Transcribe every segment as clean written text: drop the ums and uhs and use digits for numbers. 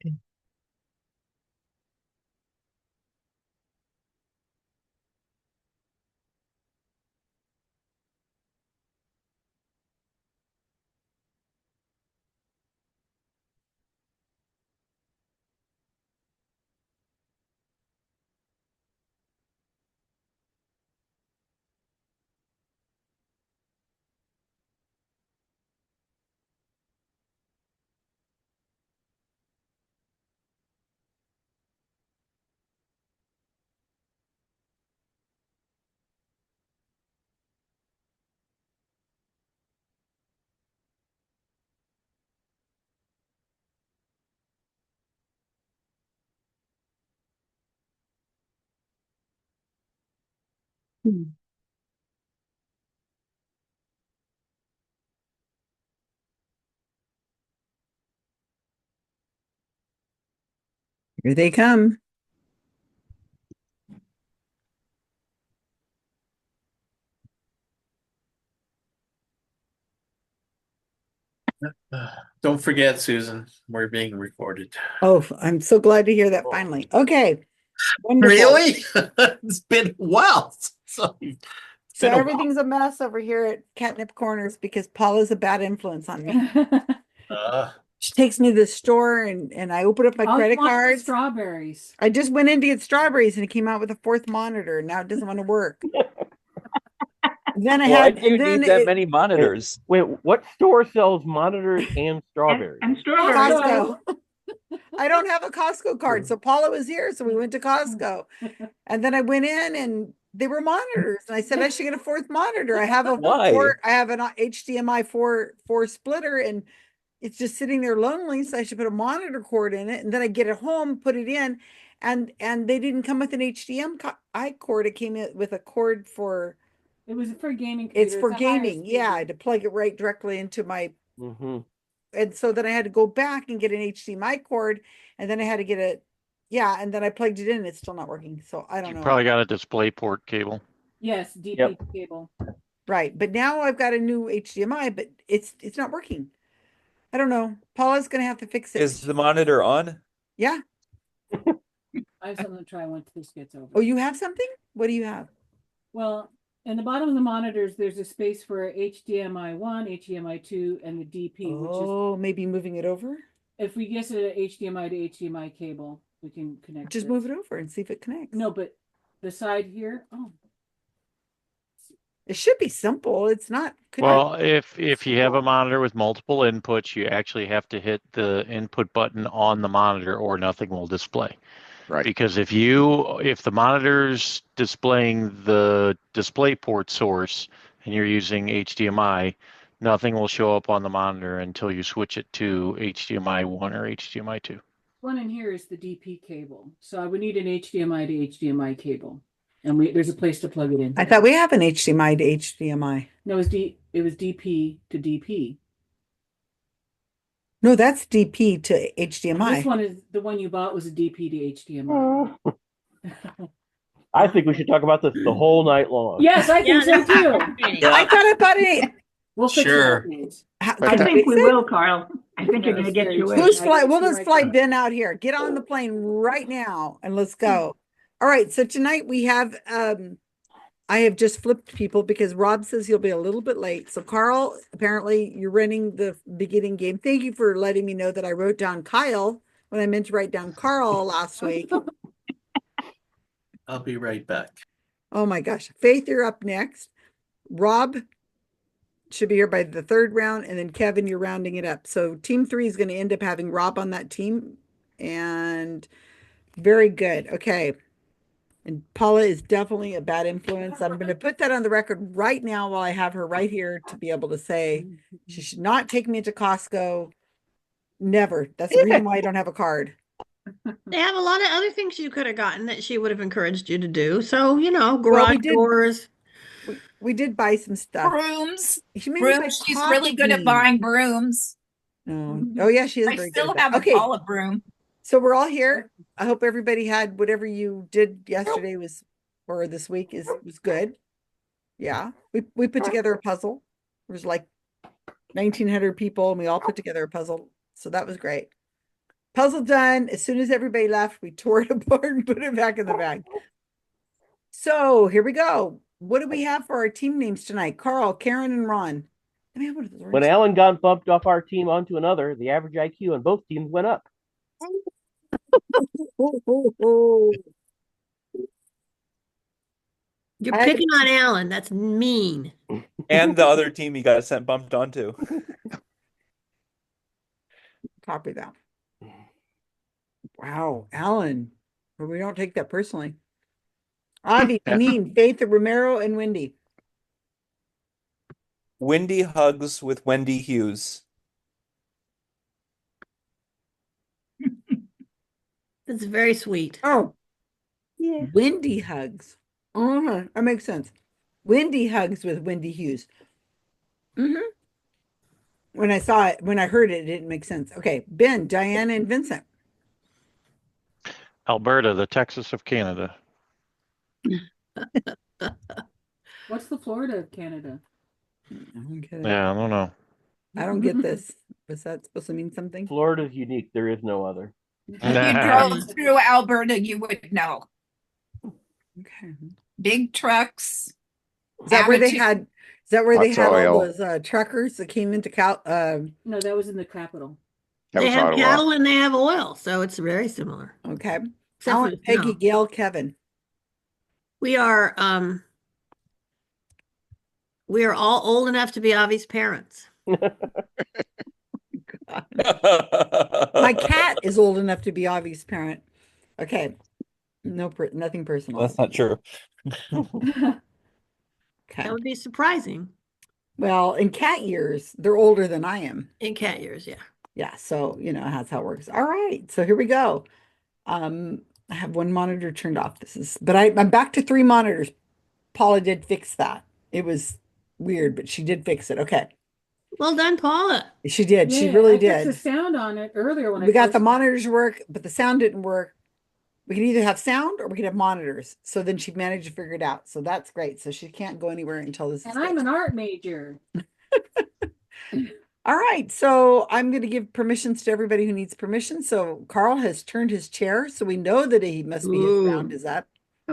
Hmm. Here they come. Don't forget, Susan, we're being recorded. Oh, I'm so glad to hear that finally. Okay, wonderful. Really? It's been a while. So it's So been a while. everything's a mess over here at Catnip Corners because Paula's a bad influence on me. Uh, She takes me to the store and I open up my All you credit want is cards. strawberries. I just went in to get strawberries and it came out with a fourth monitor. Now it doesn't want to work. Then I Why had, do you then need that it, many monitors? Wait, what store sells monitors and strawberries? And strawberries. Costco. I don't have a Costco card. So Paula was here. So we went to Costco. And then I went in and they were monitors. And I said, I should get a fourth monitor. I have a Why? I have an HDMI four splitter and it's just sitting there lonely. So I should put a monitor cord in it. And then I get it home, put it in. And they didn't come with an HDMI cord. It came in with a cord for, It was for gaming it's computers. for a higher gaming. speed Yeah. I one. had to plug it right directly into my, Mm-hmm. and so then I had to go back and get an HDMI cord. And then I had to get a, yeah. And then I plugged it in. It's still not working. So I don't You know. probably got a display port cable. Yes, DP Yep. cable. Right. But now I've got a new HDMI, but it's not working. I don't know. Paula's gonna have to fix it. Is the monitor on? Yeah. I have something to try once this gets over. Oh, you have something? What do you have? Well, in the bottom of the monitors, there's a space for HDMI 1, HDMI 2, and the DP, which is, Oh, maybe moving it over? if we get a HDMI to HDMI cable, we can connect Just this. move it over and see if it connects. No, but the side here, oh, It should be simple. It's not. Well, if you have a monitor with multiple inputs, you actually have to hit the input button on the monitor or nothing will display. Right. Because if the monitor's displaying the display port source and you're using HDMI, nothing will show up on the monitor until you switch it to HDMI 1 or HDMI 2. one in here is the DP cable. So I would need an HDMI to HDMI cable. And there's a place to plug it in. I thought we have an HDMI to HDMI. No, it was DP to DP. No, that's DP to HDMI. This one is the one you bought was a DP to HDMI. I think we should talk about this the whole night long. Yes, I think so too. I thought I bought it. We'll fix Sure. it. I think we will, Carl. I think you're going to get your Who's wish. we'll just fly Ben out here. Get on the plane right now and let's go. All right. So tonight we have I have just flipped people because Rob says he'll be a little bit late. So Carl, apparently you're running the beginning game. Thank you for letting me know that I wrote down Kyle when I meant to write down Carl last week. I'll be right back. Oh my gosh. Faith, you're up next. Rob should be here by the third round. And then Kevin, you're rounding it up. So team 3 is going to end up having Rob on that team. And very good. Okay. And Paula is definitely a bad influence. I'm going to put that on the record right now while I have her right here to be able to say she should not take me to Costco. Never. That's the reason why I don't have a card. They have a lot of other things you could have gotten that she would have encouraged you to do. So, garage doors. We did buy some stuff. Brooms. She made me buy Brooms. She's really good at coffee. buying brooms. Oh yeah, she is I very still good. have a Paula broom. So we're all here. I hope everybody had whatever you did yesterday or this week was good. Yeah. We put together a puzzle. There was like 1,900 people and we all put together a puzzle. So that was great. Puzzle done. As soon as everybody left, we tore it apart and put it back in the bag. So here we go. What do we have for our team names tonight? Carl, Karen, and Ron. Let me have one of those When orange- Alan got bumped off our team onto another, the average IQ on both teams went up. You're I- picking on Alan. That's mean. And the other team he got sent bumped onto. Copy that. Wow, Alan. But we don't take that personally. Avi, Janine, Faith, Romero, and Wendy. Wendy hugs with Wendy Hughes. That's very sweet. Oh, Yeah. Wendy hugs. That makes sense. Wendy hugs with Wendy Hughes. When I saw it, when I heard it, it didn't make sense. Okay, Ben, Diana, and Vincent. Alberta, the Texas of Canada. What's the Florida of Canada? I'm kidding. Yeah, I don't know. I don't get this. Was that supposed to mean something? Florida's unique. There is no other. If you drove through Alberta, you would know. Okay. Big trucks. Is that where they attitude. had? Is that where they That's had all oil. those truckers that came into Cal? No, that was in the capital. That They was have Ottawa. cattle and they have oil, so it's very similar. Okay. Except for Alan, the Peggy, snow. Gail, Kevin. We are all old enough to be Avi's parents. My cat is old enough to be Avi's parent. Okay. Nothing personal. That's not true. Okay. That would be surprising Well, in cat years, they're older than I am. in cat years, yeah. Yeah, so that's how it works. All right, so here we go. I have one monitor turned off. But I'm back to 3 monitors. Paula did fix that. It was weird, but she did fix it. Okay, Well done, Paula. she did. She Yeah, really I fixed did. the sound on it earlier when We got the first- monitors to work, but the sound didn't work. We can either have sound or we can have monitors. So then she managed to figure it out. So that's great. So she can't go anywhere until this is And I'm fixed. an art major. All right, so I'm going to give permissions to everybody who needs permission. So Carl has turned his chair, so we know that he must be his round Ooh. is up.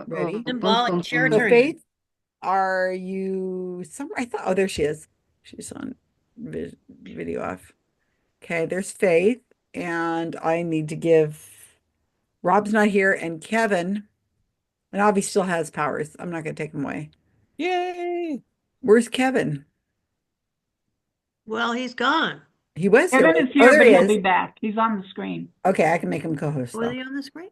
Ready? Symbolic chair So turn. Faith, are you somewhere? I thought, oh, there she is. She's on video off. Okay, there's Faith, and I need to give. Rob's not here, and Kevin, and Avi still has powers. I'm not going to take him away. Yay! Where's Kevin? Well, he's gone. He was here. Kevin is Oh, here, there but he he'll is. be back. He's on the screen. Okay, I can make him co-host Was though. he on the screen?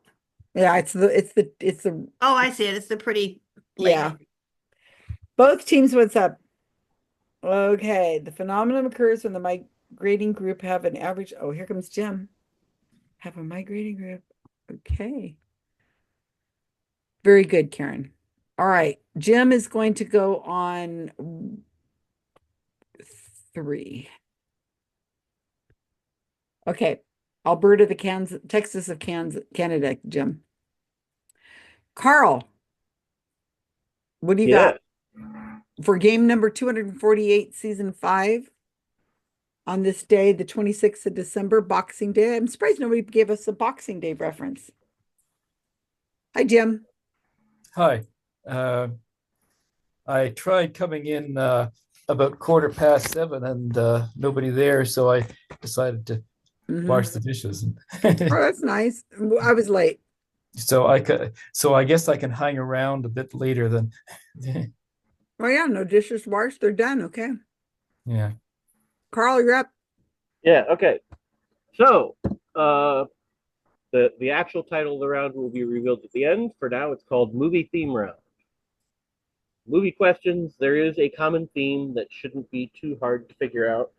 Yeah, it's the Oh, I see it. It's the pretty yeah. lady. Both teams, what's up? Okay, the phenomenon occurs when the migrating group have an average. Oh, here comes Jim. Have a migrating group. Okay. Very good, Karen. All right, Jim is going to go on 3. Okay, Alberta, the Texas of Canada, Jim. Carl, what do you got for game number 248, season 5? On this day, the 26th of December, Boxing Day. I'm surprised nobody gave us a Boxing Day reference. Hi, Jim. Hi. I tried coming in about 7:15 and nobody there, so I decided to wash the dishes. Oh, that's nice. I was late. So I guess I can hang around a bit later than Oh yeah, no dishes washed. They're done. Okay. yeah. Carl, you're up. Yeah, okay. So, the actual title of the round will be revealed at the end. For now, it's called Movie Theme Round. Movie questions, there is a common theme that shouldn't be too hard to figure out.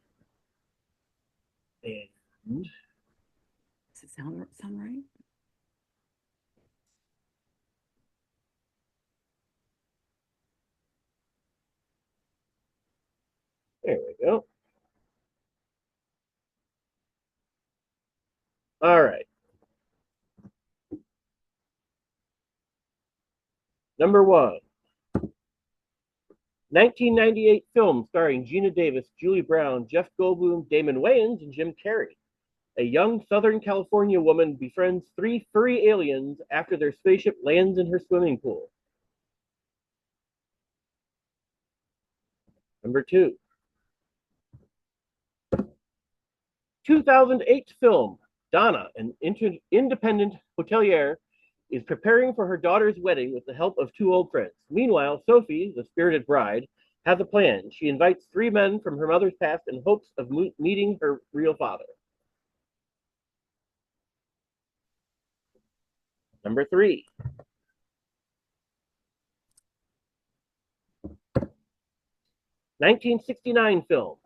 And Does it sound right? there we go. All right. Number 1. 1998 film starring Gina Davis, Julie Brown, Jeff Goldblum, Damon Wayans, and Jim Carrey. A young Southern California woman befriends 3 furry aliens after their spaceship lands in her swimming pool. Number 2. 2008 film. Donna, an independent hotelier, is preparing for her daughter's wedding with the help of 2 old friends. Meanwhile, Sophie, the spirited bride, has a plan. She invites 3 men from her mother's past in hopes of meeting her real father. Number 3. 1969 film.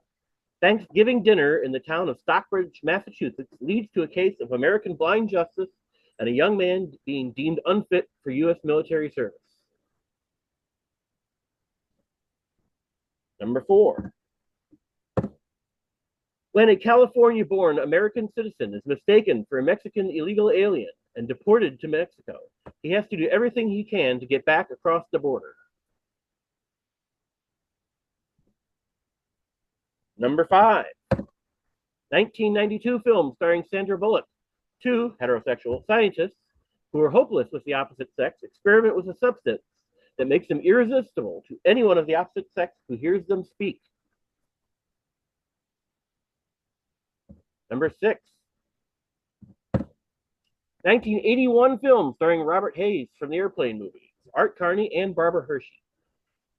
Thanksgiving dinner in the town of Stockbridge, Massachusetts leads to a case of American blind justice and a young man being deemed unfit for U.S. military service. Number 4. When a California-born American citizen is mistaken for a Mexican illegal alien and deported to Mexico, he has to do everything he can to get back across the border. Number 5. 1992 film starring Sandra Bullock. 2 heterosexual scientists who are hopeless with the opposite sex experiment with a substance that makes them irresistible to anyone of the opposite sex who hears them speak. Number 6. 1981 film starring Robert Hayes from the Airplane movies, Art Carney and Barbara Hershey.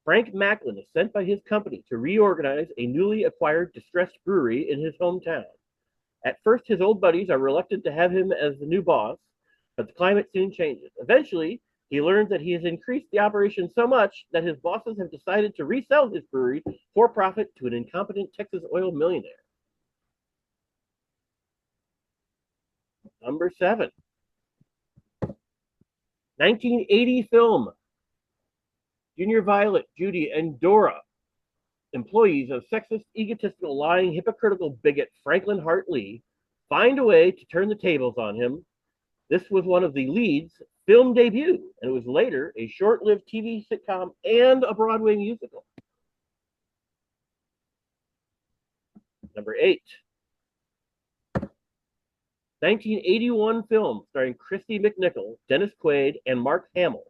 Frank Macklin is sent by his company to reorganize a newly acquired distressed brewery in his hometown. At first, his old buddies are reluctant to have him as the new boss, but the climate soon changes. Eventually, he learns that he has increased the operation so much that his bosses have decided to resell his brewery for profit to an incompetent Texas oil millionaire. Number 7. 1980 film. Junior Violet, Judy, and Dora, employees of sexist, egotistical, lying, hypocritical bigot Franklin Hart Lee, find a way to turn the tables on him. This was one of the lead's film debut, and it was later a short-lived TV sitcom and a Broadway musical. Number 8. 1981 film starring Christy McNichol, Dennis Quaid, and Mark Hamill.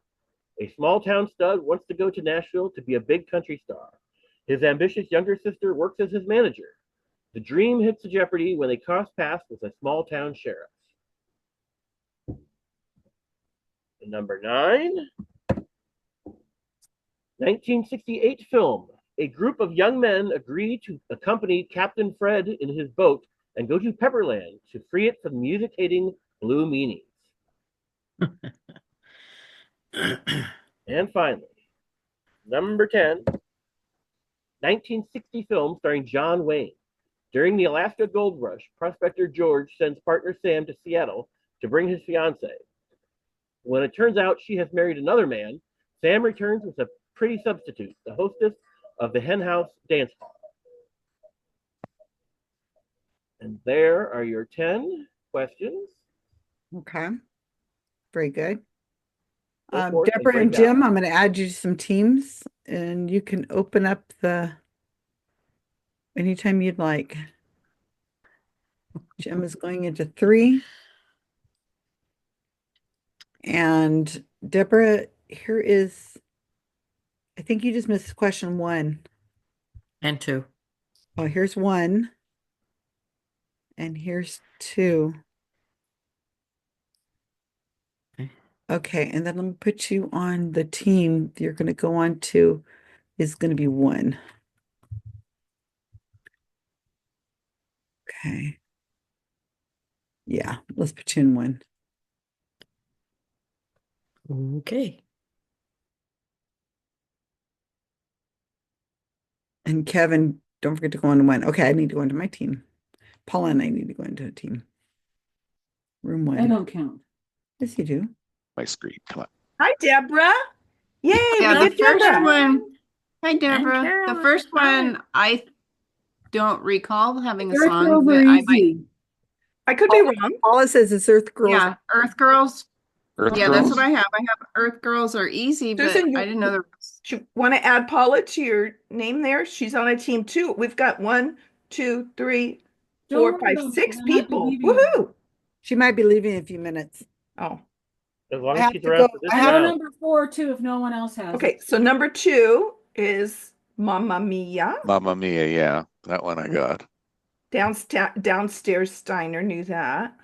A small-town stud wants to go to Nashville to be a big country star. His ambitious younger sister works as his manager. The dream hits jeopardy when they cross paths with a small-town sheriff. And number 9. 1968 film. A group of young men agree to accompany Captain Fred in his boat and go to Pepperland to free it from music-hating blue meanies. And finally, number 10, 1960 film starring John Wayne. During the Alaska Gold Rush, prospector George sends partner Sam to Seattle to bring his fiancée. When it turns out she has married another man, Sam returns with a pretty substitute, the hostess of the Hen House Dance Hall. And there are your 10 questions. Okay. Very good. Go forth and Deborah and break Jim, out. I'm going to add you to some teams and you can open up the anytime you'd like. Jim is going into 3. And Deborah, here is, I think you just missed question 1. And 2. Oh, here's 1. And here's 2. Okay, and then let me put you on the team you're going to go on to is going to be 1. Okay. Yeah, let's put you in 1. Okay. And Kevin, don't forget to go on 1. Okay, I need to go into my team. Paula and I need to go into a team. Room 1. I don't count. Yes, you do. My screen, come on. Hi, Deborah. Yay, Yeah, we the get first Deborah. one. Hi, And Deborah. Carol The at first the time. one, I don't recall having a Earth song Girls are that I might. easy. I could be wrong. Paula says it's Earth Girls. Yeah, Earth Girls. Earth Yeah, Girls? that's what I have. I have Earth Girls are easy, but Susan, I didn't know there was. you want to add Paula to your name there? She's on a team too. We've got 1, 2, 3, Don't four, worry five, about it, six I might be people. leaving. Woohoo! She might be leaving in a few minutes. Oh, As long I as have she's to around go. for this I Go have round. number 4 too, if no one else has okay. it. So number 2 is Mamma Mia. Mamma Mia, yeah, that one I got. Downstairs Steiner knew that.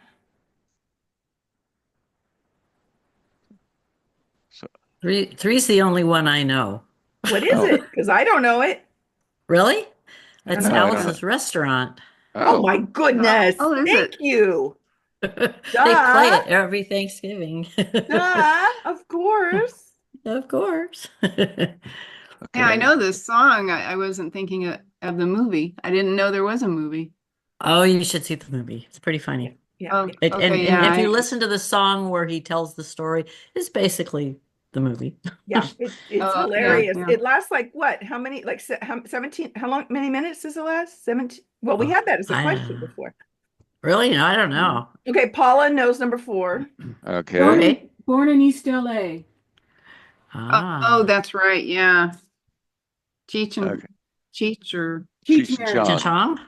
Three's the only one I know. What is it? Because I don't know it. Really? I don't It's know. No, I don't. Alice's Restaurant. Oh Oh, my goodness. Oh, is Thank it? you. They play Duh. it every Thanksgiving. Duh. Of course. Of course. Yeah, I okay. know this song. I wasn't thinking of the movie. I didn't know there was a movie. Oh, you should see the movie. It's pretty funny. Yeah. Oh, And okay, yeah. if you listen to the song where he tells the story, it's basically the movie. Yeah. It's Yeah, hilarious. yeah. It lasts like what? How many? Like 17? How long? Many minutes does it last? 17. Well, we had that as a question before. Really? No, I don't know. Okay. Paula knows number 4. Okay. Okay. Born in East LA. Oh, that's right. Yeah. Cheech and Okay. Cheech or Cheech and Marin. Chong. Chong?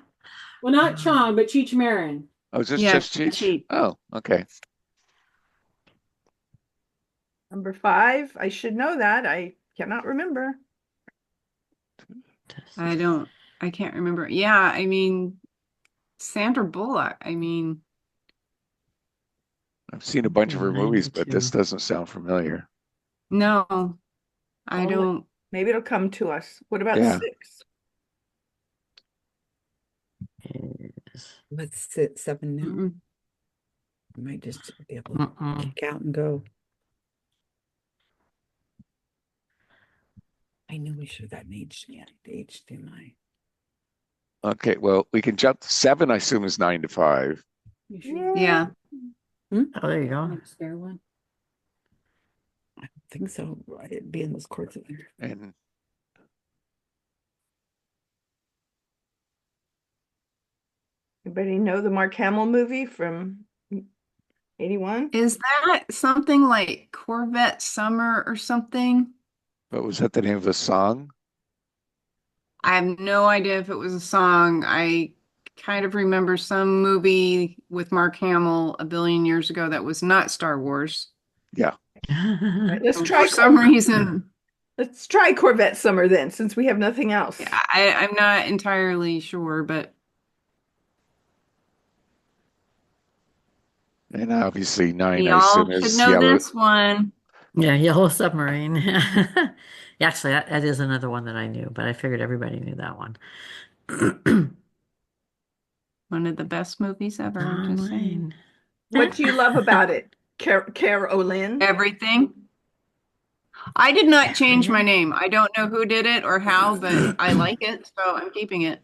Well, not Chong, but Cheech Marin. Oh, is this Yeah, just Cheech? Cheech. Oh, okay. Number 5. I should know that. I cannot remember. I can't remember. Yeah, I mean Sandra Bullock. I mean, I've seen a bunch of her movies, but this 92. doesn't sound familiar. no, I Oh, don't. Maybe it'll come to us. What about Yeah. 6? Let's sit 7 now. Mm-mm. I might just be able to Mm-mm. kick out and go. I knew we should have gotten HDMI. Okay, well, we can jump to 7, I assume is 9 to 5. You sure? Yeah. Oh, there you go. Need a spare one. I don't think so. I'd be in those courts of there. And Anybody know the Mark Hamill movie from 81? Is that something like Corvette Summer or something? what was that the name of the song? I have no idea if it was a song. I kind of remember some movie with Mark Hamill a billion years ago that was not Star Wars. Yeah. All right, let's For try some reason, Let's try Corvette Summer then, since we have nothing else. I'm not entirely sure, but And obviously 9, I y'all assume, should is know Yellow. this one. Yeah, Yellow Submarine. Yeah, actually, that is another one that I knew, but I figured everybody knew that one. One of the best movies ever. I'm just saying. What do you love about it, Carolyn? Everything. I did not change my name. I don't know who did it or how, but I like it, so I'm keeping it.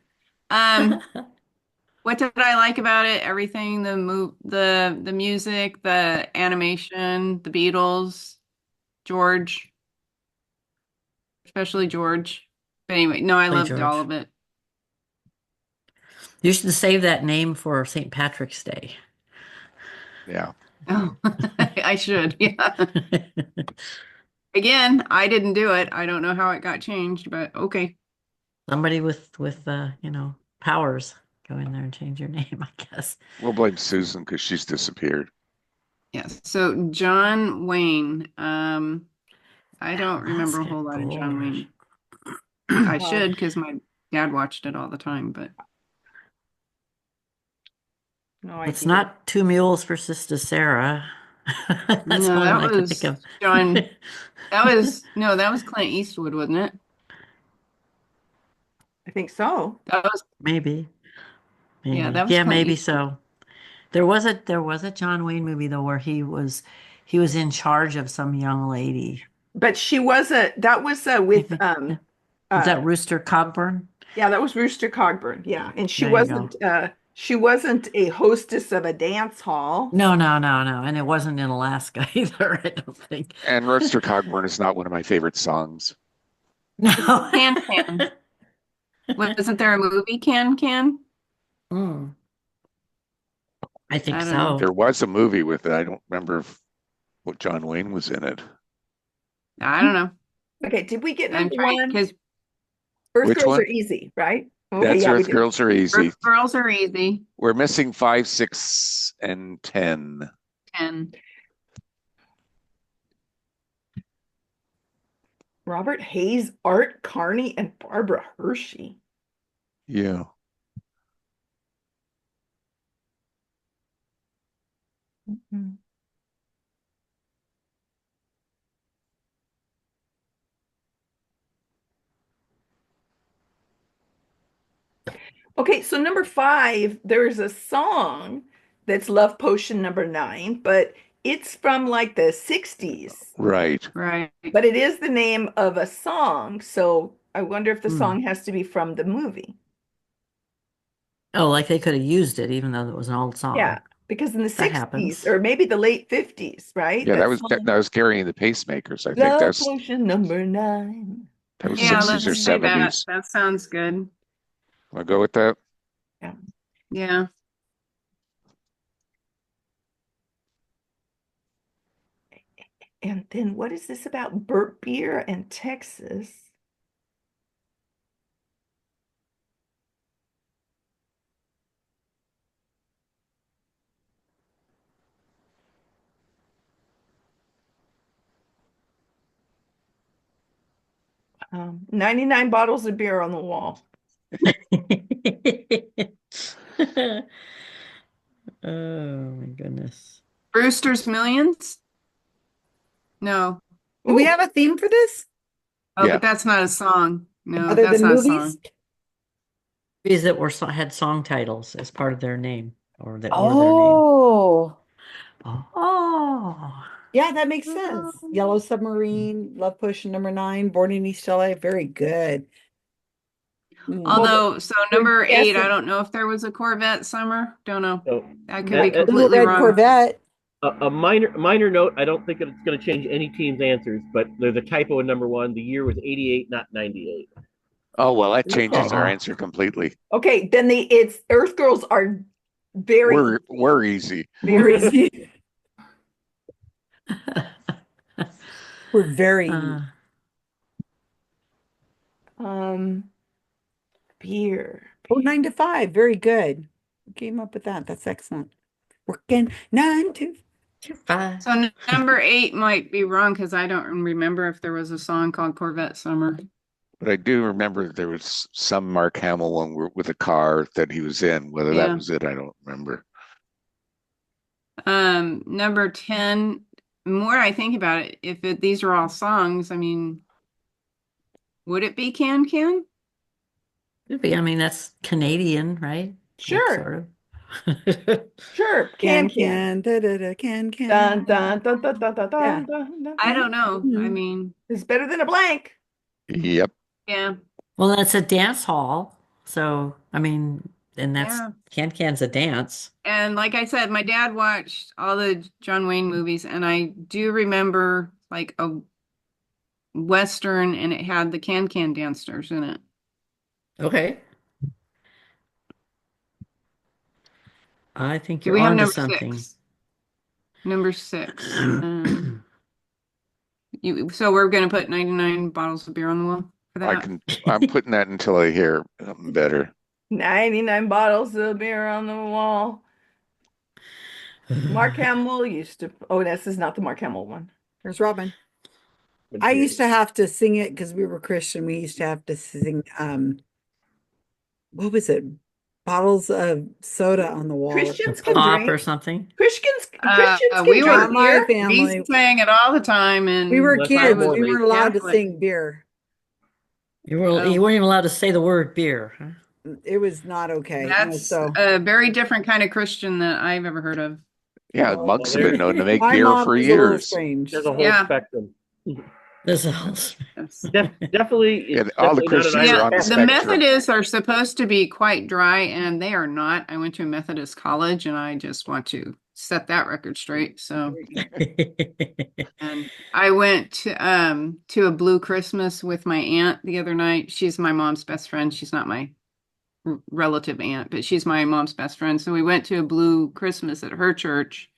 What did I like about it? Everything, the music, the animation, the Beatles, George, especially George. But anyway, no, I Play loved all George. of it. You should save that name for St. Patrick's Day. Yeah. Oh, I should. Yeah. Again, I didn't do it. I don't know how it got changed, but okay. Somebody with powers go in there and change your name, I guess. We'll blame Susan because she's disappeared. Yes. So John Wayne. I don't remember a Basket whole lot of John Gorge. Wayne. I should because my dad watched it all the time, but No It's idea. not Two Mules for Sister Sarah. That's no, the only that one I can was think of. John. That was Clint Eastwood, wasn't it? I think so. That was Maybe. Yeah, that was Yeah, Clint maybe Eastwood. so. There was a John Wayne movie though where he was in charge of some young lady. But she wasn't, that was with, Maybe. Was that Rooster Cogburn? yeah, that was Rooster Cogburn. Yeah. And she There you go. she wasn't a hostess of a dance hall. No. And it wasn't in Alaska either, I don't think. And Roadster Cogburn is not one of my favorite songs. No. Can Can. Wasn't there a movie Can Can? Hmm. I think I don't know. so. There was a movie with it. I don't remember what John Wayne was in it. I don't know. Okay. Did we get I'm number trying one? because Earth Which Girls one? are easy, right? Okay, That's yeah, we Earth did. Girls Are Easy. Earth Girls Are Easy. We're missing 5, 6, and 10. 10. Robert Hayes, Art Carney, and Barbara Hershey. Yeah. Mhm. Okay, so number 5, there's a song that's Love Potion number 9, but it's from like the 60s. Right. Right. But it is the name of a song, so I wonder if the Hmm. song has to be from the movie. Oh, like they could have used it even though it was an old song. Yeah, because in the That 60s happens. or maybe the late 50s, right? Yeah, That that song, was carrying the pacemakers. I think Love Potion number 9. that was Yeah, 60s or let's say that. 70s. That sounds good. Wanna go with that? Yeah. Yeah. And then what is this about Burt Beer and Texas? Um, 99 bottles of beer on the wall. Oh my goodness. Brewster's Millions? No. Do we have a theme for this? Oh, Yeah. but that's not a song. No, Other that's than not a movies? song. Movies that were had song titles as part of their name or that were their name. Oh, Oh. yeah, that makes sense. Yellow Submarine, Love Potion number 9, Born in East LA. Very good. Although, so we're number 8, I guessing. don't know if there was a Corvette Summer. Don't know. So, I could be Little completely Red wrong. Corvette. a minor note. I don't think it's going to change any team's answers, but there's a typo in number 1. The year was 88, not 98. Oh, well, that changes our Okay. answer completely. Okay, then it's Earth Girls are very, We're easy. very easy. We're very beer. Oh, 9 to 5. Very good. Who came up with that? That's excellent. Working 9 to 5. So number 8 might be wrong because I don't remember if there was a song called Corvette Summer. But I do remember there was some Mark Hamill one with a car that he was in. Whether Yeah. that was it, I don't remember. Number 10, the more I think about it, if these are all songs, I mean, would it be Can Can? Could be. I mean, that's Canadian, right? Like, Sure. sort of. Sure. can, Can. da, da, da, can. Dun, dun, dun, dun, dun, dun, Yeah. dun, dun, I dun. don't know. I Mhm. mean, It's better than a blank. Yep. yeah. Well, that's a dance hall. So, I mean, and that's Yeah. Can's a dance. And like I said, my dad watched all the John Wayne movies, and I do remember like a Western, and it had the Can Can dancers in it. Okay. I think Do you're we have onto number something. 6? Number 6. So we're gonna put 99 bottles of beer on the wall for that. I'm putting that until I hear something better. 99 bottles of beer on the wall. Mark Hamill used to. Oh, this is not the Mark Hamill one. There's Robin. I used to have to sing it because we were Christian. We used to have to sing what was it? Bottles of soda on the wall. Christians can Pop drink. or something. Christians can we drink were beer. We sang it all the time, and We were Unless kids. I'm We Mormon. weren't allowed to Catholic. sing beer. You weren't even allowed to say the word beer. Huh? It was not okay. That's so a very different kind of Christian that I've ever heard of. Yeah, monks have been known to make my beer mom for was a little years. strange. There's a whole Yeah. spectrum. There's a Definitely, Yeah, it's all the definitely not an Christians Irish are on the The spectrum. Methodists are supposed to be quite dry, and they are not. I went to a Methodist college, and I just want to set that record straight. So, and I went to a Blue Christmas with my aunt the other night. She's my mom's best friend. She's not my relative aunt, but she's my mom's best friend. So we went to a Blue Christmas at her church,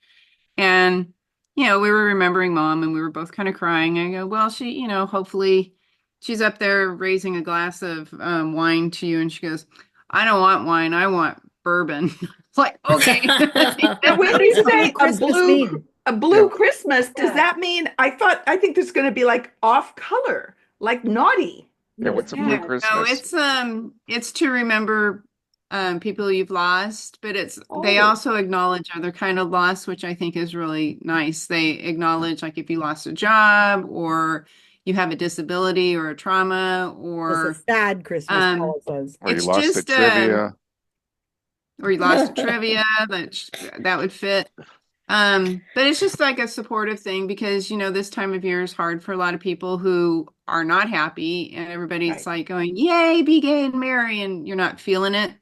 and we were remembering mom, and we were both kind of crying. I go, well, she, hopefully she's up there raising a glass of wine to you, and she goes, I don't want wine. I want bourbon. It's like, okay. Now, when What you does a say blue Christmas mean? a blue Yeah. Christmas, does that mean I think there's going to be like off color, like naughty? Yeah, what's a blue No, Christmas? it's to remember people you've lost, but they Oh. also acknowledge other kind of loss, which I think is really nice. They acknowledge like if you lost a job or you have a disability or a trauma It's a or sad Christmas, Paula says. Or you it's lost the just trivia? or you lost a trivia, that would fit. But it's just like a supportive thing because, this time of year is hard for a lot of people who are not happy and everybody's Right. like going, yay, be gay and merry, and you're not feeling it.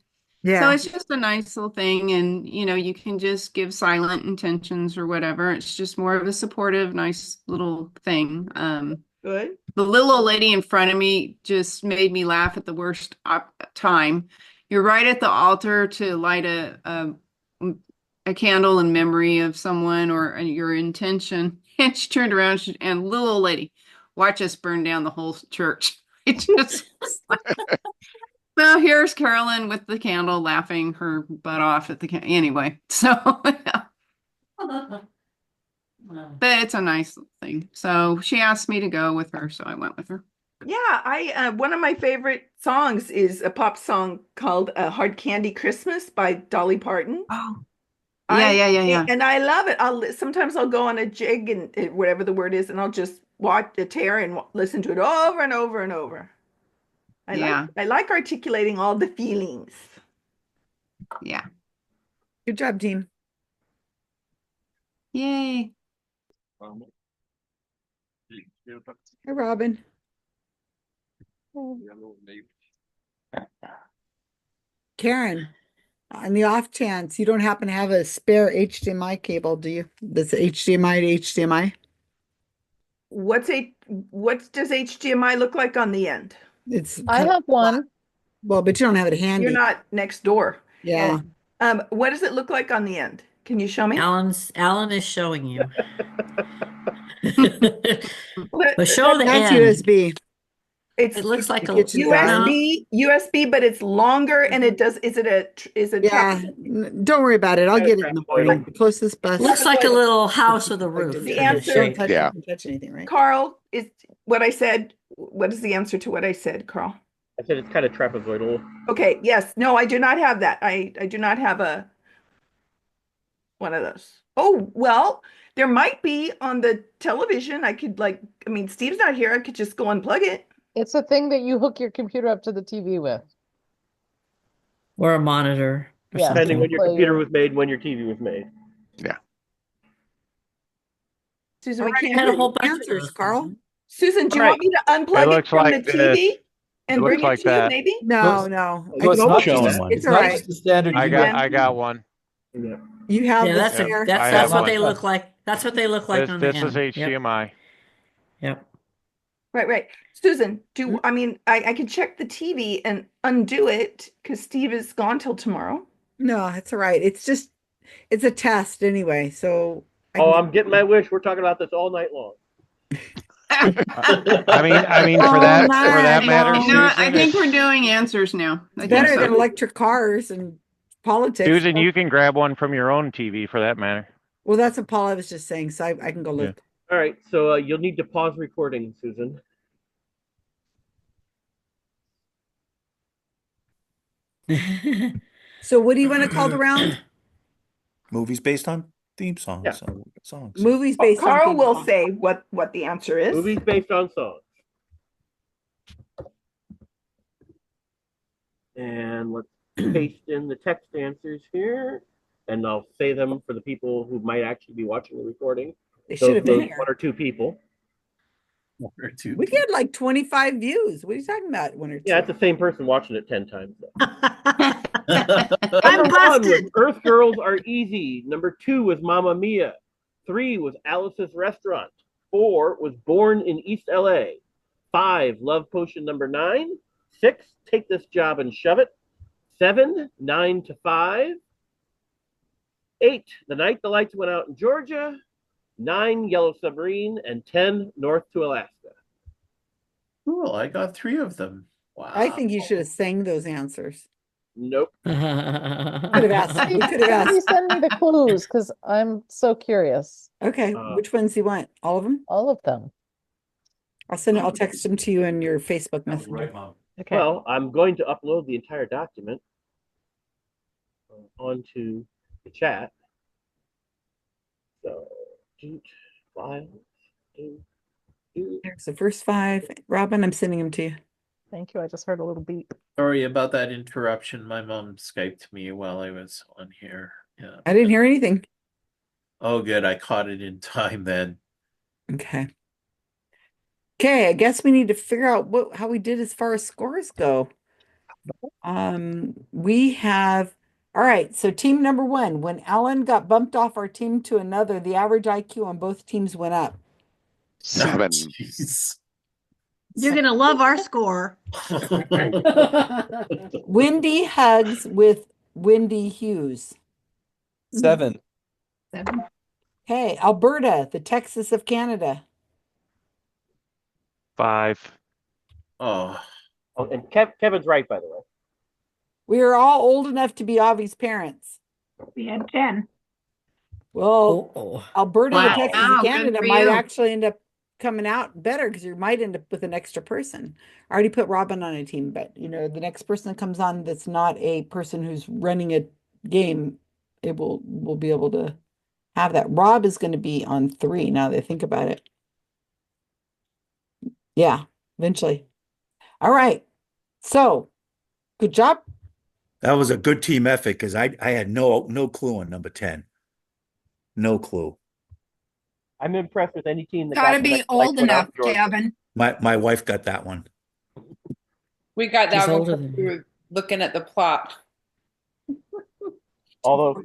So Yeah. it's just a nice little thing. And, you can just give silent intentions or whatever. It's just more of a supportive, nice little thing. Good. The little old lady in front of me just made me laugh at the worst time. You're right at the altar to light a candle in memory of someone or your intention. And she turned around and little old lady, watch us burn down the whole church. It just well, here's Carolyn with the candle laughing her butt off at the anyway. So yeah. But it's a nice thing. So she asked me to go with her, so I went with her. Yeah, I one of my favorite songs is a pop song called "Hard Candy Christmas" by Dolly Parton. Oh, yeah. And I love it. Sometimes I'll go on a jig and whatever the word is, and I'll just watch the tear and listen to it over and over and over. I like articulating all the feelings. Yeah. Good job, team. Yay. Hi, Robin. Karen, on the off chance you don't happen to have a spare HDMI cable, do you? That's HDMI to HDMI? What does HDMI look like on the end? It's I kind of have one. flat. Well, but you don't have it handy. You're not next door. Yeah. What does it look like on the end? Can you show me? Alan is showing you. Well, But show the That's end. USB. It looks like a USB, but it's longer and it does. Is it Yeah, don't worry about it. I'll get it in the morning. The closest bus. Looks like a little house with a roof. The answer, Don't touch anything, right? Carl, is what I said. What is the answer to what I said, Carl? I said it's kind of trapezoidal. Okay, yes. No, I do not have that. I do not have one of those. Oh, well, there might be on the television. I could Steve's not here. I could just go unplug it. It's a thing that you hook your computer up to the TV with. Or a monitor. Or Yeah. Depending when your Play computer your- was made, when your TV was made. Yeah. Susan, All we right, can't I had a hear whole you. bunch of answers, Carl. Susan, do you All want me to unplug it looks from like the TV and looks bring like it to you, that. maybe? No, So- no. So it's not showing just, one. It's it's all not right. just the standard. I you got one. Yeah. You have Yeah, the that's spare. I that's have what one. they look like. That's what they look like on the This is end. Yep. HDMI. Yep. Right. Susan, I can check the TV and undo it because Steve is gone till tomorrow. No, it's all right. It's a test anyway. So I'm getting my wish. We're talking about this all night long. I mean, for that matter, You know what? I Susan, think we're doing answers now. I think better so. than electric cars and politics. Susan, you can grab one from your own TV for that matter. Well, that's what Paula was just saying. So I can go look. All right, so you'll need to pause recording, Susan. So what do you want to call the round? Movies based on theme songs. Yeah. Songs. Movies based on Carl theme will songs. say what the answer is. Movies based on songs. And let's paste in the text answers here, and I'll say them for the people who might actually be watching the recording. They should have been Those here. one or two people. One or two. We get like 25 views. What are you talking about? One or two? Yeah, it's the same person watching it 10 times. I'm Number one was busted. Earth Girls Are Easy. Number 2 was Mamma Mia. 3 was Alice's Restaurant. 4 was Born in East LA. 5, Love Potion number 9. 6, Take This Job and Shove It. 7, 9 to 5. 8, The Night the Lights Went Out in Georgia. 9, Yellow Submarine. And 10, North to Alaska. Cool. I got 3 of them. Wow. I think you should have sang those answers. Nope. Could have asked. We could have Maybe asked. send me the clues because I'm so curious. Okay, which ones do you want? All of them? All of them. I'll text them to you in your Facebook That was Messenger. right, Mom. Okay. Well, I'm going to upload the entire document onto the chat. So, files, There's the first 5. Robin, I'm sending them to you. Thank you. I just heard a little beep. Sorry about that interruption. My mom Skyped me while I was on here. Yeah. I didn't hear anything. Oh, good. I caught it in time then. Okay. Okay, I guess we need to figure out how we did as far as scores go. We have, all right, so team number 1, when Alan got bumped off our team to another, the average IQ on both teams went up. 7. Jeez. You're gonna love our score. Wendy Hugs with Wendy Hughes. 7. 7. Okay, Alberta, the Texas of Canada. 5. Oh, and Kevin's right, by the way. We are all old enough to be Avi's parents. We had 10. Well, Alberta, the Wow. Texas Wow, of good Canada for might you. actually end up coming out better because you might end up with an extra person. I already put Robin on a team, but the next person that comes on that's not a person who's running a game, we'll be able to have that. Rob is going to be on 3 now that I think about it. Yeah, eventually. All right. So, good job. That was a good team effort because I had no clue on number 10. No clue. I'm impressed with any team that Gotta got be like old without enough, Georgia. Kevin. My wife got that one. We got She's that one older because than we you. were looking at the plot. Although,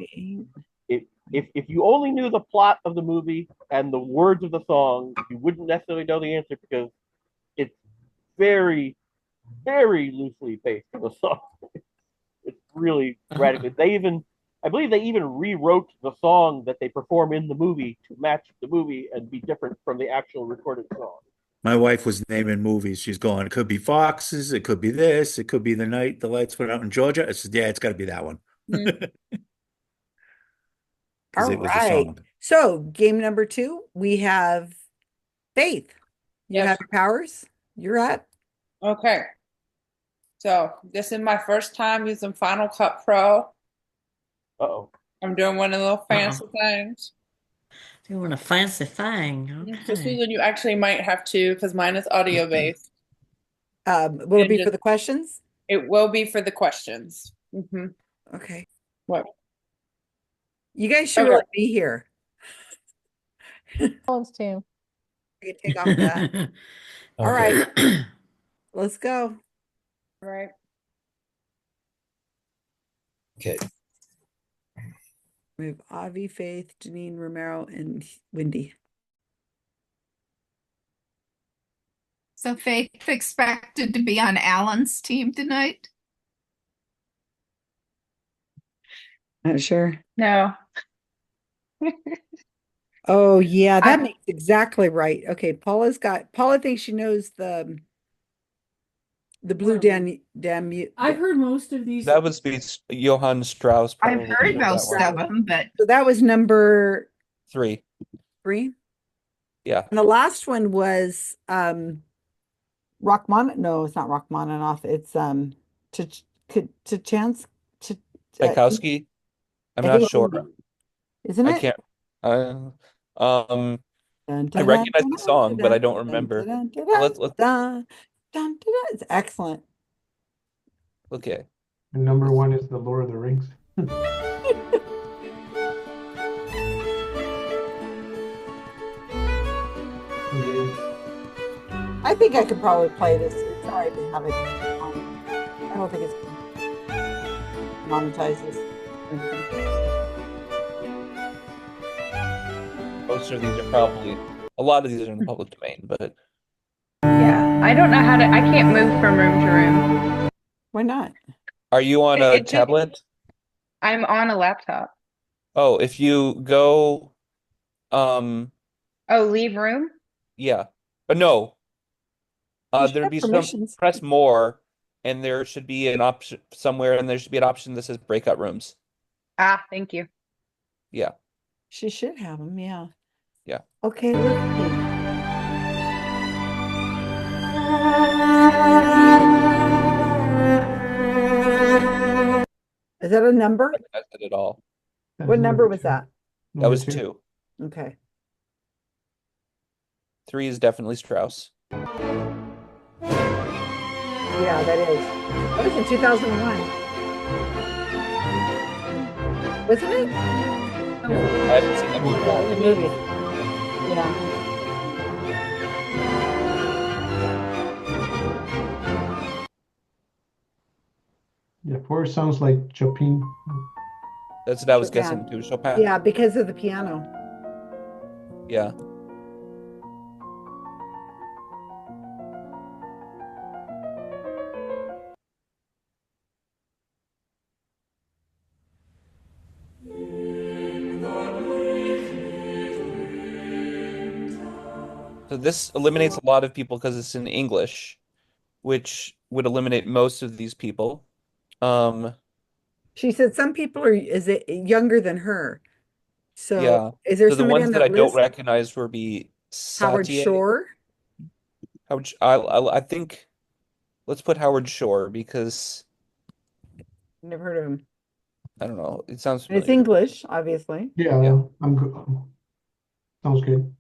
if you only knew the plot of the movie and the words of the song, you wouldn't necessarily know the answer because it's very, very loosely based on the song. It's really radically. I believe they even rewrote the song that they perform in the movie to match the movie and be different from the actual recorded song. My wife was naming movies. She's going, it could be Foxes, it could be this, it could be The Night the Lights Went Out in Georgia. I said, yeah, it's got to be that one. Because All it was the right. song. So, game number 2, we have Faith. You have your powers. You're up. Okay. So this is my first time using Final Cut Pro. Uh-oh. I'm doing one of the little fancy things. Doing a fancy thing. So Okay. Susan, you actually might have to because mine is audio based. Will it be for the questions? It will be for the questions. Okay. What? You guys should really be here. Colin's team. I can take off that. All right. Let's go. All right. Okay. We have Avi, Faith, Janine, Romero, and Wendy. So Faith expected to be on Alan's team tonight? Not sure. No. Oh yeah, that makes exactly right. Okay, Paula thinks she knows the blue damn I've heard most of these. That would be Johann Strauss. I've probably heard wrote that most one. of them, but So that was number 3. 3. Yeah. And the last one was Rachman. No, it's not Rachmaninoff. It's Chance Tchaikovsky. I'm I not think sure. Isn't I it? can't. Dun, I dun, recognize dun, the song, but I don't dun, remember. dun, dun, Let's dun, dun, dun, dun. It's excellent. okay. And number 1 is the Lord of the Rings. I think I could probably play this. It's all right to have it. I don't think it's monetizes. Most of these are probably, a lot of these are in the public domain, but Yeah. I don't know how to, I can't move from room to room. Why not? are you on a tablet? I'm on a laptop. Oh, if you go, Oh, leave room? yeah. No. You should There'd have be some, permissions. press more, and there should be an option somewhere, and there should be an option that says breakout rooms. Ah, thank you. Yeah. She should have them, yeah. Yeah. Okay, let's see. Is that a number? That's it at all. What number was that? That was 2. Okay. 3 is definitely Strauss. Yeah, that is. That was in 2001. Wasn't it? I haven't seen that movie. Yeah, the movie. Yeah. Yeah, 4 sounds like Chopin. That's what I was Chopin. guessing too. Chopin. Yeah, because of the piano. Yeah. So this eliminates a lot of people because it's in English, which would eliminate most of these people. She said some people are is it younger than her. So Yeah. is there So the somebody ones on that that I don't list? recognize would be Howard Satie. Shore? I think let's put Howard Shore because Never heard of him. I don't know. It sounds And it's familiar. English, obviously. Yeah, I'm good. Sounds good.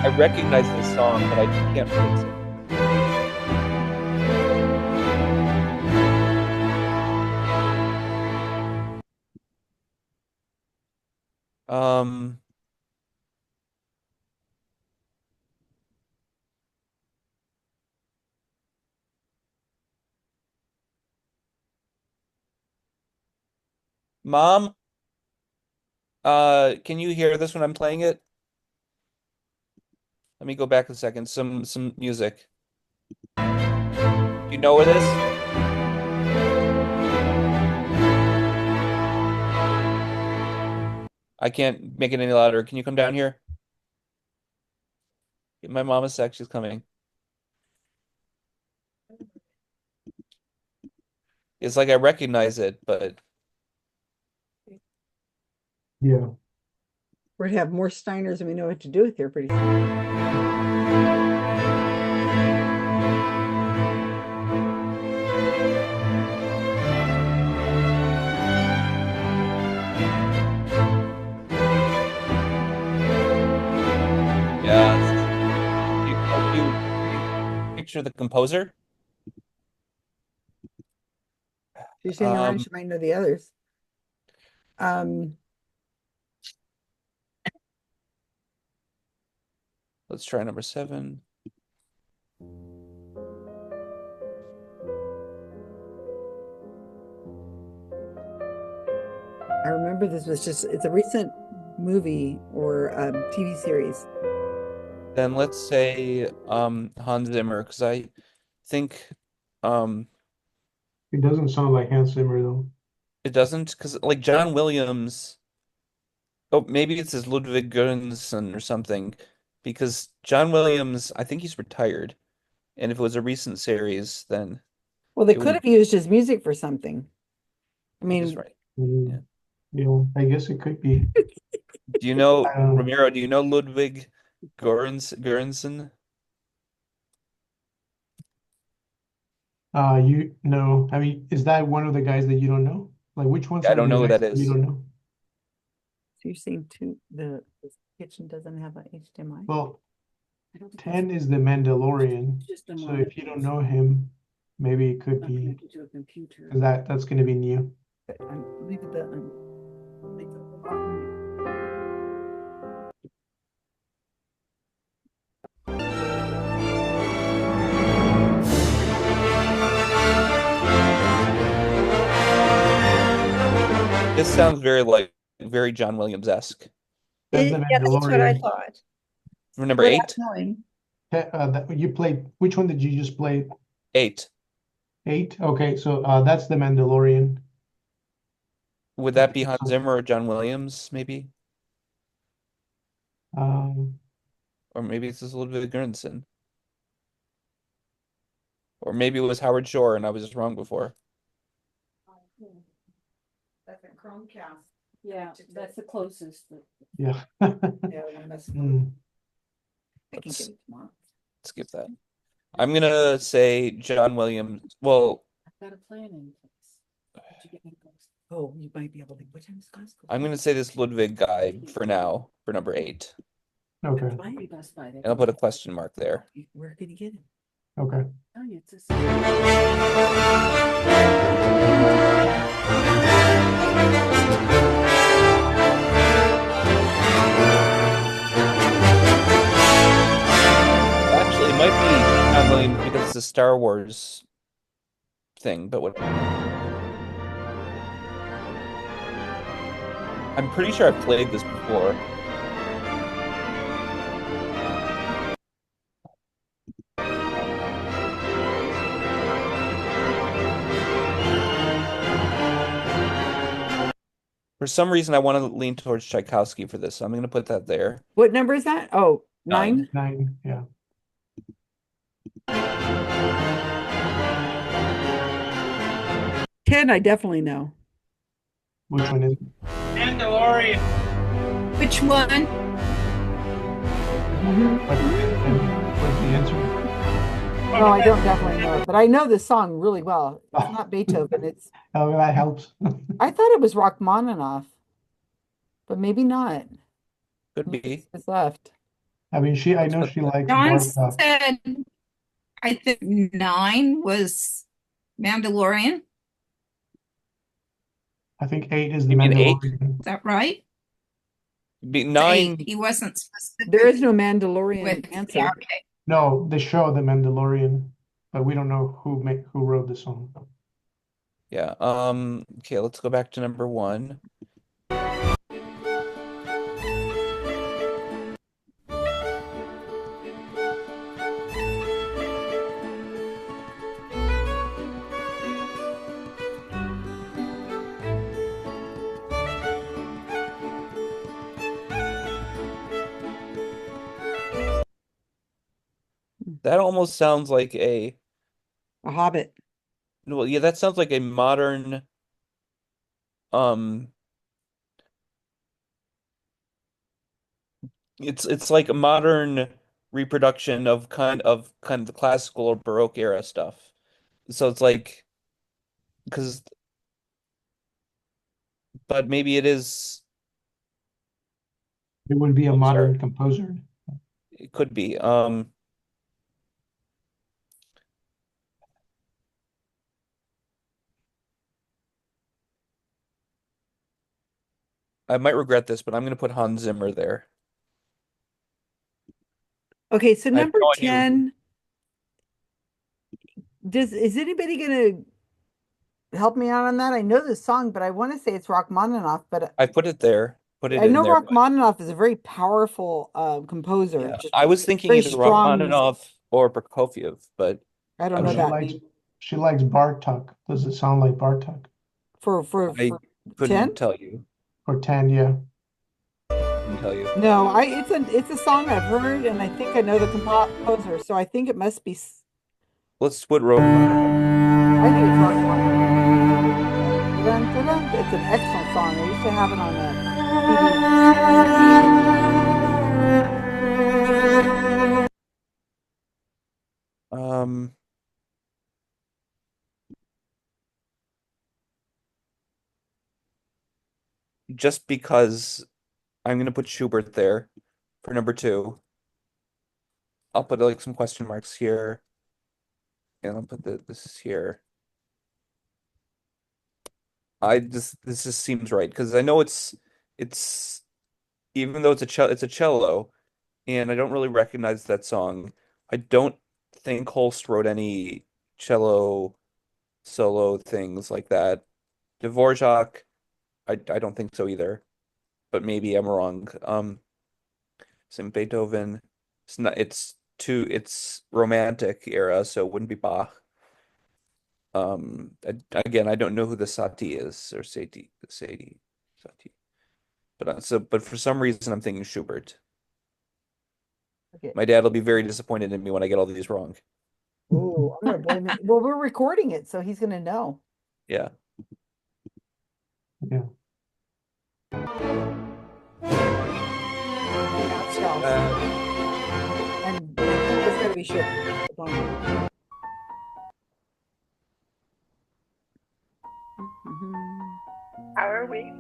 I recognize this song, but I can't place it. Um, Mom, can you hear this when I'm playing it? Let me go back a second. Some music. Do you know what it is? I can't make it any louder. Can you come down here? Give my mom a sec. She's coming. It's like I recognize it, but Yeah. We're gonna have more Steiners and we know what to do with here pretty soon. yeah. You picture the composer? She's saying around, she might know the others. Let's try number 7. I remember this was it's a recent movie or TV series. Then let's say Hans Zimmer, because I think It doesn't sound like Hans Zimmer though. it doesn't, because like John Williams. Oh, maybe it says Ludwig Göransson or something, because John Williams, I think he's retired, and if it was a recent series, then Well, they it could wouldn't. have used his music for something. I He's mean, right. Yeah, I guess it could be. Do you know Um, Ramiro? Do you know Ludwig Göransson? You know, I mean, is that one of the guys that you don't know? Like, which ones I are don't the know who guys that you is. don't know? so you're saying the kitchen doesn't have an HDMI? Well, 10 is the Mandalorian. Just the So if you don't monitors. know him, maybe it could Not be connected to a computer. 'cause that's going to be new. Leave the This sounds very John Williams-esque. That's the Yeah, that's what I Mandalorian. thought. Number Without 8? knowing. You played, which one did you just play? 8. 8? Okay, so that's The Mandalorian. Would that be Hans Zimmer or John Williams, maybe? Um, Or maybe it's just Ludwig Göransson. Or maybe it was Howard Shore and I was just wrong before. That's a Chromecast. Yeah, that's the closest. yeah. Yeah, I must. Hmm. I can get it tomorrow. Skip that. I'm gonna say John Williams. Well, I've got a plan in place. Did you get me close? Oh, you might be able to. What time is class? I'm gonna say this Ludwig guy for now, for number 8. Okay. And I'll put a question mark there. Where can you get it? Okay. Oh, it's a Actually, it might be John Williams because it's a Star Wars thing, but what? I'm pretty sure I've played this before. For some reason, I want to lean towards Tchaikovsky for this, so I'm going to put that there. What number is that? Oh, 9? 9, yeah. 10, I definitely know. Which one is it? Mandalorian. Which one? What's the answer? No, I don't definitely know it, but I know this song really well. It's not Beethoven. It's. Oh, that helps. I thought it was Rachmaninoff, but maybe not. Could be. It's left. I mean, I know she likes John Bartok. said, I think 9 was Mandalorian. I think 8 is The You mean 8? Mandalorian. Is that right? Be 9. He wasn't specific. There is no Mandalorian with, answer. yeah, okay. No, they show The Mandalorian, but we don't know who wrote the song. Yeah. Okay, let's go back to number 1. That almost sounds like A Hobbit. well, yeah, that sounds like a modern it's like a modern reproduction of kind of the classical or Baroque era stuff. So it's like because but maybe it is It would be a I'm sorry. modern composer. It could be. I might regret this, but I'm going to put Hans Zimmer there. Okay, so I have number no idea. 10. Is anybody gonna help me out on that? I know this song, but I want to say it's Rachmaninoff, but I put it there. Put it I in know there. Rachmaninoff is a very powerful composer. Yeah. Just I was thinking very either strong. Rachmaninoff or Prokofiev, but I don't I know don't that. She likes Bartok. Does it sound like Bartok? I couldn't 10? tell you. Or 10, yeah. Couldn't tell you. No, it's a song I've heard, and I think I know the composer, so I think it must be. Let's put Rachmaninoff. I think it's Rachmaninoff. Dun, dun, dun. It's an excellent song. I used to have it on Just because I'm gonna put Schubert there for number 2. I'll put like some question marks here. And I'll put this here. This just seems right because I know it's even though it's a cello, and I don't really recognize that song. I don't think Holst wrote any cello solo things like that. Dvorak, I don't think so either, but maybe I'm wrong. Some Beethoven, it's it's romantic era, so it wouldn't be Bach. Again, I don't know who the Satie is, or Satie. But for some reason I'm thinking Schubert. Okay. My dad will be very disappointed in me when I get all these wrong. Oh, I'm gonna blame it. Well, we're recording it, so he's gonna know. Yeah. Yeah. And it's gotta be sure. How are we?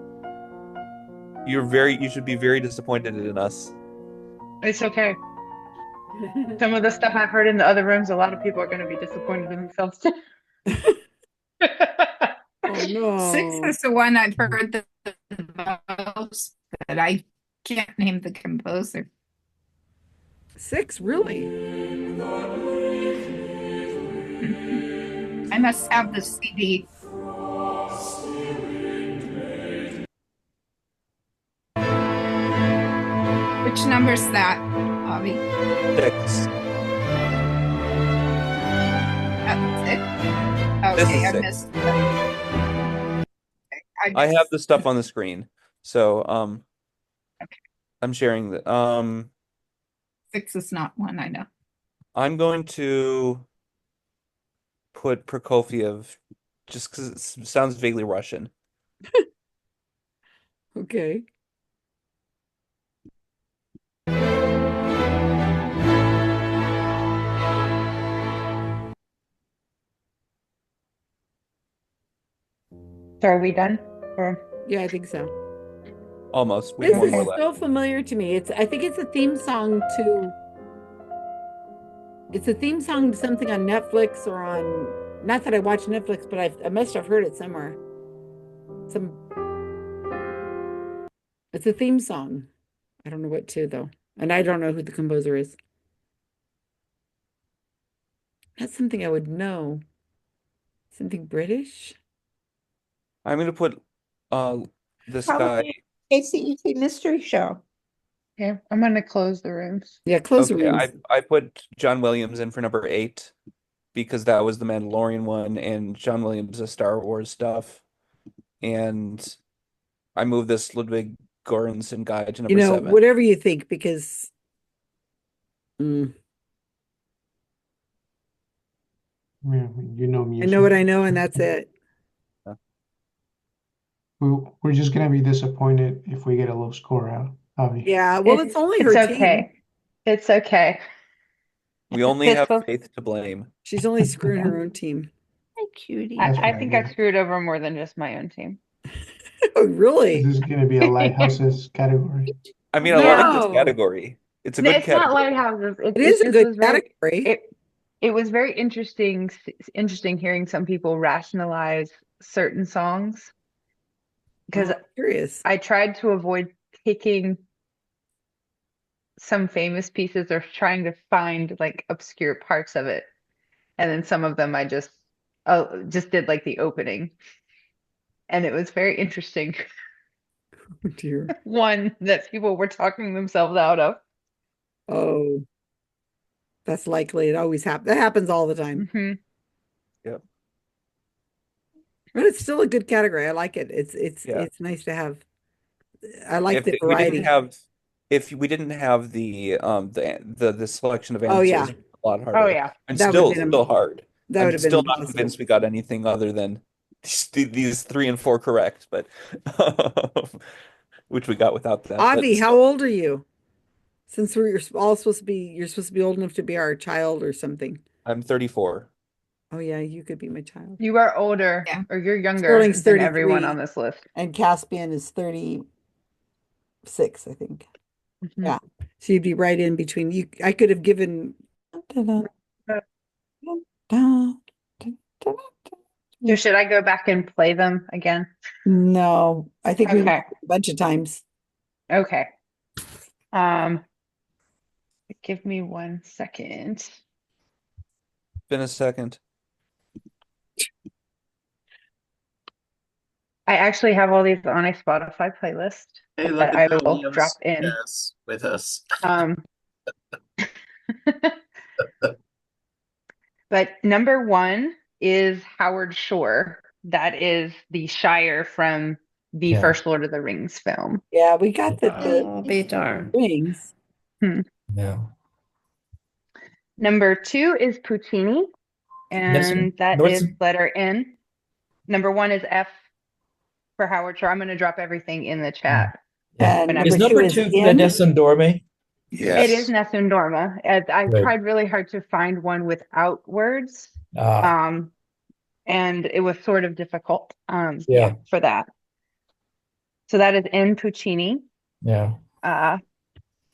You should be very disappointed in us. It's okay. Some of the stuff I've heard in the other rooms, a lot of people are going to be disappointed in themselves too. Oh no. 6 is the one I've heard the most, but I can't name the composer. 6, really? I must have the CD. Which number's that, Bobby? 6. That's it. This Okay, is I 6. missed. I have the stuff on the screen. So I'm sharing the 6 is not one I know. I'm going to put Prokofiev just because it sounds vaguely Russian. Okay. So are we done? Or Yeah, I think so. Almost. We This have one is more left. so familiar to me. I think it's a theme song to it's a theme song to something on Netflix or on, not that I watch Netflix, but I must have heard it somewhere. It's a theme song. I don't know what to though. And I don't know who the composer is. That's something I would know. Something British? I'm going to put this guy. Probably ACET Mystery Show. okay, I'm going to close the rooms. Yeah, close the Okay, rooms. I put John Williams in for number 8 because that was the Mandalorian one, and John Williams is Star Wars stuff. And I moved this Ludwig Göransson guy to number 7. Whatever you think, because Yeah, you know I music. know what I know, and that's it. We're just gonna be disappointed if we get a low score out, Avi. Yeah, well, it's only her team. Okay. It's okay. We only It's have supposed- Faith to blame. She's only screwing her own team. Hi, cutie. That's I right, think yeah. I've screwed over more than just my own team. Oh, really? This is gonna be a lighthouses category. I mean, I like this No. category. It's a good It's not category. lighthouses. It is a just good was very- category. It was very interesting hearing some people rationalize certain songs because I'm curious. I tried to avoid picking some famous pieces or trying to find like obscure parts of it. And then some of them I just did like the opening. And it was very interesting. Oh, dear. One that people were talking themselves out of. Oh, that's likely. It always happens. That happens all the time. Hmm. Yep. But it's still a good category. I like it. Yeah. It's nice to have. I like If the we variety. didn't have the selection of Oh, answers, yeah. it'd be a lot harder. Oh, yeah. And That still would've been hard. that I'm would have been still not impossible. convinced we got anything other than these 3 and 4 correct, but which we got without that. but Avi, how still. old are you? Since you're supposed to be old enough to be our child or something. I'm 34. Oh yeah, you could be my child. You are older or you're younger Sterling's than everyone 33. on this list. And Caspian is 36, I think. Mhm. Yeah. So you'd be right in between. I could have given So should I go back and play them again? No, I think we Okay. a bunch of times. Okay. Give me 1 second. Been a second. I actually have all these on a Spotify playlist Hey, that I will drop in. Yes, with us. But number one is Howard Shore. That is the Shire from the Yeah. first Lord of the Rings film. Yeah, we got the Oh, be darn. rings. Yeah. Number two is Puccini, and that what's- is letter N. Number one is F for Howard Shore. I'm going to drop everything in the chat. And Is number two the Nessun Dorme? It is Nessun Dorma. I Right. tried really hard to find one without words. And it was sort of difficult Yeah. for that. So that is N Puccini. Yeah.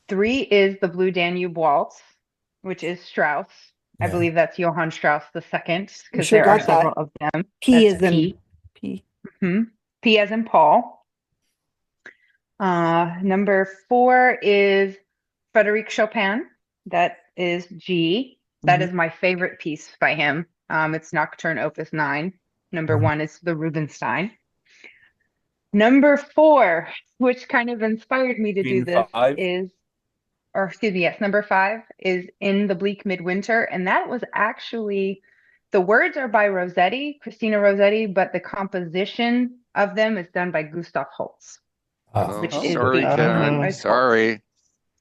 Three is the Blue Danube Waltz, which is Strauss. I believe that's Johann Strauss II, because sure there are got several that. of them. P That's is in P. P as in Paul. Number four is Frédéric Chopin. That is G. That is my favorite piece by him. It's Nocturne Opus 9. Number one is the Rubinstein. Number four, which kind of inspired me to do this, number five is In the Bleak Midwinter. And that was actually, the words are by Rossetti, Christina Rossetti, but the composition of them is done by Gustav Holst. Which is sorry, the- Karen. Sorry.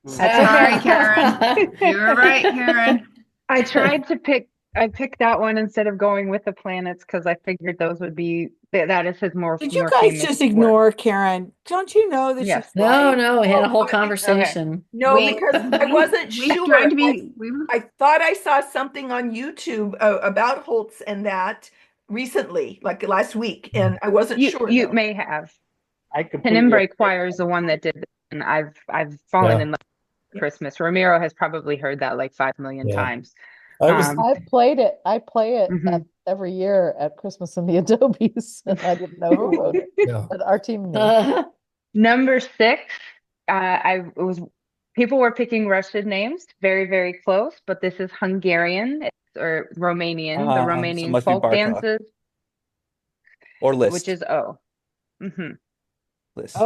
That's Sorry, okay. Karen. You were right, Karen. I tried to pick that one instead of going with the planets because I figured those would be that is his more. Did you more guys famous just work. ignore Karen? Don't you know that Yes. she's No, right? no, we had a whole okay. conversation. No, We- because I wasn't we sure. tried to be- I thought I saw something on YouTube about Holtz and that recently, like last week, and I wasn't sure. You though. may have. I completely Penumbra Choir is the one that did this, and I've fallen Yeah. in love with Christmas. Ramiro has probably heard that like 5 million times. I played it. I play it Mhm. every year at Christmas in the Adobes, and I didn't know who wrote it. Yeah. But our team knew. Number six, people were picking Russian names, very, very close, but this is Hungarian or Romanian, the So Romanian must be folk Bartok. dances, Or List. which is O. Mm-hmm. List.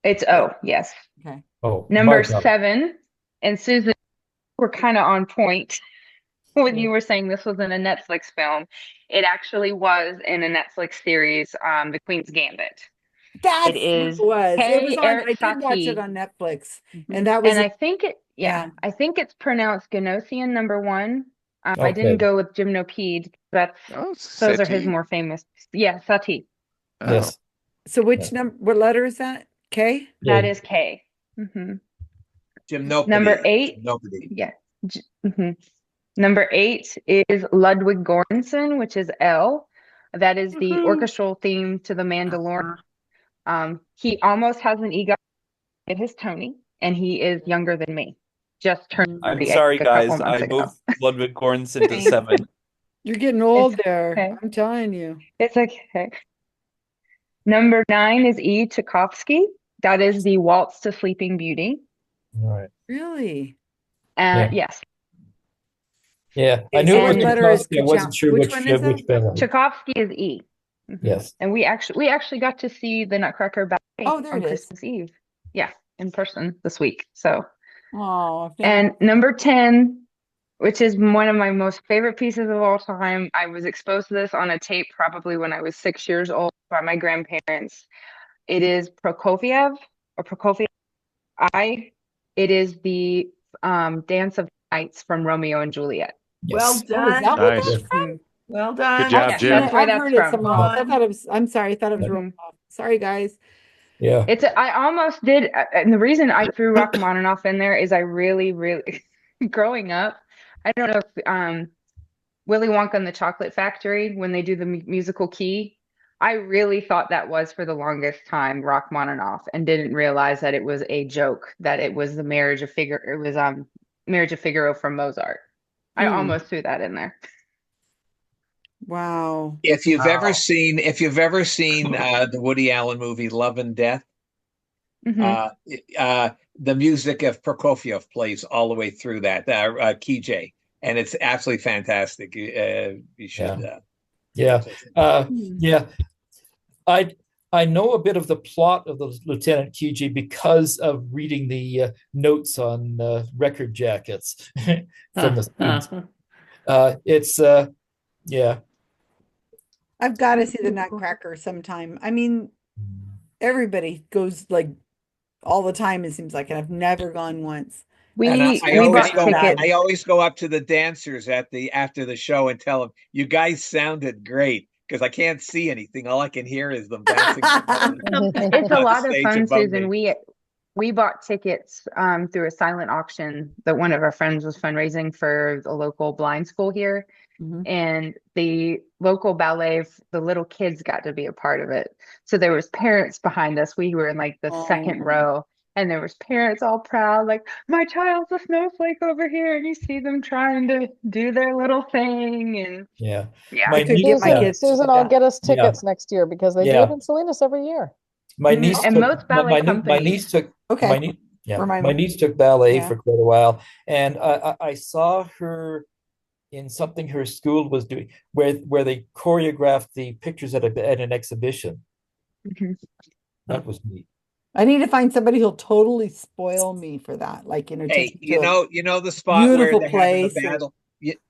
It's O, yes. Okay. Oh, Number Bartok. 7, and Susan, we're kind of on point when you were saying this was in a Netflix film. It actually was in a Netflix series, The Queen's Gambit. That's It is what it was. It was Kay on. I did watch Arasaki. it on Netflix, and that was. And I think I think it's pronounced Ganosian number 1. I Okay. didn't go with Gymnopede. Those are his Seti. more famous. Yeah, Sati. Yes. So which number? What letter is that? K. That is K. Mm-hmm. Gymnopedy. Number 8. Gymnopedy. Yeah. Number 8 is Ludwig Göransson, which is L. That is the orchestral theme to The Mandalorian. He almost has an EGOT at his Tony, and he is younger than me. Just turned I'm 30, sorry, a couple guys. months I ago. moved Ludwig Göransson to 7. You're getting old there. okay. I'm telling you. It's okay. Number 9 is E. Tchaikovsky. That is the Waltz to Sleeping Beauty. All right. Really? Yeah. Yes. Yeah. I knew so it was what letter is Tchaikovsky. I wasn't sure Which which one is it? band. Tchaikovsky is E. Yes. And we actually got to see the Nutcracker Ballet Oh, there on it is. Christmas Eve. Yeah, in person this week. So, Oh. and number 10, which is one of my most favorite pieces of all time. I was exposed to this on a tape probably when I was 6 years old by my grandparents. It is Prokofiev or Prokofiev. It is the Dance of Nights from Romeo and Juliet. Well Yes. done. Oh, is that what that's Nice. from? Well done. Good job, Yes, Jim. that's where I've that's heard it from. somewhere else. I thought it was. I'm sorry. I thought it was real. Sorry, guys. Yeah. I almost did, and the reason I threw Rachmaninoff in there is I really, growing up, I don't know if Willy Wonka and the Chocolate Factory, when they do the musical Key, I really thought that was for the longest time Rachmaninoff, and didn't realize that it was a joke, that it was the Marriage of Figaro. It was Marriage of Figaro from Mozart. I almost threw that in there. Wow. If you've ever seen the Woody Allen movie Love and Death, the music of Prokofiev plays all the way through that, Key, and it's absolutely fantastic. You should. Yeah. Yeah. I know a bit of the plot of the Lieutenant QG because of reading the notes on record jackets from the students. It's yeah. I've got to see the Nutcracker sometime. I mean, everybody goes like all the time, it seems like, and I've never gone once. And I We always bought go. tickets. I always go up to the dancers after the show and tell them, "You guys sounded great," because I can't see anything. All I can hear is them bouncing It's a on the lot of stage fun, above Susan. me. We bought tickets through a silent auction that one of our friends was fundraising for the local blind school here. And the local ballet, the little kids got to be a part of it. So there was parents behind us. We were in like the second row, and there was parents all proud, like, my child's a snowflake over here. And you see them trying to do their little thing. And Yeah. yeah, I could get my Susan, kids to Susan, do I'll that. get us Yeah. tickets next year because they do Yeah. it in Salinas every year. My niece and took most ballet my niece companies. took Okay. my niece, yeah, Remind my me. niece took ballet Yeah. for quite a while, and I saw her in something her school was doing where they choreographed the pictures at an exhibition. That was neat. I need to find somebody who'll totally spoil me for that. Like, Hey, take me to you know the a spot where beautiful they're having the place. battle.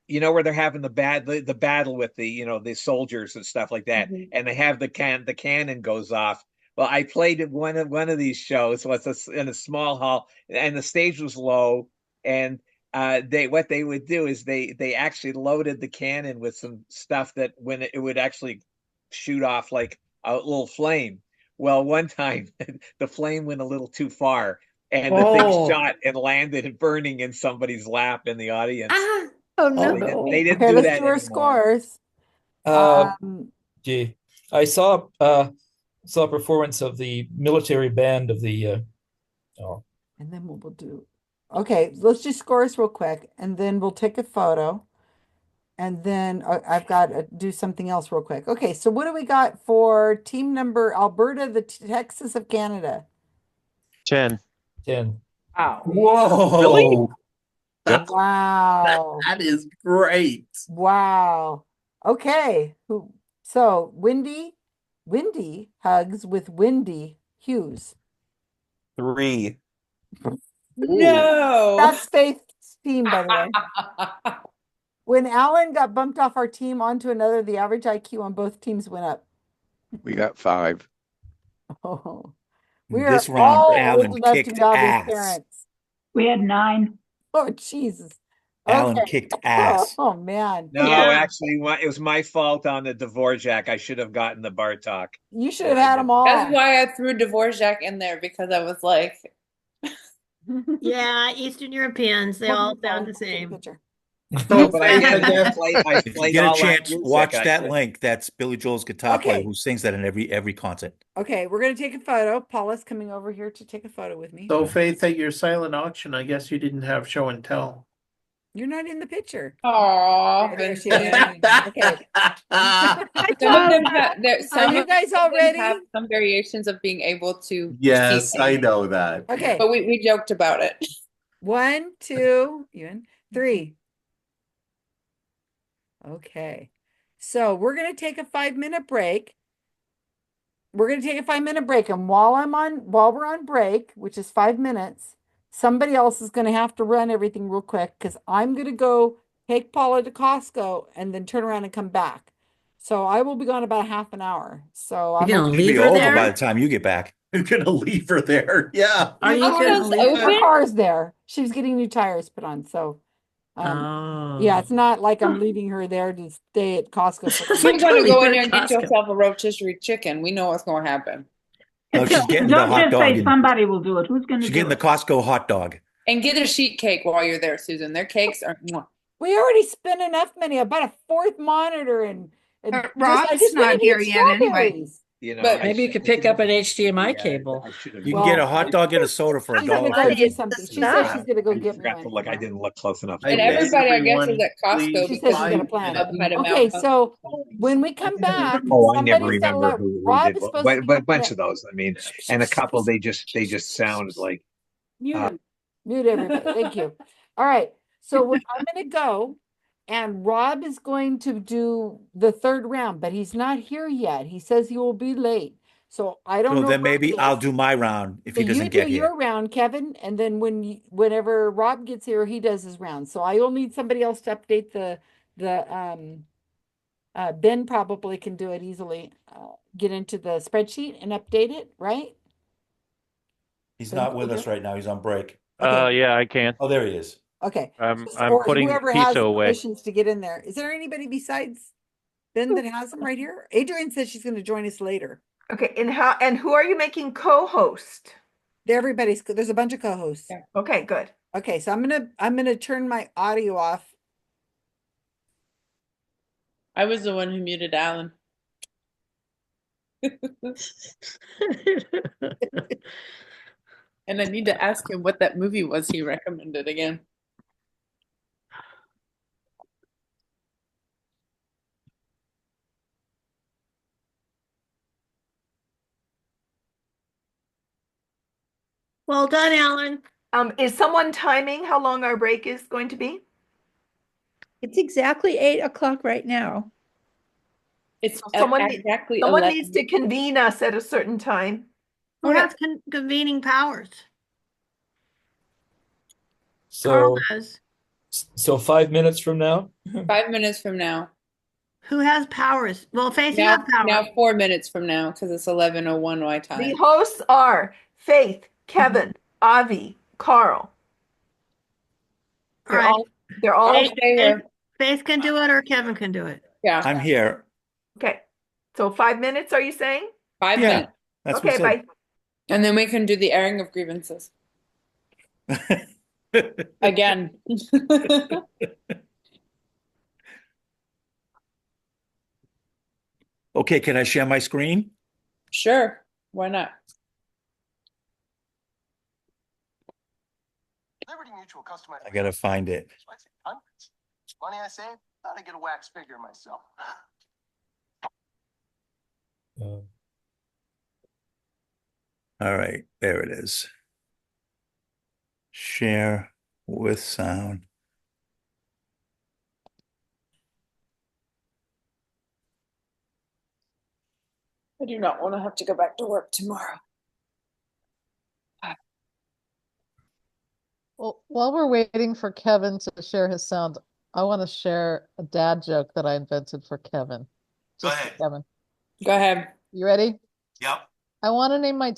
You know where they're having the battle with the soldiers and stuff like that, and they have the cannon goes off. Well, I played at one of these shows. Was in a small hall, and the stage was low, and what they would do is they actually loaded the cannon with some stuff that when it would actually shoot off like a little flame. Well, one time the flame went a little too far, and the thing shot and landed and burning in somebody's lap in the audience. Oh They didn't Okay, do let's that do our anymore. scores. Gee, I saw a performance of the military band of the And then we'll do. Okay, let's just score us real quick, and then we'll take a photo. And then I've got to do something else real quick. Okay, so what do we got for team number Alberta, the Texas of Canada? 10. 10. Wow. Whoa. Really? That's, Wow. that is great. Wow. Okay. So Wendy hugs with Wendy Hughes. 3. No. That's Faith's team, by the way. When Alan got bumped off our team onto another, the average IQ on both teams went up. We got 5. Oh, we are This round, all Alan old enough to kicked be Avi's ass. parents. We had 9. Oh, Jesus. Alan Okay. kicked ass. Oh, man. No, Yeah. actually, it was my fault on the Dvorak. I should have gotten the Bartok. You should have had them all. That's why I threw Dvorak in there because I was like, Yeah, Eastern Europeans, they all sound the same. So But I Faith, I did. guess I If you played get a all that chance, music, watch I that said. link. That's Billy Joel's guitar player Okay. who sings that in every concert. Okay, we're going to take a photo. Paula's coming over here to take a photo with me. So Faith, at your silent auction, I guess you didn't have show and tell. You're not in the picture. "Aw, There she Vincent." is. Okay. Some of them have, Are you guys all ready? have some variations of being able to Yes, receive I things, know that. Okay. but we joked about it. 1, 2, even 3. Okay. So we're going to take a 5-minute break. We're going to take a 5-minute break. And while we're on break, which is 5 minutes, somebody else is going to have to run everything real quick because I'm going to go take Paula to Costco and then turn around and come back. So I will be gone about half an hour. So I'm You're gonna gonna leave It'll her be over by there? the time you get back. You're gonna leave her there. Yeah. Are you gonna Costco's leave her her? car's there. She was getting new tires put on. So yeah, it's not like I'm leaving her there to stay at Costco for the You're night. gonna go in leave her there at and get Costco. yourself a rotisserie chicken. We know what's gonna happen. No, she's getting the Don't hot just dog. say and- somebody will do it. Who's going She's getting the Costco hot dog. And get a sheet cake while you're there, Susan. Their cakes are. Mwah. We already spent enough money. I bought a 4th monitor and I Rob's just went not and here get yet anyway. strawberries. You know, But Maybe you could pick up an HDMI cable. You can get a hot dog and a soda for She's gonna go do something. She says she's gonna go I get me forgot to one. look. I didn't look close enough. And everybody, I guess, is at Costco She because says she's gonna plan it. Bob had a Okay, malfunction. so when we come back, Oh, I never somebody's gonna remember let who Rob did is what, supposed to be but a bunch coming of those. I mean, and a couple they just sounded like. Mute everybody. Thank you. All right. So I'm going to go and Rob is going to do the 3rd round, but he's not here yet. He says he will be late. So I don't So know. then maybe Rob I'll is. do my round if So he you doesn't do get here. your round, Kevin, and then whenever Rob gets here, he does his round. So I will need somebody else to update the Ben probably can do it easily. Get into the spreadsheet and update it, right? He's So not you with can us do- right now. He's on break. Okay. Yeah, I can. Oh, there he is. Okay. I'm Or putting whoever has pizza the away. permissions to get in there. Is there anybody besides Ben that has them right here? Adrian says she's going to join us later. Okay, and who are you making co-host? There's a bunch of co-hosts. Yeah. Okay, good. Okay, so I'm gonna turn my audio off. I was the one who muted Alan. And I need to ask him what that movie was he recommended again. Well done, Alan. Is someone timing how long our break is going to be? It's exactly 8 o'clock right now. It's Someone exactly someone 11. needs to convene us at a certain time. Who has convening powers? Carl So, does. so 5 minutes from now. 5 minutes from now. Who has powers? Well, Faith, you Now, have powers. now 4 minutes from now, because it's 11:01 my time. The hosts are Faith, Kevin, Avi, Carl. They're Right. all I'll stay here. Faith can do it or Kevin can do it. Yeah. I'm here. okay. So 5 minutes, are you saying? 5 Yeah, minutes. that's Okay, what's bye. And then we can do the airing of grievances. Again. Okay, can I share my screen? Sure. Why not? Liberty Mutual customer. I gotta find it. Hundreds. Money I saved, thought I'd get a wax figure myself. All right, there it is. Share with sound. I do not want to have to go back to work tomorrow. Well, while we're waiting for Kevin to share his sound, I want to share a dad joke that I invented for Kevin. Go Just for ahead. Kevin. Go ahead. You ready? Yep. I want to name my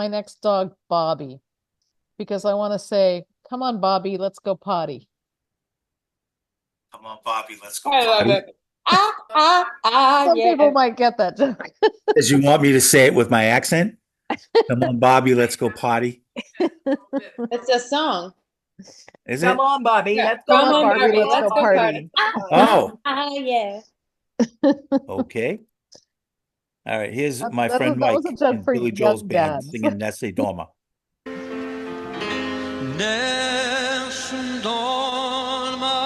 next dog Bobby because I want to say, "Come on, Bobby, let's go potty." Come on, Bobby, let's go. I love potty. it. Some Yeah. people might get that joke. Does you want me to say it with my accent? Come on, Bobby, let's go potty. It's a song. Is Come it? on, Bobby. Yeah. Let's go. Come on, Barbie. Barbie, Let's go party. Oh, Yeah. okay. All right, here's That- my that friend was- that was Mike a joke and for Billy Joel's young band dads. singing Nessie Dorma. Nessun dorma,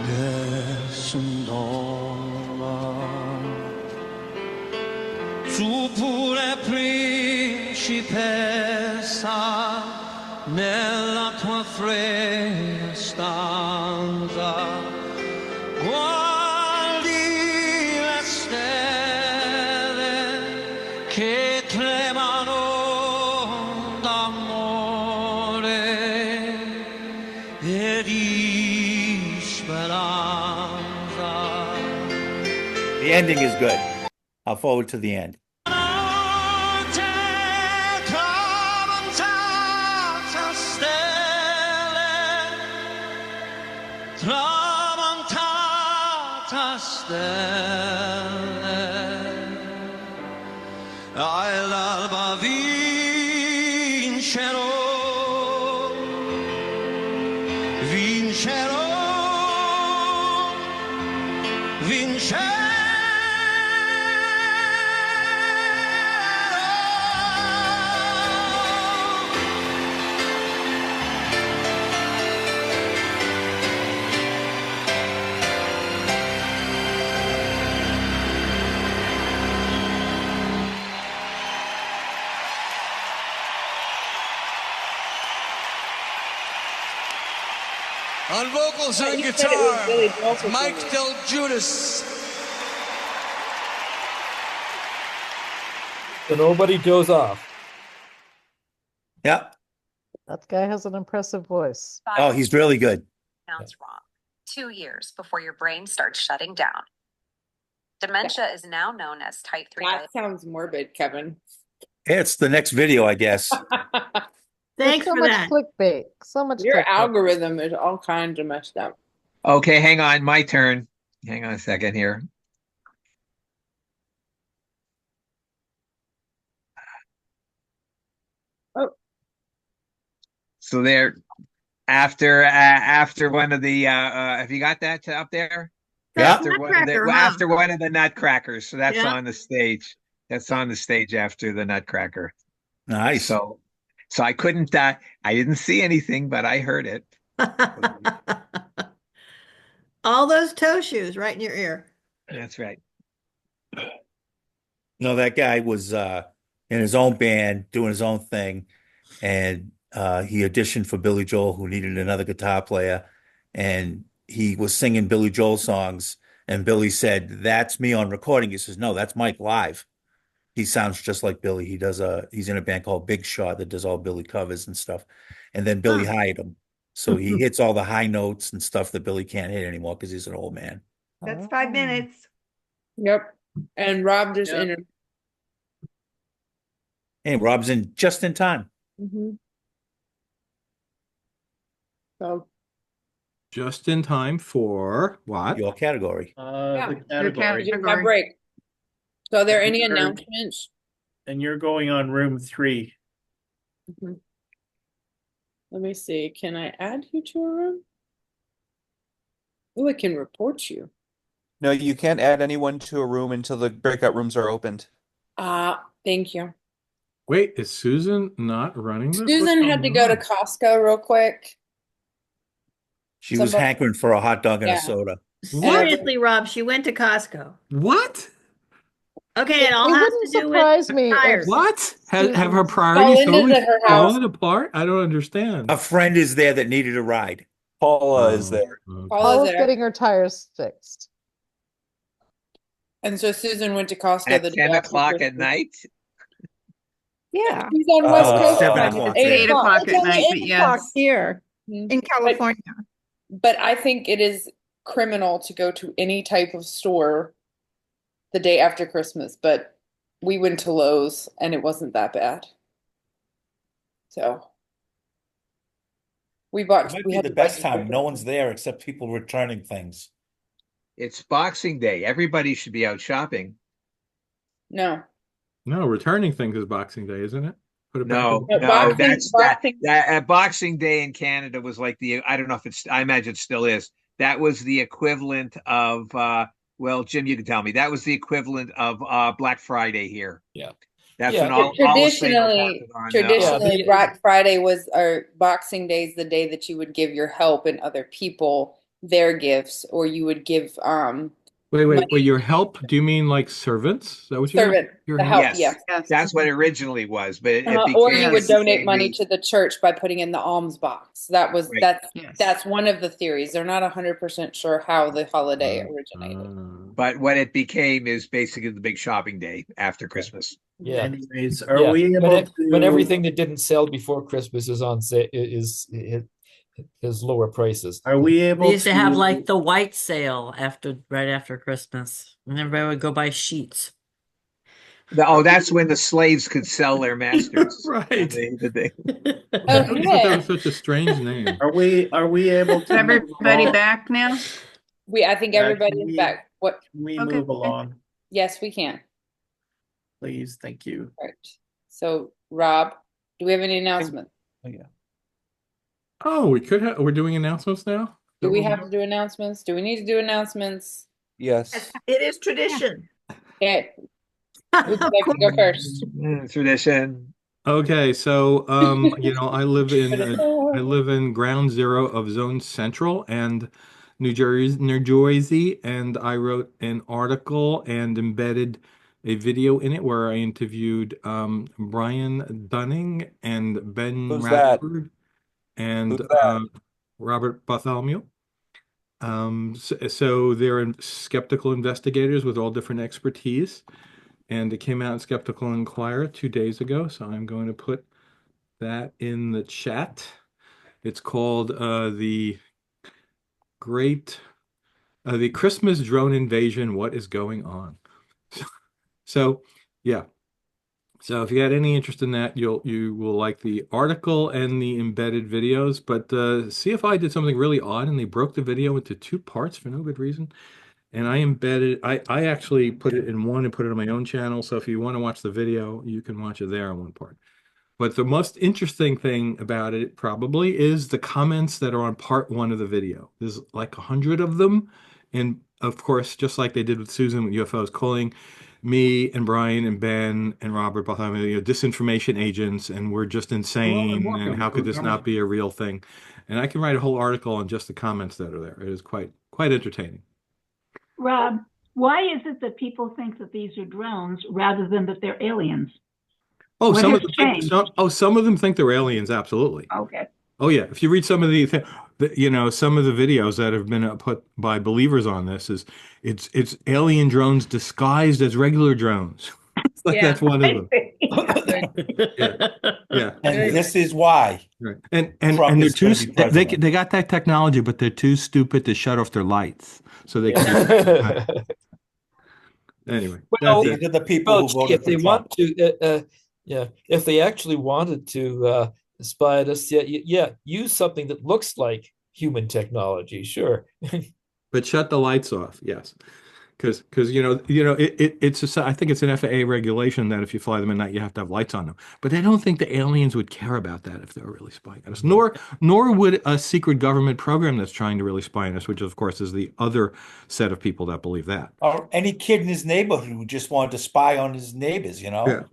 nessun dorma, tu pure principessa, nella tua fredda stanza, guardi le stelle che tremano d'amore e di speranza. The ending is good. I'll forward to the end. Notte tramontata stelle, tramontata stelle, all'alba vincerò, vincerò, vincerò. On vocals and You said it was Billy guitar, Joel Mike performing. Del Judas. So nobody doze off. Yep. That guy has an impressive voice. Oh, he's really good. Sounds wrong. 2 years before your brain starts shutting down. Dementia is now known as type 3. That sounds morbid, Kevin. It's the next video, I guess. Thanks so for much that. clickbait. So much Your clickbait. algorithm is all kinds of messed up. Okay, hang on, my turn. Hang on a second here. Oh. So there, after one of the have you got that up there? That's After one of the Nutcracker, huh? after one of the Nutcrackers. So that's Yeah. on the stage. That's on the stage after the Nutcracker. Nice. So I couldn't I didn't see anything, but I heard it. All those toe shoes right in your ear. That's right. No, that guy was in his own band doing his own thing, and he auditioned for Billy Joel, who needed another guitar player, and he was singing Billy Joel songs, and Billy said, "That's me on recording." He says, "No, that's Mike live. He sounds just like Billy. He's in a band called Big Shot that does all Billy covers and stuff." And then Billy hired him. So he hits all the high notes and stuff that Billy can't hit anymore because he's an old man. That's 5 minutes. Yep. And Rob just entered. Hey, Rob's in just in time. So Just in time for what? Your category. The category. Just my break. So are there any You're- announcements? And you're going on room 3. Let me see. Can I add you to a room? Oh, I can report you. No, you can't add anyone to a room until the breakout rooms are opened. Thank you. Wait, is Susan not running this? Susan had to go to Costco real quick. She was hankering for a hot dog and Yeah. a soda. Seriously, Rob, she went to Costco. What? Okay, it all has to do surprise with me. tires. What? Have her priorities Linda's totally at her house. fallen apart? I don't understand. A friend is there that needed a ride. Paula is there. Paula's getting her tires fixed. And so Susan went to Costco At the day 10 after o'clock at Christmas. night? Yeah. She's on West Coast. 7 time. o'clock. It's 8 o'clock It's at only night, 8 but o'clock yes. Here Mhm. in California. But I think it is criminal to go to any type of store the day after Christmas. But we went to Lowe's and it wasn't that bad. So we It might be had the to buy best time. No one's there except people returning things. It's Boxing Day. Everybody should be out shopping. No. No, returning things is Boxing Day, isn't it? Put it back No, in- no, that's Boxing Day in Canada was like I don't know if I imagine it still is. That was the equivalent of well, Jim, you can tell me. That was the equivalent of Black Friday here. Yeah. That's Yeah. when all the sales Traditionally, happened on, Black Friday was, or Boxing Day is the day that you would give your help and other people their gifts, or you would give Wait. Your help? Do you mean like servants? Is that what you servant your the help, yes. That's what it originally was, but it Or became you would donate became money the- to the church by putting in the alms box. That was Right. that's one of the theories. They're not 100% sure how the holiday originated. But what it became is basically the big shopping day after Christmas. Yeah. Anyways, are we able when to- everything that didn't sell before Christmas is on sale is lower prices. Are we able They used to have like the white sale right after Christmas, and everybody would go buy sheets. That's when the slaves could sell their masters. Right. They- I thought that was such a strange name. Are we able to move Everybody along? back now? I think Yeah, everybody can is we- back. What? Can we Okay. move along, Yes, we can. please? Thank you. Right. So, Rob, do we have any announcement? Oh, we could have. We're doing announcements now. Do we have to do announcements? Do we need to do announcements? Yes. It is tradition. Okay. Who'd like to go first? Tradition. Okay, so I live in ground zero of Zone Central and New Jersey, and I wrote an article and embedded a video in it where I interviewed Brian Dunning and Ben Who's that? Radford and Who's that? Robert Bartholomew. So they're skeptical investigators with all different expertise. and it came out in Skeptical Inquirer 2 days ago. So I'm going to put that in the chat. It's called Great the Christmas Drone Invasion. What is going on? So yeah. So if you had any interest in that, you will like the article and the embedded videos. But CFI did something really odd, and they broke the video into two parts for no good reason. And I actually put it in one and put it on my own channel. So if you want to watch the video, you can watch it there on one part. But the most interesting thing about it probably is the comments that are on part one of the video. There's like 100 of them. And of course, just like they did with Susan with UFOs, calling me and Brian and Ben and Robert Bartholomew, disinformation agents, and we're just insane. And how could this not be a real thing? And I can write a whole article on just the comments that are there. It is quite entertaining. Rob, why is it that people think that these are drones rather than that they're aliens? Oh, What some has of them changed? some of them think they're aliens. Absolutely. Okay. Oh yeah. If you read some of some of the videos that have been put by believers on this, it's alien drones disguised as regular drones. It's like that's one of them. Yeah. And this is why. Right. And Trump they're is too gonna be president. they got that technology, but they're too stupid to shut off their lights, so they can. Anyway, Well, These are the people who voted if they for want Trump. to, if they actually wanted to spy at us, use something that looks like human technology, sure. But shut the lights off, yes, because it's I think it's an FAA regulation that if you fly them at night, you have to have lights on them. But I don't think the aliens would care about that if they were really spying on us. Nor would a secret government program that's trying to really spy on us, which of course is the other set of people that believe that. Or any kid in his neighborhood who just wanted to spy on his neighbors, Yeah.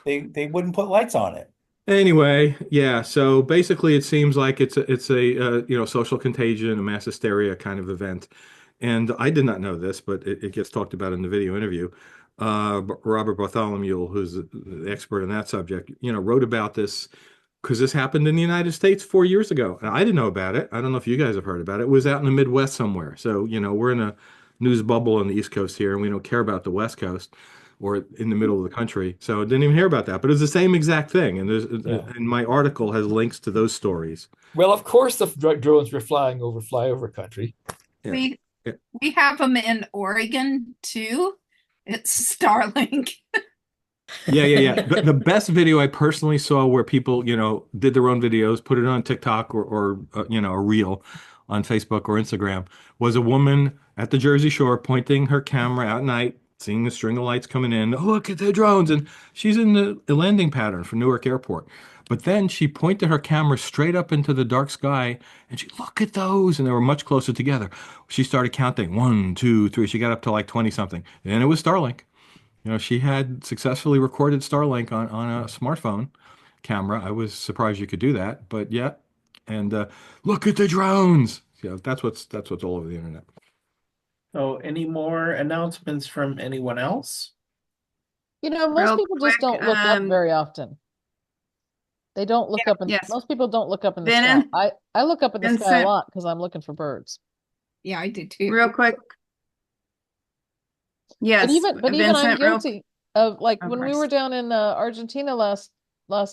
They wouldn't put lights on it. Anyway, yeah. So basically, it seems like it's a social contagion, a mass hysteria kind of event. And I did not know this, but it gets talked about in the video interview. Robert Bartholomew, who's the expert in that subject, wrote about this because this happened in the United States 4 years ago. And I didn't know about it. I don't know if you guys have heard about it. It was out in the Midwest somewhere. So, we're in a news bubble on the East Coast here, and we don't care about the West Coast or in the middle of the country. So I didn't even hear about that. But it's the same exact thing. And and my article has links to those stories. Well, of course, the drones were flying over flyover country. Yeah. We have them in Oregon too. It's Starlink. Yeah. The best video I personally saw where people, did their own videos, put it on TikTok or a reel on Facebook or Instagram was a woman at the Jersey Shore pointing her camera at night, seeing a string of lights coming in. Oh, look at the drones. And she's in the landing pattern for Newark Airport. But then she pointed her camera straight up into the dark sky and she, look at those. And they were much closer together. She started counting 1, 2, 3. She got up to like 20 something. And it was Starlink. She had successfully recorded Starlink on a smartphone camera. I was surprised you could do that, but yeah. And look at the drones. That's what's all over the internet. So any more announcements from anyone else? Most people just don't look up very often. They don't look up, most people don't look up in the sky. I look up in the sky a lot because I'm looking for birds. Yeah, I do too. Real quick. Yes. But even I'm guilty of when we were down in Argentina last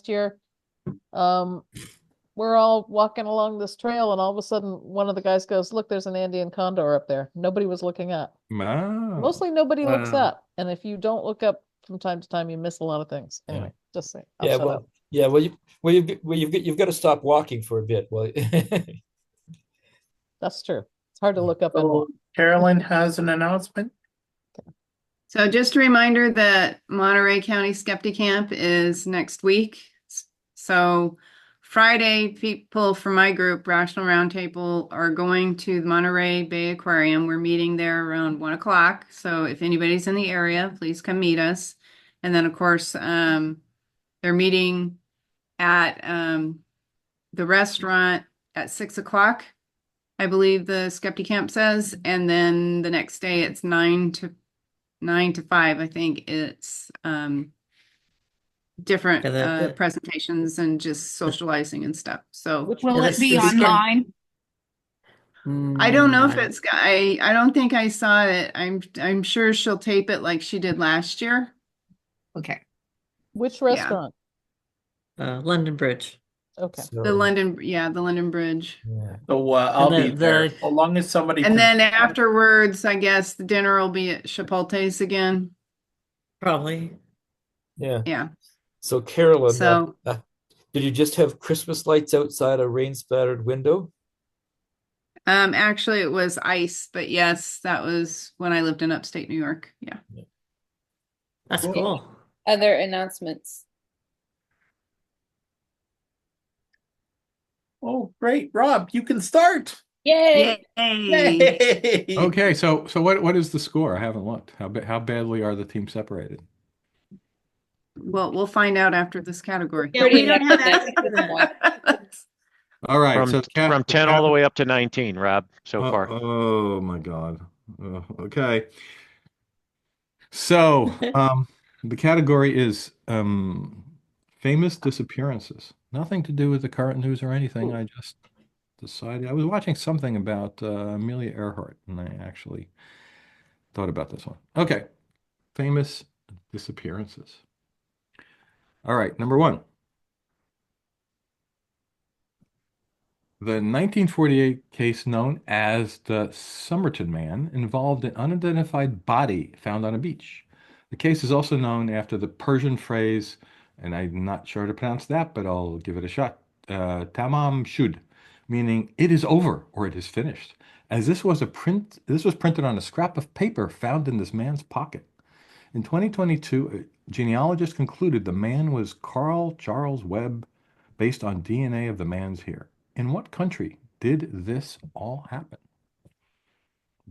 year, we're all walking along this trail and all of a sudden one of the guys goes, look, there's an Andean condor up there. Nobody was looking up. Wow. Mostly nobody looks up. And if you don't look up from time to time, you miss a lot of things. Anyway, just say. You've got to stop walking for a bit. Well, that's true. It's hard to look up. Carolyn has an announcement. So just a reminder that Monterey County Skeptic Camp is next week. So Friday, people from my group, Rational Roundtable, are going to the Monterey Bay Aquarium. We're meeting there around 1 o'clock. So if anybody's in the area, please come meet us. And then, of course, they're meeting at the restaurant at 6 o'clock, I believe the Skeptic Camp says. And then the next day, it's 9 to 5. I think it's different presentations and just socializing and stuff. So will it be online? I don't know if it's I don't think I saw it. I'm sure she'll tape it like she did last year. Okay. Which restaurant? London Bridge. Okay. The London Bridge. So I'll And be there. So long as somebody And can. then afterwards, I guess the dinner will be at Chipotle's again. Probably. Yeah. Yeah. So Carolyn, So- did you just have Christmas lights outside a rain-spattered window? Actually it was ice, but yes, that was when I lived in upstate New York. Yeah. That's cool. Other announcements. Oh, great, Rob, you can start. Yay! Yay! Okay, so what is the score? I haven't looked. How badly are the teams separated? Well, we'll find out after this category. Yeah, we don't have access. All right, From so from 10 all the way up to 19, Rob, so far. Oh my God. Okay. So the category is famous disappearances. Nothing to do with the current news or anything. I just decided I was watching something about Amelia Earhart, and I actually thought about this one. Okay, famous disappearances. All right, number one. The 1948 case known as the Somerton Man involved an unidentified body found on a beach. The case is also known after the Persian phrase, and I'm not sure how to pronounce that, but I'll give it a shot, tamam shud, meaning it is over or it is finished, as this was printed on a scrap of paper found in this man's pocket. In 2022, genealogists concluded the man was Carl Charles Webb based on DNA of the man's hair. In what country did this all happen?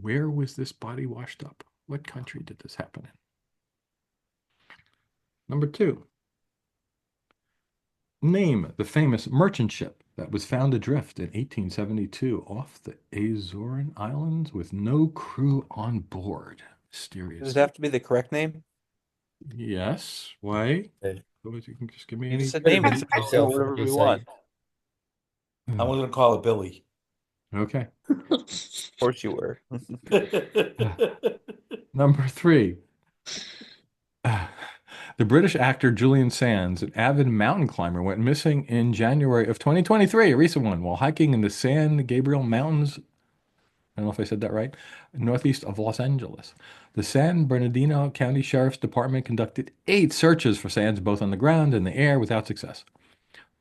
Where was this body washed up? What country did this happen in? Number two. Name the famous merchant ship that was found adrift in 1872 off the Azorean Islands with no crew on board. Mysterious. Does it have to be the correct name? Yes. Why? You can just give me any. It's a name. We can say whatever we want. I'm going to call it Billy. Okay. Of course you were. Number three. The British actor Julian Sands, an avid mountain climber, went missing in January of 2023, a recent one, while hiking in the San Gabriel Mountains. I don't know if I said that right. Northeast of Los Angeles. The San Bernardino County Sheriff's Department conducted 8 searches for Sands, both on the ground and the air, without success.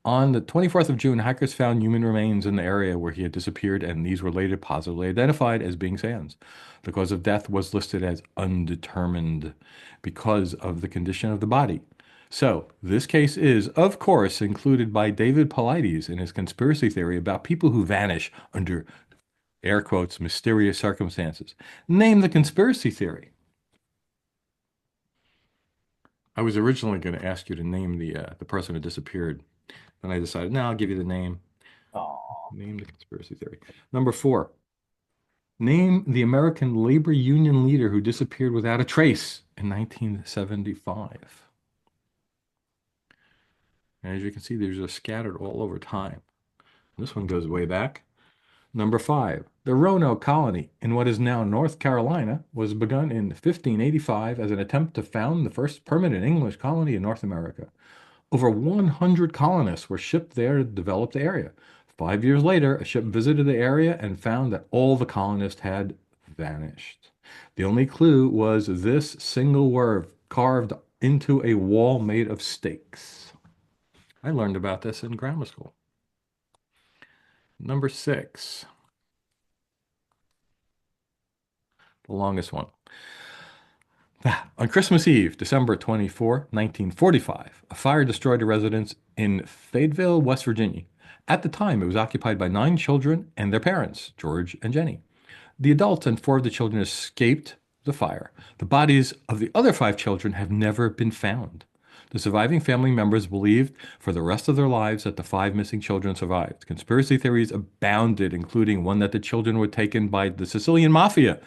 On the 24th of June, hikers found human remains in the area where he had disappeared, and these were later positively identified as being Sands. The cause of death was listed as undetermined because of the condition of the body. So, this case is, of course, included by David Paulides in his conspiracy theory about people who vanish under, air quotes, mysterious circumstances. Name the conspiracy theory. I was originally going to ask you to name the person who disappeared. Then I decided, no, I'll give you the name. Name the conspiracy theory. Number 4. Name the American labor union leader who disappeared without a trace in 1975. As you can see, these are scattered all over time. This one goes way back. Number 5. The Roanoke colony in what is now North Carolina was begun in 1585 as an attempt to found the first permanent English colony in North America. Over 100 colonists were shipped there to develop the area. 5 years later, a ship visited the area and found that all the colonists had vanished. The only clue was this single word carved into a wall made of stakes. I learned about this in grammar school. Number 6. The longest one. On Christmas Eve, December 24, 1945, a fire destroyed a residence in Fayetteville, West Virginia. At the time, it was occupied by 9 children and their parents, George and Jenny. The adults and 4 of the children escaped the fire. The bodies of the other 5 children have never been found. The surviving family members believed for the rest of their lives that the 5 missing children survived. Conspiracy theories abounded, including one that the children were taken by the Sicilian mafia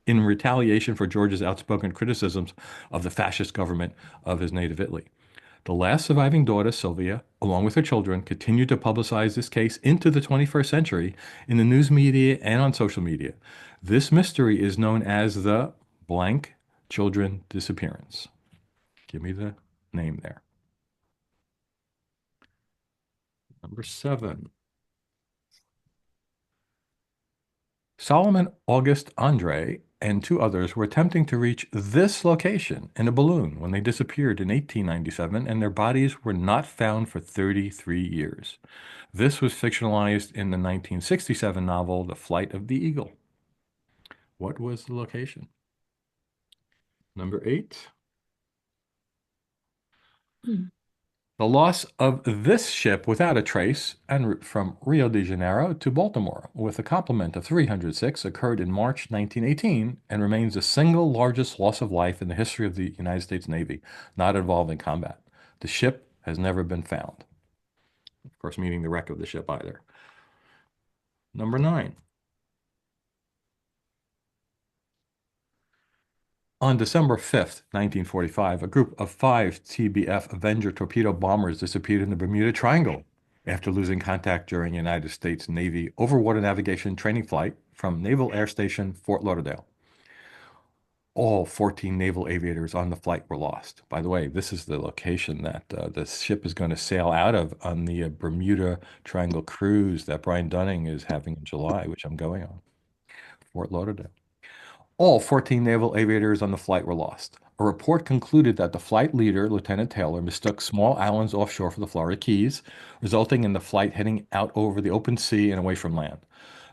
in retaliation for George's outspoken criticisms of the fascist government of his native Italy. The last surviving daughter, Sylvia, along with her children, continued to publicize this case into the 21st century in the news media and on social media. This mystery is known as the blank children disappearance. Give me the name there. Number 7. Solomon August Andre and 2 others were attempting to reach this location in a balloon when they disappeared in 1897, and their bodies were not found for 33 years. This was fictionalized in the 1967 novel The Flight of the Eagle. What was the location? Number 8. The loss of this ship without a trace en route from Rio de Janeiro to Baltimore with a complement of 306 occurred in March 1918 and remains the single largest loss of life in the history of the United States Navy, not involving combat. The ship has never been found. Of course, meaning the wreck of the ship either. Number 9. On December 5th, 1945, a group of 5 TBF Avenger torpedo bombers disappeared in the Bermuda Triangle after losing contact during a United States Navy overwater navigation training flight from Naval Air Station Fort Lauderdale. All 14 naval aviators on the flight were lost. By the way, this is the location that the ship is going to sail out of on the Bermuda Triangle cruise that Brian Dunning is having in July, which I'm going on. Fort Lauderdale. All 14 naval aviators on the flight were lost. A report concluded that the flight leader, Lieutenant Taylor, mistook small islands offshore for the Florida Keys, resulting in the flight heading out over the open sea and away from land.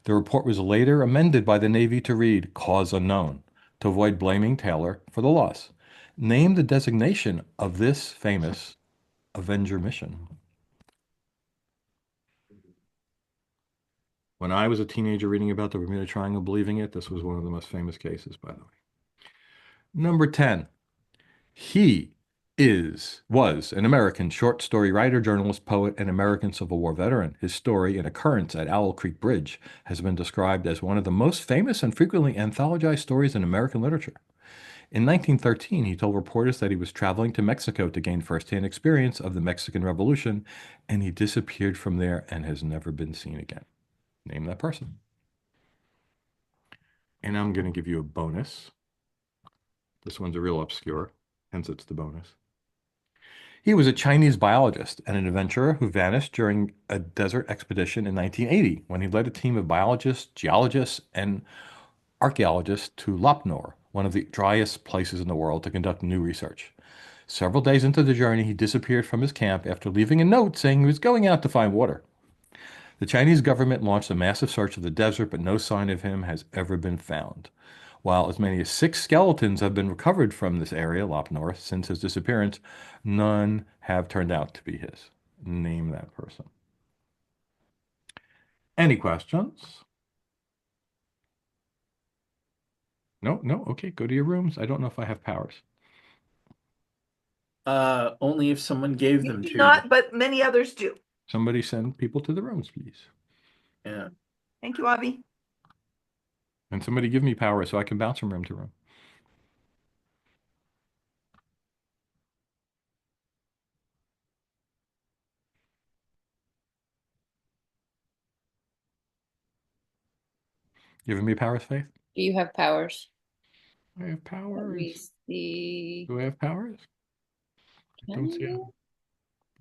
The report was later amended by the Navy to read "cause unknown" to avoid blaming Taylor for the loss. Name the designation of this famous Avenger mission. When I was a teenager reading about the Bermuda Triangle, believing it, this was one of the most famous cases, by the way. Number 10. He was an American short story writer, journalist, poet, and American Civil War veteran. His story, An Occurrence at Owl Creek Bridge, has been described as one of the most famous and frequently anthologized stories in American literature. In 1913, he told reporters that he was traveling to Mexico to gain firsthand experience of the Mexican Revolution, and he disappeared from there and has never been seen again. Name that person. And I'm going to give you a bonus. This one's a real obscure, hence it's the bonus. He was a Chinese biologist and an adventurer who vanished during a desert expedition in 1980 when he led a team of biologists, geologists, and archaeologists to Lapnor, one of the driest places in the world, to conduct new research. Several days into the journey, he disappeared from his camp after leaving a note saying he was going out to find water. The Chinese government launched a massive search of the desert, but no sign of him has ever been found. While as many as 6 skeletons have been recovered from this area, Lapnor, since his disappearance, none have turned out to be his. Name that person. Any questions? No, no. Okay, go to your rooms. I don't know if I have powers. Only if someone gave You them do to not, you. but many others do. Somebody send people to the rooms, please. Yeah. Thank you, Avi. And somebody give me power so I can bounce from room to room. Giving me powers, Faith? Do you have powers? I have Let me powers. see. Do I have powers? I Can don't see it. you?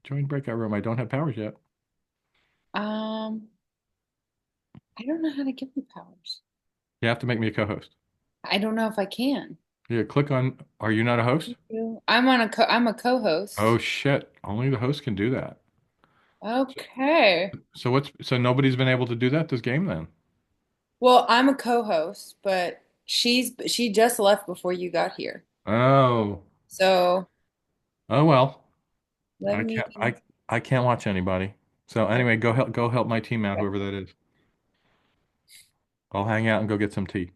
Join breakout room. I don't have powers yet. I don't know how to give you powers. You have to make me a co-host. I don't know if I can. Yeah, click on, are you not a host? I'm a co-host. Oh shit. Only the host can do that. Okay. So nobody's been able to do that this game then? Well, I'm a co-host, but she just left before you got here. Oh. So Oh well. let me. I can't watch anybody. So anyway, go help my team out, whoever that is. I'll hang out and go get some tea.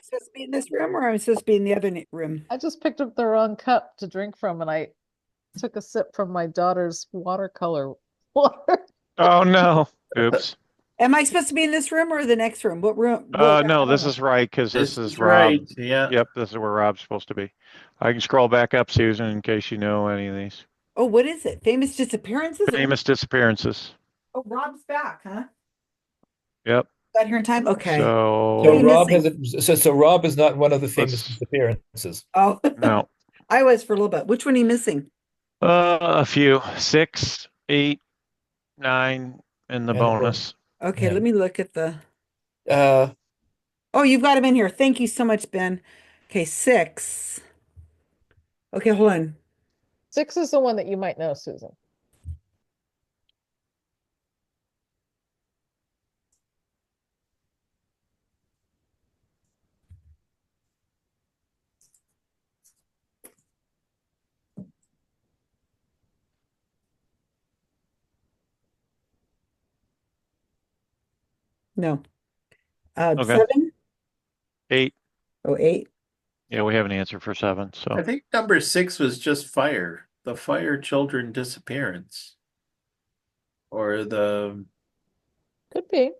supposed to be in this room or am I supposed to be in the other room? I just picked up the wrong cup to drink from, and I took a sip from my daughter's watercolor water. Oh no. Oops. Am I supposed to be in this room or the next room? What room? No, this is right because this This is is Rob. right, yeah. Yep, this is where Rob's supposed to be. I can scroll back up, Susan, in case you know any of these. Oh, what is it? Famous Disappearances? Famous Disappearances. Oh, Rob's back, huh? Yep. Got here in time? Okay. So, So Rob hasn't. So Rob is not one of the famous Let's- disappearances. Oh, no. I was for a little bit. Which one are you missing? A few. 6, 8, 9, and the And bonus. Okay, Yeah. let me look at the. Uh, Oh, you've got him in here. Thank you so much, Ben. Okay, 6. Okay, hold on. 6 is the one that you might know, Susan. No. Okay. 7? 8. Oh, 8. Yeah, we have an answer for 7. I So think number 6 was just fire. The fire children disappearance. Or the Could be.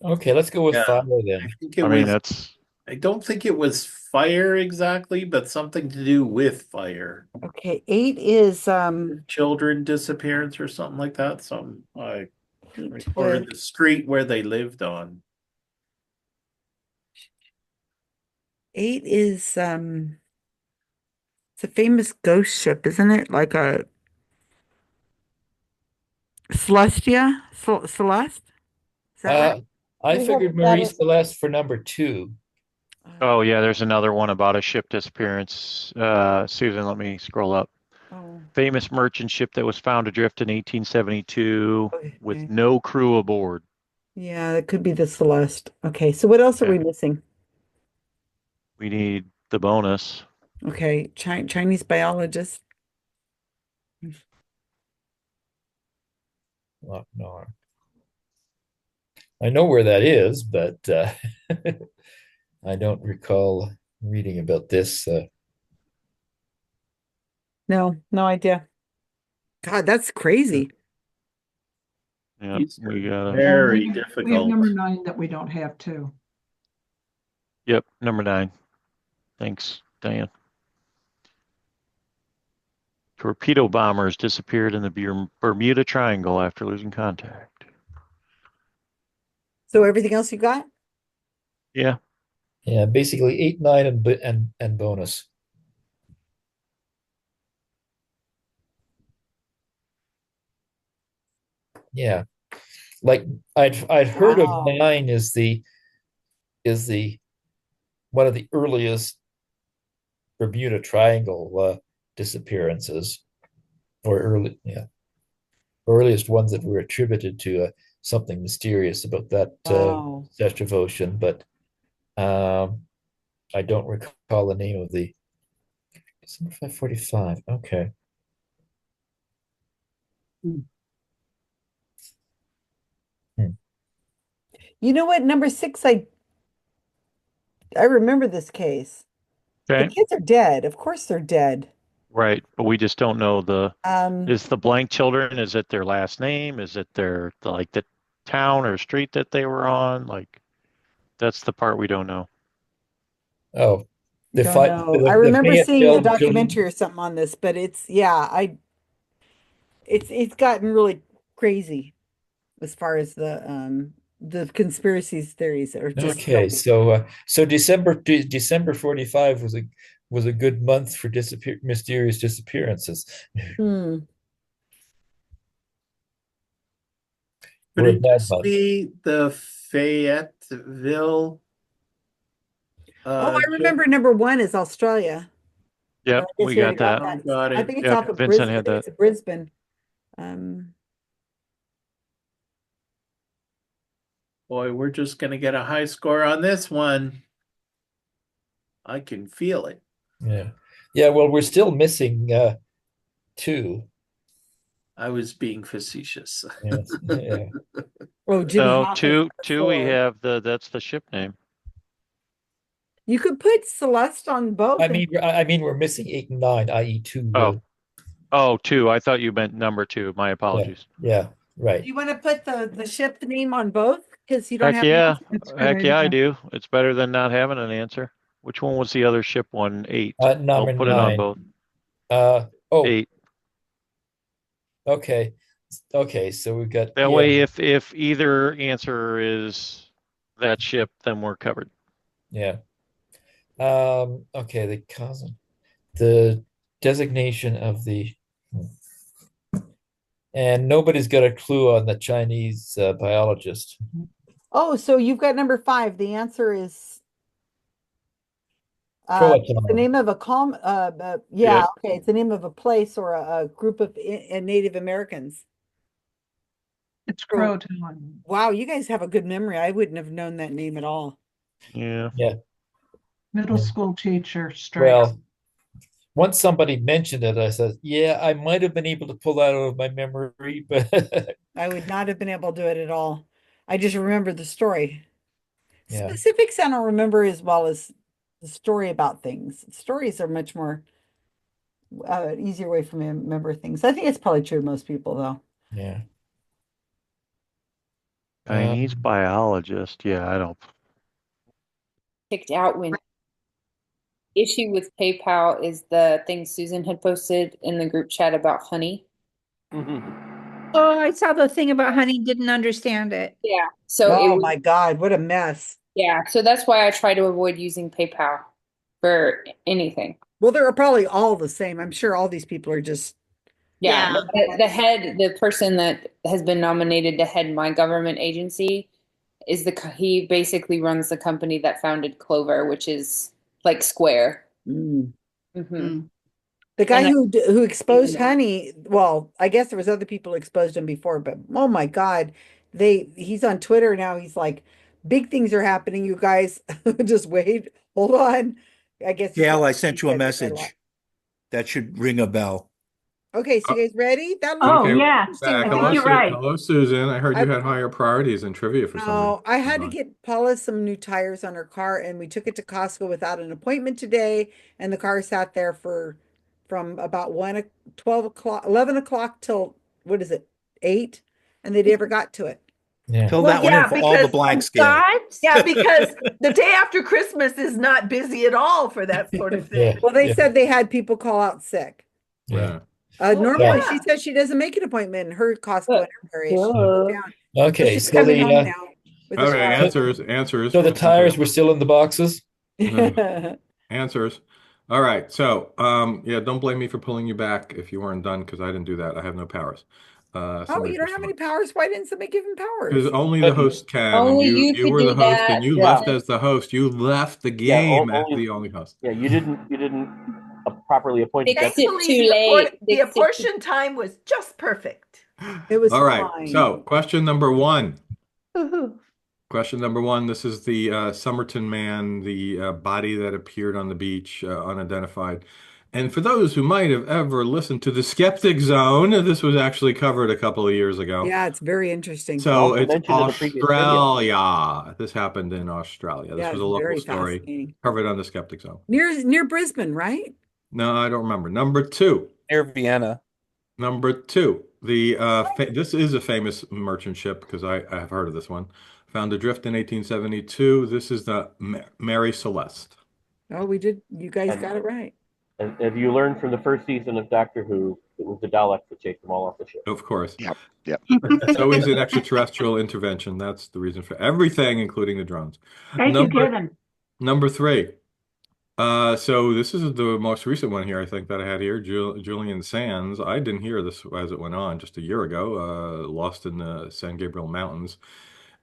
okay, let's go with Yeah. 5 I then. think it I mean was that's I don't think it was fire exactly, but something to do with fire. Okay, 8 is Children disappearance or something like that. Some or with the street where they lived on. 8 is it's a famous ghost ship, isn't it? Like a Celestia? Celeste? Is that right? I We figured have that Marie as Celeste for number 2. Oh yeah, there's another one about a ship disappearance. Susan, let me scroll up. Oh, Famous merchant ship that was found adrift in 1872 with okay. no crew aboard. Yeah, it could be the Celeste. Okay, so what else are we Okay. missing? We need the bonus. Okay, Chinese biologist. Well, no, I know where that is, but I don't recall reading about this. No, no idea. God, that's crazy. Yeah, These we are got very We have difficult. number 9 that we don't have too. Yep, number 9. Thanks, Diane. Torpedo bombers disappeared in the Bermuda Triangle after losing contact. So everything else you got? Yeah. Yeah, basically 8, 9, and bonus. Yeah, like I'd heard of Wow. 9 is the one of the earliest Bermuda Triangle disappearances, or earliest ones that were attributed to something mysterious about that Wow. stretch of ocean, but I don't recall the name of the December 545. Okay. You know what? Number 6, I remember this case. The Okay. kids are dead. Of course they're dead. Right, but we just don't know Um, is the blank children, is it their last name? Is it like the town or street that they were on? Like that's the part we don't know. Oh, the don't know. I remember seeing a documentary or something on this, but it's it's gotten really crazy as far as the conspiracy theories that are just Okay, so December 45 was a good month for mysterious disappearances. Hmm. Could Or a it bad just month. be the Fayetteville? Oh, I remember number 1 is Australia. Yep, I guess we you already got got that. that. I think it's Yep, off of Vincent Brisbane. had that. It's Brisbane. Um, Boy, we're just gonna get a high score on this one. I can feel it. Yeah. Well, we're still missing 2. I was being facetious. Yes, yeah. Oh, Jimmy No, Hoffa's two number we 4. have that's the ship name. You could put Celeste on both. I mean, we're missing 8 and 9, i.e., 2. Oh, 2. I thought you meant number 2. My apologies. Yeah, right. Do you want to put the ship name on both? Because you don't Heck have the yeah. answer. Heck yeah, I do. It's better than not having an answer. Which one was the other ship one? 8. I'll Number put it on 9. both. 8. Okay. Okay, so we've got That way, if either answer is that ship, then we're covered. Yeah. Okay, the designation of the, and nobody's got a clue on the Chinese biologist. Oh, so you've got number 5. The answer is Croatoan. the name of a Yeah. okay, it's the name of a place or a group of Native Americans. It's Croatoan. Wow, you guys have a good memory. I wouldn't have known that name at all. Yeah. Yeah. Middle school teacher straight. Well, once somebody mentioned it, I said, yeah, I might have been able to pull that out of my memory, but I would not have been able to do it at all. I just remember the story. Yeah. Specifics I don't remember as well as the story about things. Stories are much more easier way for me to remember things. I think it's probably true of most people, though. Yeah. Chinese biologist. Yeah, I don't. Kicked out when issue with PayPal is the thing Susan had posted in the group chat about honey. Oh, I saw the thing about honey, didn't understand it. Yeah. So oh my God, what a mess. Yeah, so that's why I try to avoid using PayPal for anything. Well, they're probably all the same. I'm sure all these people are just Yeah, the person that has been nominated to head my government agency is he basically runs the company that founded Clover, which is like Square. The guy who exposed honey, well, I guess there was other people who exposed him before, but oh my God, he's on Twitter now. He's like, big things are happening, you guys. Just wait, hold on. I guess Gail, I sent you a message. That should ring a bell. Okay, so you guys ready? That Okay, yeah. back. Hello, you're right. Hello, Susan. I heard you had higher priorities in trivia for some reason. No, I had to get Paula some new tires on her car, and we took it to Costco without an appointment today, and the car sat there from about 12 o'clock, 11 o'clock till, what is it, 8? And they never got to it. Yeah. Fill that one in for all the blanks, Gail. Yeah, because the day after Christmas is not busy at all for that sort of thing. Well, they said they had people call out sick. Yeah. Normally, she says she doesn't make an appointment in her Costco area. Okay, she's so coming home the now with a Okay, shower. answers. So the tires were still in the boxes? Answers. All right. So, yeah, don't blame me for pulling you back if you weren't done because I didn't do that. I have no powers. Oh, you don't have any powers? Why didn't somebody give him powers? Because only the host can. Only and you you could were do the host, that. and you Yeah. left as the host. You left the game as the only host. Yeah, you didn't properly appoint. The apportion time was just perfect. It was All right. fine. So, question number 1. Question number 1. This is the Somerton man, the body that appeared on the beach, unidentified. And for those who might have ever listened to the Skeptic Zone, this was actually covered a couple of years ago. Yeah, it's very interesting. So it's mentioned in the previous video. Australia. This happened in Australia. This Yeah, was a it's local very story fascinating. covered on the Skeptic Zone. Near Brisbane, right? No, I don't remember. Number 2. Near Vienna. Number 2. This is a famous merchant ship because I have heard of this one. Found adrift in 1872. This is the Mary Celeste. Oh, we did. You guys got it right. And have you learned from the first season of Doctor Who, it was the Daleks that chased them all off the ship? Of course. Yep. Yep. It's always an extraterrestrial intervention. That's the reason for everything, including the drones. Thank you, Kevin. Number 3. So this is the most recent one here, I think, that I had here. Julian Sands. I didn't hear this as it went on just a year ago. Lost in the San Gabriel Mountains.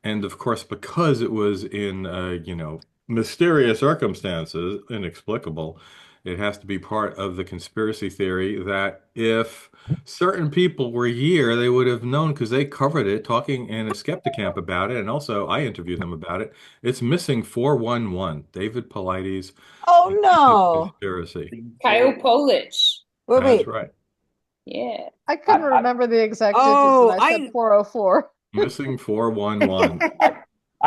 And of course, because it was in, mysterious circumstances, inexplicable, it has to be part of the conspiracy theory that if certain people were here, they would have known because they covered it, talking in a skeptic camp about it. And also, I interviewed them about it. It's missing 411, David Paulides. Oh, no. Conspiracy. Kyle Polich. That's right. Yeah. I couldn't remember the exact digits, and I said 404. Missing 411.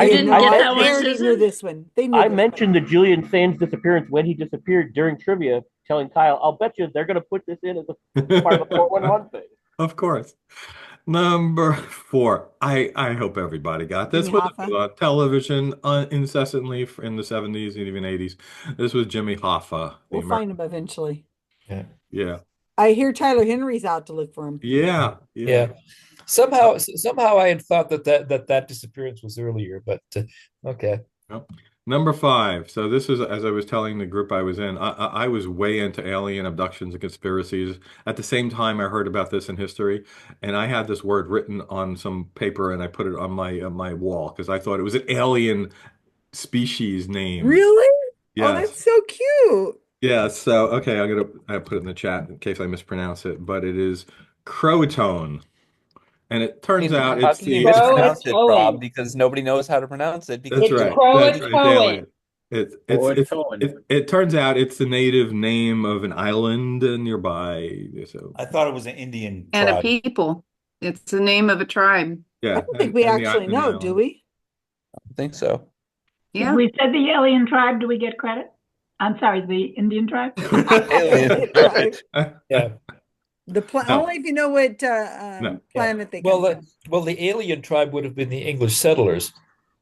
You didn't get that They one, already knew Susan? this one. They knew I this mentioned the Julian Sands disappearance when he disappeared during trivia, telling Kyle, "I'll bet you they're going to put this in as a part of the 411 thing." Of course. Number 4. I hope everybody got this Jimmy one. Hoffa. On television incessantly in the 70s and even 80s. This was Jimmy Hoffa. We'll find him eventually. Yeah. I hear Tyler Henry's out to look for him. Yeah. Somehow I had thought that disappearance was earlier, but okay. Yep. Number 5. So this is, as I was telling the group I was in, I was way into alien abductions and conspiracies. At the same time, I heard about this in history, and I had this word written on some paper, and I put it on my wall because I thought it was an alien species name. Really? Yes. Oh, that's so cute. Yeah. So okay, I put it in the chat in case I mispronounce it, but it is Croatone. And it turns out How it's can you the mispronounce it, Rob? Because nobody knows how to pronounce it. Because That's right. That's right. It's alien. It turns out it's the native name of an island nearby. So I thought it was an Indian And a tribe. people. It's the name of a tribe. Yeah. I don't think we actually know, do we? I think so. Yeah. If we said the alien tribe, do we get credit? I'm sorry, the Indian tribe? Alien tribe. Yeah. Only if you know what planet they come from. Well, the alien tribe would have been the English settlers.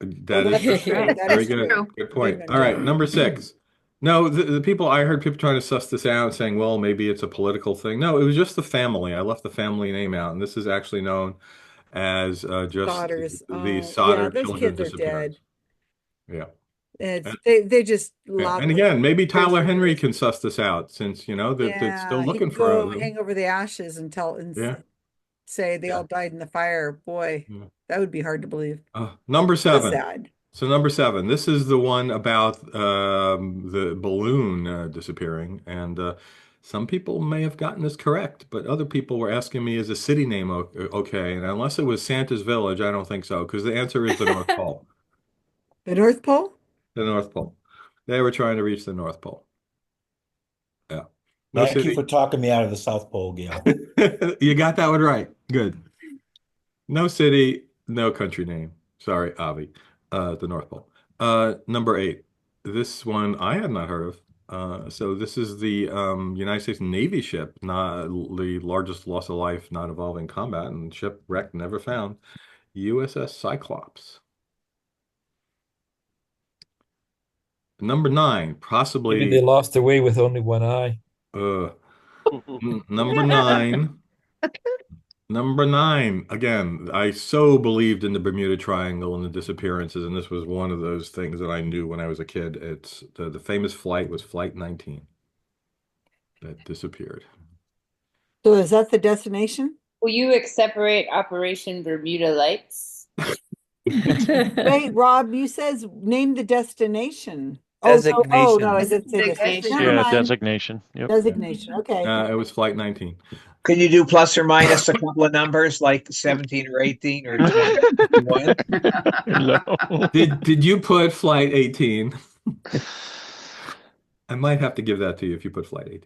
That that's is true. true. That Very is good. true. Good point. All right, number 6. No, the people, I heard people trying to suss this out, saying, well, maybe it's a political thing. No, it was just the family. I left the family name out, and this is actually known as just Sodders. the Yeah, Sodder those children kids are disappearance. dead. Yeah. They just And again, maybe Tyler Henry can suss this out since, they're still he looking could for go hang over the ashes and Yeah. say they all died in the fire. Boy, that would be hard to believe. Number So 7. sad. So number 7, this is the one about the balloon disappearing, and some people may have gotten this correct, but other people were asking me, is a city name okay? And unless it was Santa's Village, I don't think so, because the answer is the North Pole. The North Pole? The North Pole. They were trying to reach the North Pole. Yeah. No Thank you city. for talking me out of the South Pole, Gail. You got that one right. Good. No city, no country name. Sorry, Avi. The North Pole. Number 8. This one I had not heard of. So this is the United States Navy ship, not the largest loss of life not involving combat, and shipwreck never found. USS Cyclops. Number 9, possibly. Maybe they lost their way with only one eye. Number 9. Number 9. Again, I so believed in the Bermuda Triangle and the disappearances, and this was one of those things that I knew when I was a kid. It's the famous flight was Flight 19 that disappeared. So is that the destination? Will you separate Operation Bermuda Lights? Wait, Rob, you says name the destination. Designation. Oh, no, I didn't say this. Never mind. Designation. Yep. Designation. Okay. It was Flight 19. Could you do plus or minus a couple of numbers like 17 or 18 or 21? No. Did you put Flight 18? I might have to give that to you if you put Flight 18.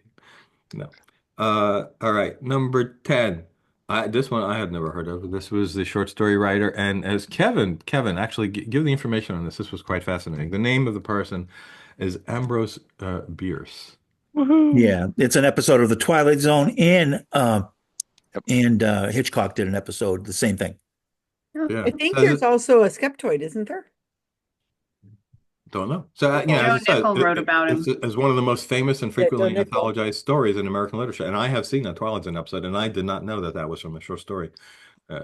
No. All right. Number 10. This one I had never heard of. This was the short story writer, and as Kevin, actually give the information on this. This was quite fascinating. The name of the person is Ambrose Bierce. Yeah, it's an episode of The Twilight Zone, and Hitchcock did an episode, the same thing. Yeah. I think there's also a skeptoid, isn't there? Don't know. So, as Joe I said, Nichol wrote about him. it's as one of the most famous and frequently Joe Nichol. anthologized stories in American literature. And I have seen that Twilight Zone episode, and I did not know that was from a short story.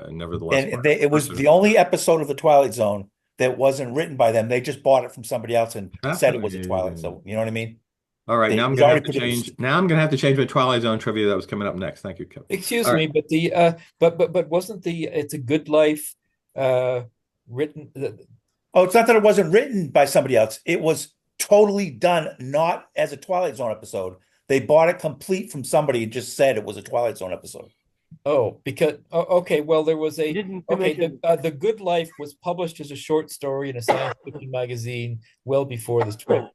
Nevertheless, And it was the only episode of The Twilight Zone that wasn't written by them. They just bought it from somebody else and said it was a Twilight Zone. You know what I mean? All right, now I'm going to have to change. Now I'm going to have to change my Twilight Zone trivia that was coming up next. Thank you, Kevin. Excuse me, but the but wasn't the It's a Good Life written? Oh, it's not that it wasn't written by somebody else. It was totally done not as a Twilight Zone episode. They bought it complete from somebody and just said it was a Twilight Zone episode. Oh, because okay, well there was The Good Life was published as a short story in a science fiction magazine well before this Twilight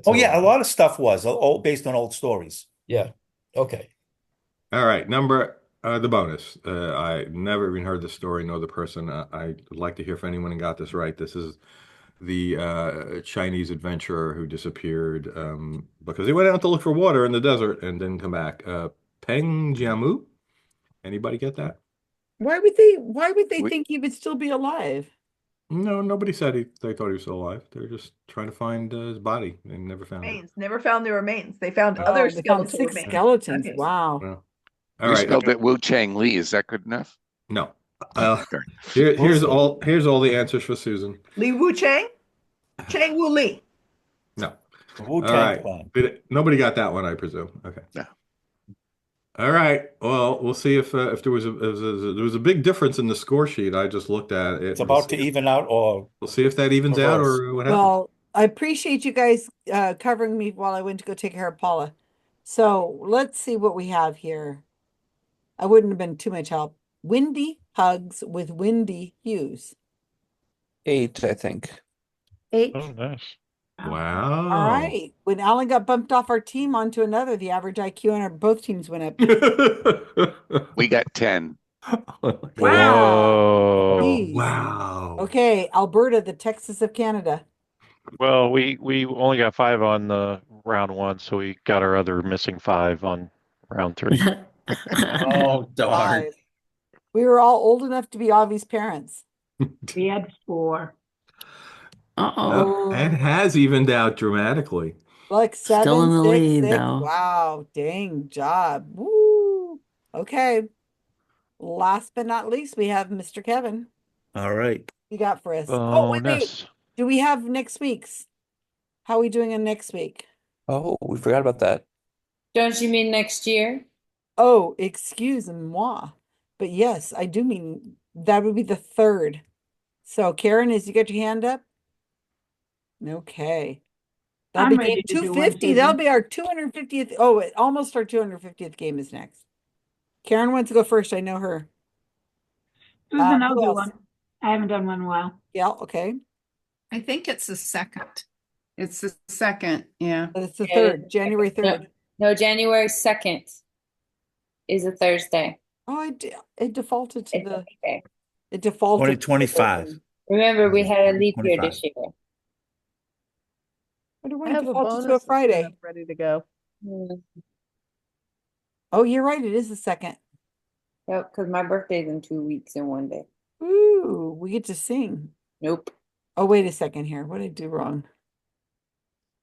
Zone. Oh yeah, a lot of stuff was all based on old stories. Yeah. Okay. All right, number The bonus. I never even heard the story, know the person. I'd like to hear if anyone got this right. This is the Chinese adventurer who disappeared because he went out to look for water in the desert and didn't come back. Peng Jiamu. Anybody get that? Why would they think he would still be alive? No, nobody said they thought he was still alive. They're just trying to find his body and never found it. Remains. Never found the remains. They found Oh, other they found skeletal 6 remains. skeletons. Okay. Wow. Well, We all right. spelled it Wu Chang Li. Is that good enough? No. Okay. Here's all the answers for Susan. Li Wu Chang? Chang Wu Li. No. Wu All Tang right. Clan. Nobody got that one, I presume. Okay. Yeah. All right. Well, we'll see if there was a big difference in the score sheet. I just looked at it. It's about to even out, or we'll see if that evens out or what happens. Well, I appreciate you guys covering me while I went to go take care of Paula. So let's see what we have here. I wouldn't have been too much help. Windy Hugs with Windy Hughes. 8, I think. 8. Oh, nice. Wow. All right. When Alan got bumped off our team onto another, the average IQ on both teams went up. We got 10. Wow. Whoa. Wow. Okay, Alberta, the Texas of Canada. Well, we only got 5 on the round 1, so we got our other missing 5 on round 3. Oh, darn. 5. We were all old enough to be Avi's parents. We had 4. It has evened out dramatically. Like 7, Still in the 6, lead, 6. though. Wow, dang job. Woo. Okay. Last but not least, we have Mr. Kevin. all right. You got for us. Oh, wait. Bonus. Do we have next week's? How are we doing on next week? Oh, we forgot about that. Don't you mean next year? Oh, excuse moi. But yes, I do mean that would be the 3rd. So Karen, as you got your hand up? Okay. That'll I'm be ready game to do one, 250. That'll Susan. be our 250th. Oh, almost our 250th game is next. Karen wants to go first. I know her. Susan, I'll who do else? one. I haven't done one in a while. Yeah, okay. I think it's the second. It's the second, yeah. It's the Yeah, 3rd, January No, 3rd. no, January 2nd is a Thursday. Oh, it defaulted to It's the okay. it defaulted to the 2025. 13th. Remember, we had a leap year 25. this year. I don't I want to have a default to a bonus Friday. lineup ready to go. Oh, you're right. It is the 2nd. Yep, because my birthday's in 2 weeks and 1 day. Ooh, we get to sing. Nope. Oh, wait a second here. What did I do wrong?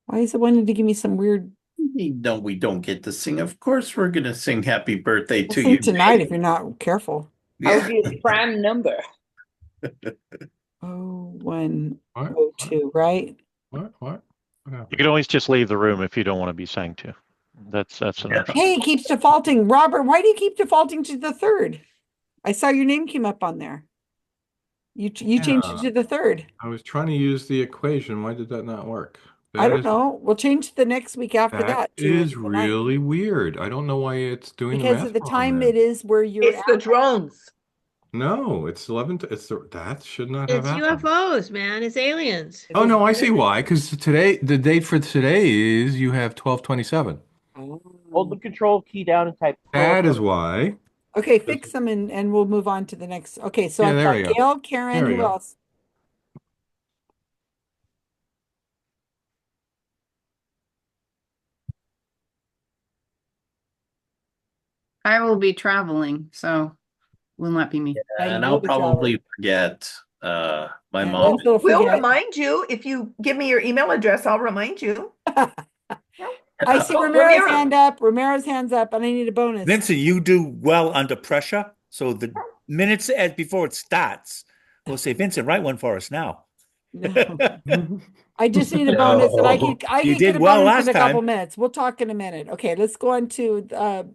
Why is it wanting to give me some weird No, we don't get to sing. Of course, we're going to sing happy birthday We'll to sing you. tonight if you're not careful? I would be a prime number. Oh, 102, right? What? You can always just leave the room if you don't want to be sang to. That's an option. Hey, it keeps defaulting. Robert, why do you keep defaulting to the 3rd? I saw your name came up on there. You changed it to the 3rd. I was trying to use the equation. Why did that not work? I don't know. We'll change the next week after that to is the 9th. really weird. I don't know why it's doing the Because math of the wrong time there. it is where you're It's the drones. No, it's 11. That should not have It's happened. UFOs, man. It's aliens. Oh no, I see why. Because the date for today is you have 12/27. Hold the control key down and type. That is why. Okay, fix them and we'll move on to the next. Okay, so Yeah, I've there we got go. Gail, Karen, There we who go. else? I will be traveling, so will not be me. And I'll probably forget. My And mom. Vincent will We'll forget. remind you if you give me your email address. I'll remind you. I see Oh, Romero's Romero. hand up. Romero's hands up, and I need a bonus. Vincent, you do well under pressure. So the minutes before it starts, we'll say, Vincent, write one for us now. I just need a bonus, and I No. can You get did a well bonus last in a couple time. minutes. We'll talk in a minute. Okay, let's go on to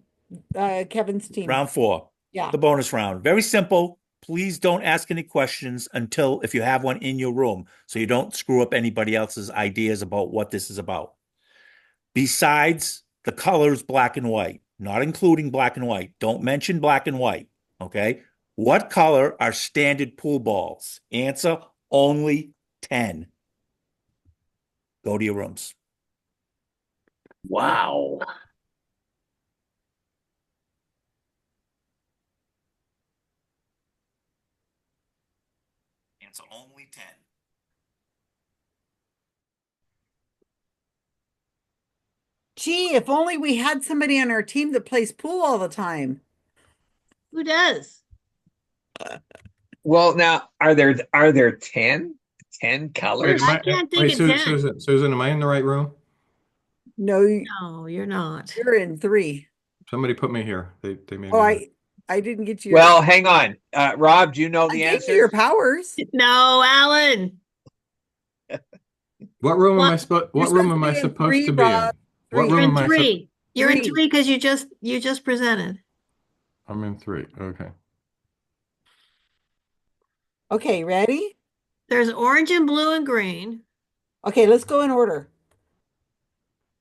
Kevin's team. Round 4. Yeah. The bonus round. Very simple. Please don't ask any questions until if you have one in your room, so you don't screw up anybody else's ideas about what this is about. Besides the colors black and white, not including black and white. Don't mention black and white. Okay. What color are standard pool balls? Answer only 10. Go to your rooms. Wow. Cancel only 10. Gee, if only we had somebody on our team that plays pool all the time. Who does? Well, now are there 10 colors? I can't think of 10. Susan, am I in the right room? No, No, you're not. you're in 3. Somebody put me here. They made Oh, me. I didn't get you. Well, hang on. Rob, do you know I the gave answer? you your powers. No, Alan. What room am I You're room am to I be in supposed 3, to be in? Rob. What Three. room You're in am I? 3. You're in 3. 3 because you just presented. I'm in 3. Okay. Okay, ready? There's orange and blue and green. Okay, let's go in order.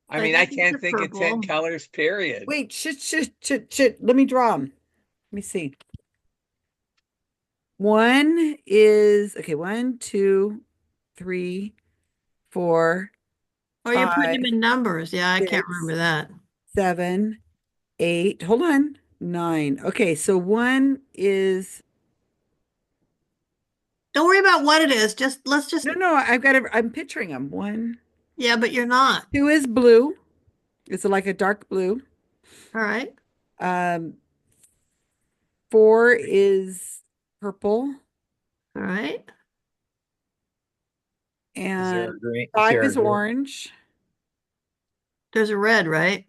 I mean, I think can't they're think of 10 purple. colors, period. Wait, shit. Let me draw them. Let me see. One is okay. 1, 2, 3, 4, Oh, you're putting 5, them in numbers. Yeah, I can't 6, remember that. 7, 8. Hold on. 9. Okay, so 1 is Don't worry about what it is. Let's just. no. I've got it. I'm picturing them. 1. Yeah, but you're not. 2 is blue. It's like a dark blue. All right. 4 is purple. All right. And green? 5 is orange. There's a red, right?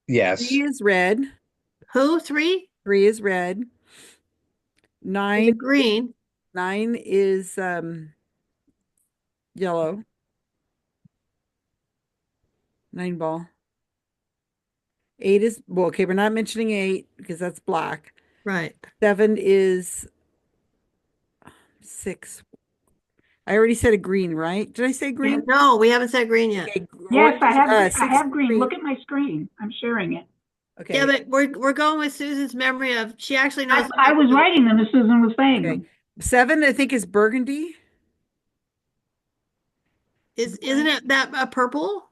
Yes. 3 is red. Who? 3? 3 is red. 9 green. 9 is yellow. 9 ball. 8 is well, okay, we're not mentioning 8 because that's black. Right. 7 is 6. I already said a green, right? Did I say green? No, we haven't said green yet. Okay, Yes, I have. I 6 have green. Look at my screen. I'm sharing it. Okay. Yeah, but we're going with Susan's memory of she actually knows. I was writing them as Susan was saying them. 7, I think, is burgundy. Isn't it that a purple?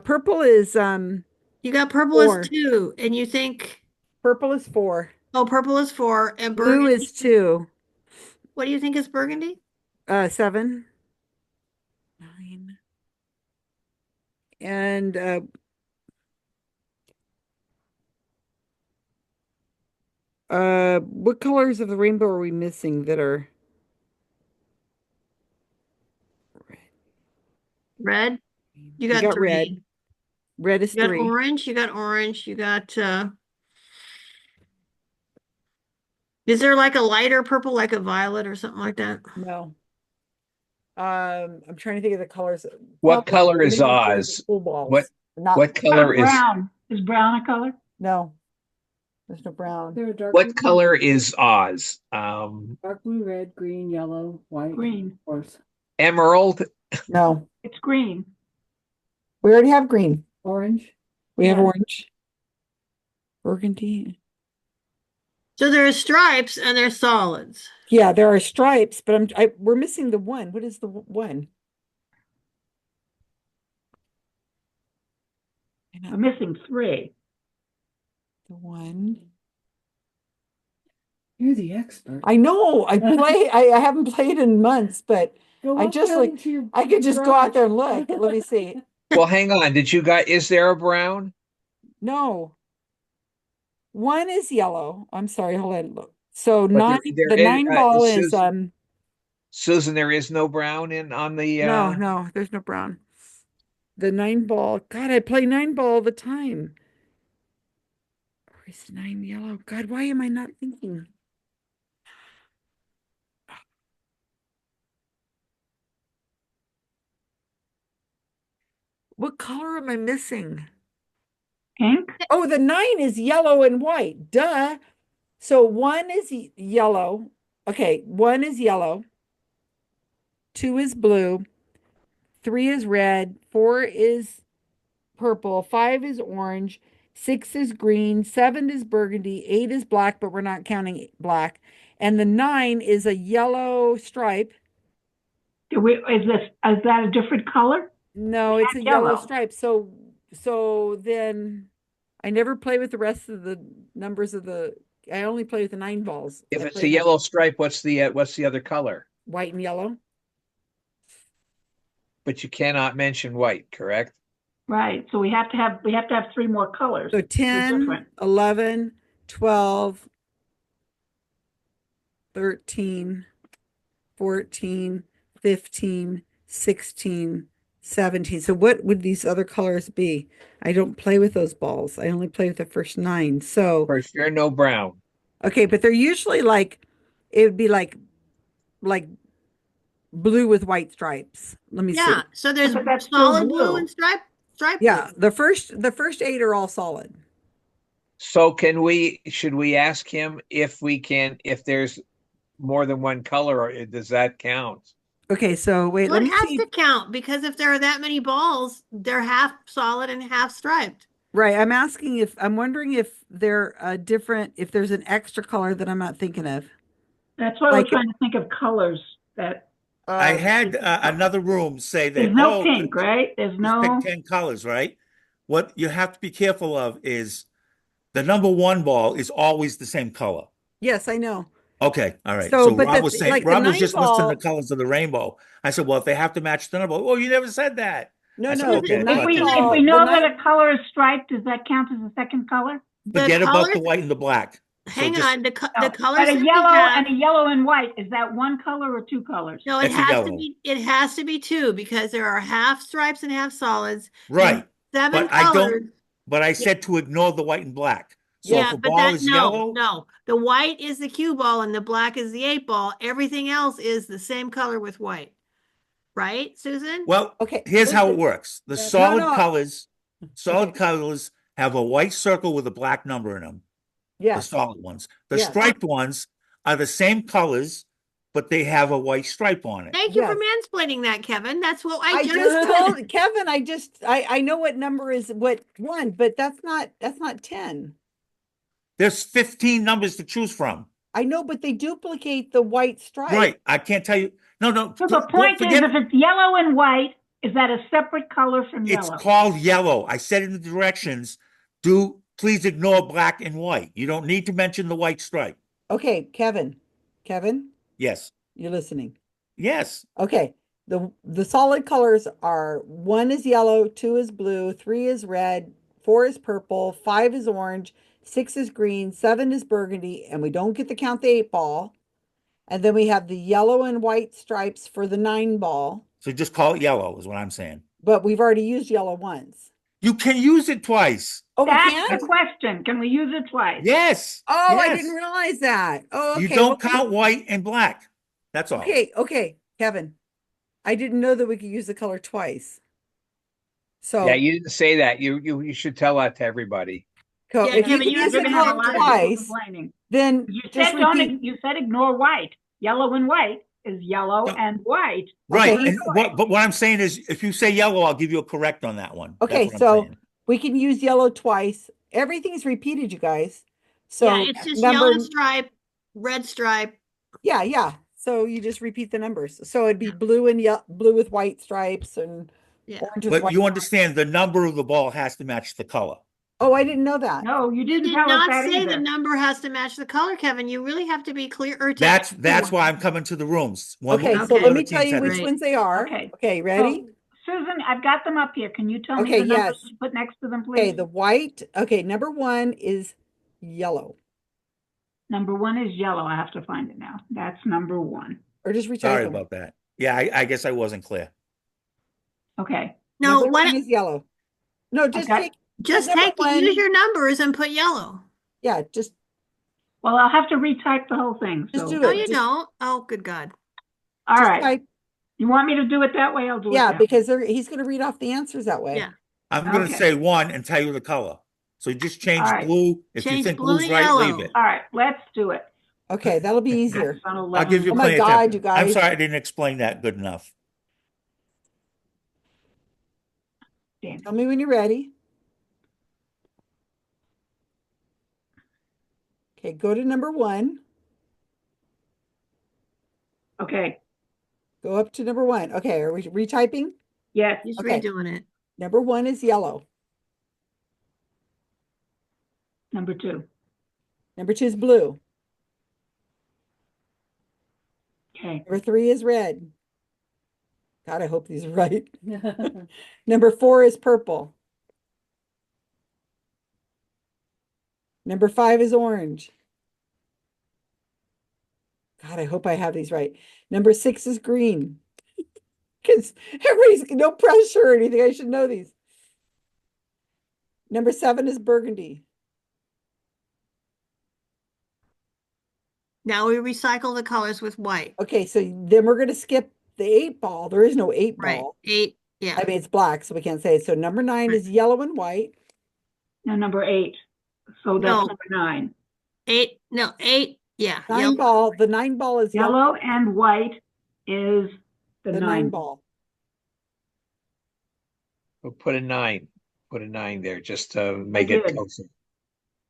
Purple is You got purple 4. as 2, and you think Purple is 4. oh, purple is 4, and Blue burgundy is 2. What do you think is burgundy? 7. 9. And what colors of the rainbow are we missing that are Red. You you got got 3. red. Red is You got 3. orange. You got orange. You got. Is there like a lighter purple, like a violet or something like that? No. I'm trying to think of the colors. What Probably color is maybe Oz? pool balls. What Not what color is brown? Is brown a color? No. There's no brown. They're dark what color is Oz? dark blue, red, green, yellow, white, Green. of course. Emerald? No. It's green. We already have green. Orange. We have Yeah. orange. Burgundy. So there are stripes and there's solids. Yeah, there are stripes, but we're missing the one. What is the one? I'm missing 3. The one. You're the expert. I know. I haven't played in months, but Go I up just out like into your I could just go out there and garage. look. Let me see. Well, hang on. Is there a brown? No. One is yellow. I'm sorry, hold on. Look. So But the 9 ball is Susan, there is no brown on the no, there's no brown. The 9 ball. God, I play 9 ball all the time. Or is 9 yellow? God, why am I not thinking? What color am I missing? Pink? Oh, the 9 is yellow and white. Duh. So 1 is yellow. Okay, 1 is yellow. 2 is blue. 3 is red. 4 is purple. 5 is orange. 6 is green. 7 is burgundy. 8 is black, but we're not counting black. And the 9 is a yellow stripe. Is that a different color? No, it's a yellow stripe. So then I never play with the rest of the numbers of the I only play with the 9 balls. If I it's play a nine- yellow stripe, what's the other color? white and yellow. But you cannot mention white, correct? Right. So we have to have 3 more colors. So They're 10, different. 11, 12, 13, 14, 15, 16, 17. So what would these other colors be? I don't play with those balls. I only play with the first 9. So For sure, no brown. okay, but they're usually like, it would be like blue with white stripes. Let me see. Yeah. So there's But that's still solid blue blue. and stripe Yeah, blue. the first 8 are all solid. So should we ask him if there's more than one color, or does that count? Okay, so wait, Well, let it me has see. to count because if there are that many balls, they're half solid and half striped. Right, I'm wondering if they're different, if there's an extra color that I'm not thinking of. That's why Like- we're trying to think of colors that. I had another room say that, There's no pink, right? There's just no. pick 10 colors, right? What you have to be careful of is the number 1 ball is always the same color. Yes, I know. Okay, all right. So, So but Rob was saying, like the Rob was 9 just listing ball. the colors of the rainbow. I said, well, if they have to match the number, well, you never said that. No, I said, no, okay, the I thought If we that's ball- right. know the that nine- a color is striped, does that count as a second color? Forget about the colors- white and the black. Hang just- on, the No, colors but that a we yellow have, and a yellow and white, is that one color or 2 colors? no, it It's a has to yellow. be. It has to be 2 because there are half stripes and half solids. and Right. 7 But I colors. don't, but I said to ignore the white and black. So Yeah, if a but ball is yellow, no. The white is the cue ball and the black is the 8 ball. Everything else is the same color with white. Right, Susan? well, Okay, here's how it listen. works. The No, solid no. colors have a white circle with a black number in them. The Yes. solid ones. The Yes. striped ones are the same colors, but they have a white stripe on it. Thank you for Yes. mansplaining that, Kevin. That's what I I just told Kevin, I know what number is what one, but that's not 10. There's 15 numbers to choose from. I know, but they duplicate the white stripe. Right. I can't tell you. No. So the point is, if it's yellow and white, is that a separate color from It's yellow? called yellow. I said in the directions, please ignore black and white. You don't need to mention the white stripe. Okay, Kevin, Yes. you're listening. Yes. Okay, the solid colors are 1 is yellow, 2 is blue, 3 is red, 4 is purple, 5 is orange, 6 is green, 7 is burgundy, and we don't get to count the 8 ball. And then we have the yellow and white stripes for the 9 ball, So just call it yellow is what I'm saying. but we've already used yellow once. You can use it twice. Oh, we That's can? the question. Can we use it twice? Yes. Oh, I Yes. didn't realize that. Oh, okay. You don't well, count white and black. That's all. Okay, Kevin. I didn't know that we could use the color twice. So Yeah, you didn't say that. You should tell that to everybody. So Yeah, if you Kevin, can you use have the to have a color lot of twice, complaining. then You just said don't. repeat. You said ignore white. Yellow and white is yellow and white. Right. Okay. But what I'm saying is if you say yellow, I'll give you a correct on that one. Okay, That's what I'm so saying. we can use yellow twice. Everything's repeated, you guys. So yeah, it's just yellow stripe, red stripe. Yeah. So you just repeat the numbers. So it'd be blue and blue with white stripes and orange with But white. you understand the number of the ball has to match the color. Oh, I didn't know that. No, you You didn't did tell us not that say either. the number has to match the color, Kevin. You really have to be clear. That's why I'm coming to the rooms. Okay, so let me tell you which ones they are. Okay. Okay, ready? So, Susan, I've got them up here. Can you tell me Okay, the numbers yes. to put next to them, please? Okay, the white. Okay, number 1 is yellow. Number 1 is yellow. I have to find it now. That's number 1. Or just retype Sorry them. about that. Yeah, I guess I wasn't clear. Okay. No, Number what 1 is yellow. No, just take number one. use your numbers and put yellow. Yeah, just Well, I'll have to retype the whole thing. Just so. do No, it. you Just- don't. Oh, good God. All just right. type. You want me to do it that way? I'll do it Yeah, that way. because he's going to read off the answers that way. Yeah. I'm going to Okay. say 1 and tell you the color. So just change All right. blue. If you Change think blue blue's to right, yellow. leave it. All right, let's do it. Okay, that'll be easier. That's on I'll give 11. you Oh my plenty of God, time. you I'm guys. sorry I didn't explain that good enough. Damn. Tell me when you're ready. Okay, go to number 1. Okay. Go up to number 1. Okay, are we retyping? Yes. He's Okay. redoing it. Number 1 is yellow. Number 2. Number 2 is blue. Okay. Number 3 is red. God, I hope these are right. Number 4 is purple. Number 5 is orange. God, I hope I have these right. Number 6 is green. Because everybody's no pressure or anything. I should know these. Number 7 is burgundy. Now we recycle the colors with white. Okay, so then we're going to skip the 8 ball. There is no 8 Right. ball. 8. Yeah. I mean, it's black, so we can't say it. So number 9 is yellow and white. No, number 8. So that's No. number 9. 8. No, 8. Yeah. 9 ball. The 9 ball is Yellow and white is the 9 ball. We'll put a 9. Put a 9 there just to make it did. closer.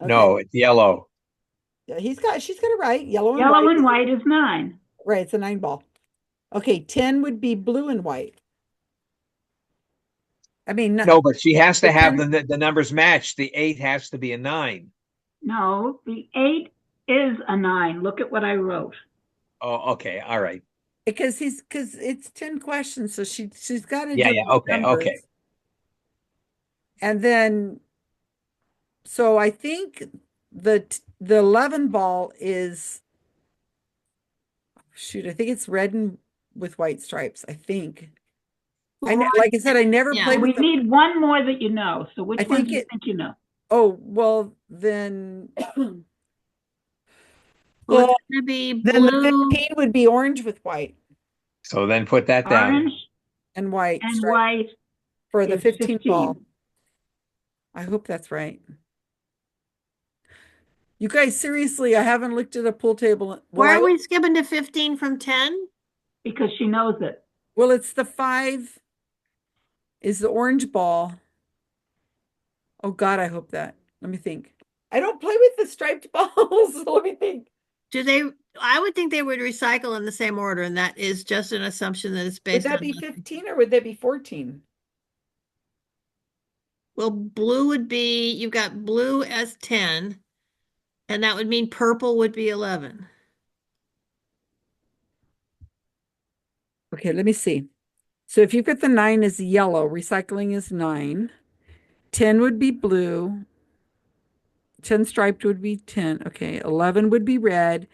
Okay. No, it's yellow. Yeah, she's got it right. Yellow and Yellow white. and white is 9. Right, it's a 9 ball. Okay, 10 would be blue and white. I mean, No, but she has to the have 10 the numbers matched. The 8 has to be a 9. No, the 8 is a 9. Look at what I wrote. Oh, okay. All right. because it's 10 questions, so she's got to Yeah, do yeah. the Okay, numbers. okay. And then, so I think the 11 ball is, shoot, I think it's red and with white stripes. I think. Like I said, I never Yeah. played We with the, need one more that you know. So which I one think do you it- think you know? oh, well, then, Well, well, it's gonna be then the blue 15 would be orange with white So then put that down. Orange and white and stripes white for the is 15 ball. 15. I hope that's right. You guys, seriously, I haven't looked at a pool table. Well, Why are we skipping to 15 from 10? Because she knows it. Well, it's the 5 is the orange ball. Oh God, I hope that. Let me think. I don't play with the striped balls. So let me think. Do they? I would think they would recycle in the same order, and that is just an assumption that it's Would based that on. be 15 or would that be 14? Well, blue would be, you've got blue as 10, and that would mean purple would be 11. Okay, let me see. So if you've got the 9 is yellow, recycling is 9. 10 would be blue. 10 striped would be 10. Okay, 11 would be red.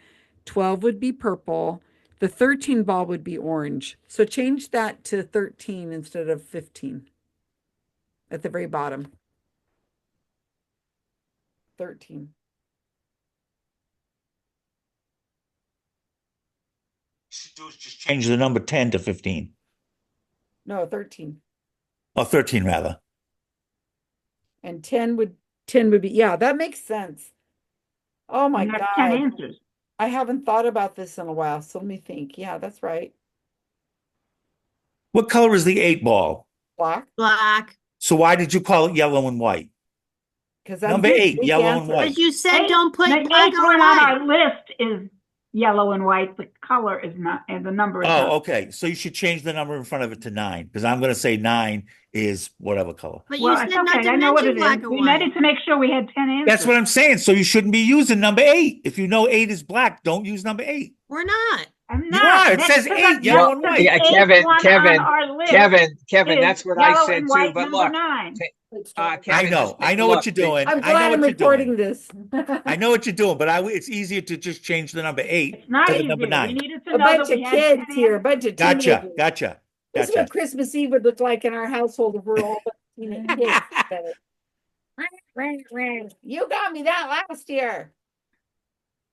12 would be purple. The 13 ball would be orange. So change that to 13 instead of 15 at the very bottom. 13. Just change the number 10 to 15. No, 13. Or 13 rather. And 10 would be, yeah, that makes sense. Oh my And that's God. 10 answers. I haven't thought about this in a while, so let me think. Yeah, that's right. What color is the 8 ball? Black. Black. So why did you call it yellow and white? Because Number 8, yellow and But white. you said Eight- don't put the black 8th or one on white. our list is yellow and white. The color is not, and the number is not. Oh, okay. So you should change the number in front of it to 9 because I'm going to say 9 is whatever color. But Well, you it's said not okay. to I know what mention it black is. or We white. needed to make sure we had 10 answers. That's what I'm saying. So you shouldn't be using number 8. If you know 8 is black, don't use number 8. We're not. I'm You not. are. It Next says to the- 8, yellow and next to white. the Yeah, eighth Kevin, one Kevin, on our list Kevin, is that's what yellow I said and too. white, But number look, 9. I Kevin, know. just I know look, what you're doing. I'm I know glad I'm what you're recording doing. this. I know what you're doing, but it's easier to just change the number 8 It's not to the easier. number We 9. needed to A know bunch that of we had kids 10 here, a bunch of Gotcha. teenagers. Gotcha. This is Gotcha. what Christmas Eve would look like in our household if we're all teenage kids. You got me that last year.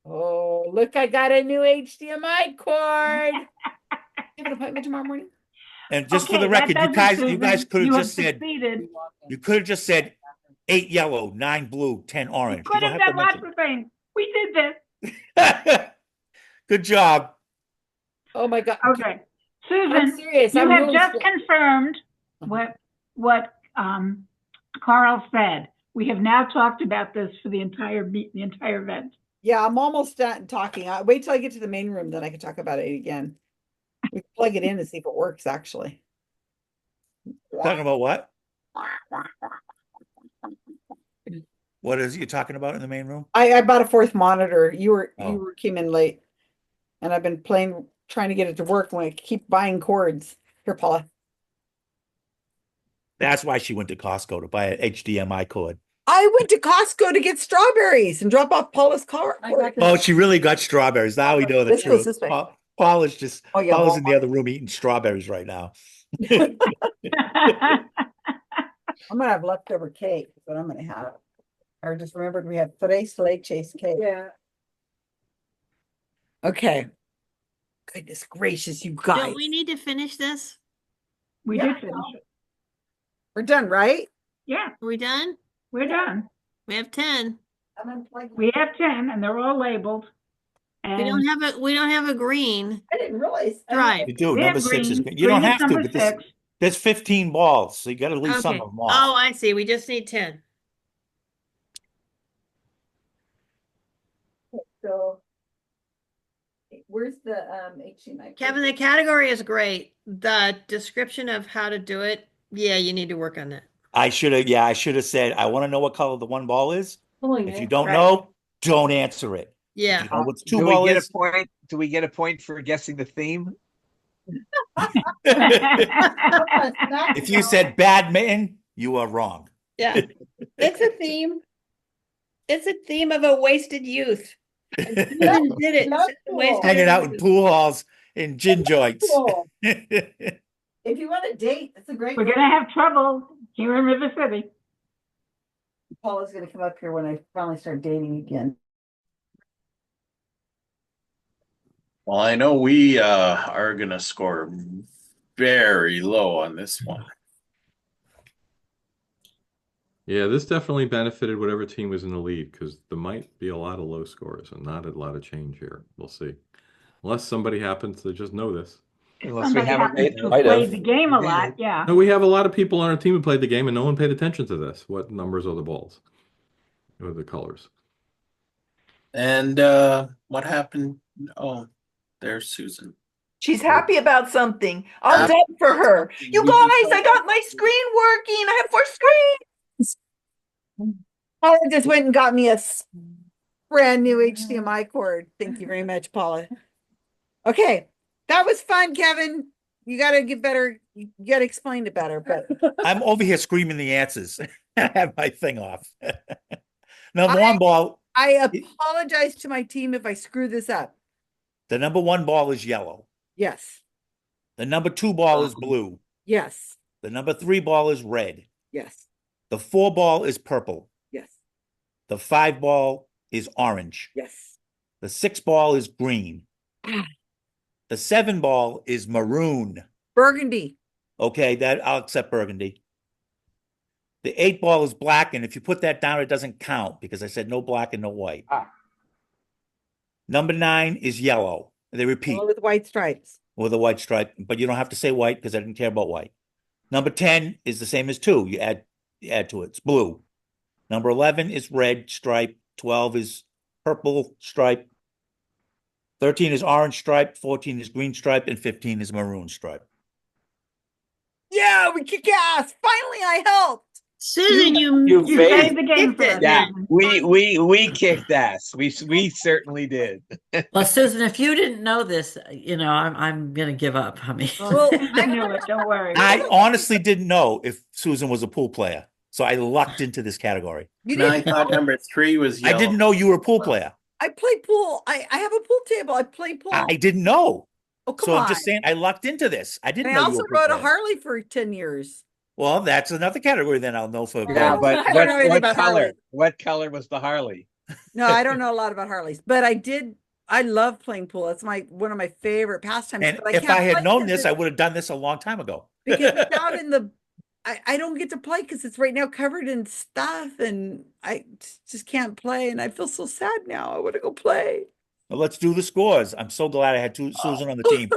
Oh, look, I got a new HDMI cord. You have an appointment tomorrow morning? And just for Okay, the that record, does it, you guys Susan. could have You have just said succeeded. you could have just said 8 yellow, 9 blue, 10 orange. You Could don't have have to done lots mention. of things. We did this. Good job. Oh my God. Okay. Susan, I'm serious. you I'm have really just serious. confirmed what Carl said. We have now talked about this for the entire event. Yeah, I'm almost done talking. Wait till I get to the main room, then I can talk about it again. We can plug it in and see if it works, actually. Talking about what? What is you talking about in the main room? I bought a fourth monitor. Oh. You came in late, and I've been trying to get it to work when I keep buying cords. Here, Paula. That's why she went to Costco to buy an HDMI cord. I went to Costco to get strawberries and drop off Paula's car. Oh, she really got strawberries. Now we know the This goes truth. this way. Paula's just Oh, yeah, Paula's in the Walmart. other room eating strawberries right now. I'm gonna have leftover cake, but I'm gonna have. I just remembered we had tres leches cake. Yeah. Okay. Goodness gracious, you guys. Don't we need to finish this? We did finish it. We're done, right? Yeah, Are we done? we're done. We have 10. We have 10 and they're all labeled. And We don't have a green. I didn't realize. Stripe. You do. We Number have 6 is green. you don't Green is have to, number but 6. there's 15 balls, so you got to leave some Okay. of them off. Oh, I see. We just need 10. So where's the HDMI? Kevin, the category is great. The description of how to do it, yeah, you need to work on that. I should have said, I want to know what color the one ball is. If you don't Right. know, don't answer it. Yeah. You know what the two Do we ball get is? a point? Do we get a point for guessing the theme? If you said badminton, you are wrong. Yeah. It's a theme. It's a theme of a wasted youth. And Susan did it. That's cool. Hanging out in pool halls and gin joints. Cool. If you want a date, that's a great. We're going to have trouble here in River City. Paula's gonna come up here when I finally start dating again. Well, I know we are gonna score very low on this one. Yeah, this definitely benefited whatever team was in the lead because there might be a lot of low scores and not a lot of change here. We'll see. Unless somebody happens to just know this. Unless we Somebody haven't happens made to have played the game a lot, yeah. No, we have a lot of people on our team who played the game and no one paid attention to this. What numbers are the balls? Or the colors? And what happened? Oh, there's Susan. She's happy about something. I'll dub for her. You guys, I got my screen working. I have 4 screens. Paula just went and got me a brand new HDMI cord. Thank you very much, Paula. Okay, that was fun, Kevin. You got to get better. You got to explain it better. But I'm over here screaming the answers. I have my thing off. Number one ball. I apologize to my team if I screw this up. The number 1 ball is yellow. Yes. The number 2 ball is blue. Yes. The number 3 ball is red. Yes. The 4 ball is purple. Yes. The 5 ball is orange. Yes. The 6 ball is green. The 7 ball is maroon. Burgundy. Okay, that I'll accept burgundy. The 8 ball is black, and if you put that down, it doesn't count because I said no black and no white. Number 9 is yellow. They repeat. Yellow with white stripes. With a white stripe, but you don't have to say white because I didn't care about white. Number 10 is the same as 2. You add to it. It's blue. Number 11 is red stripe. 12 is purple stripe. 13 is orange stripe. 14 is green stripe, and 15 is maroon stripe. Yeah, we kick ass. Finally, I helped. Susan, you saved the game for us. Yeah, we kicked ass. We certainly did. Well, Susan, if you didn't know this, I'm gonna give up. I mean, Well, I knew it. Don't worry. I honestly didn't know if Susan was a pool player, so I lucked into this category. No, I thought number 3 was yellow. I didn't know you were a pool player. I play pool. I have a pool table. I play pool. I didn't know. Oh, come So on. I'm just saying I lucked into this. I didn't I know you also were a pool rode a player. Harley for 10 years. Well, that's another category then I'll know for. Yeah, but I don't know anything what about color? Harley. What color was the Harley? No, I don't know a lot about Harleys, but I love playing pool. It's one of my favorite pastimes. And but if can't I had play known 'cause this, I would have done this a long time ago. because it's out in the I don't get to play because it's right now covered in stuff and I just can't play and I feel so sad now. I want to go play. Well, let's do the scores. I'm so glad I had Susan on the team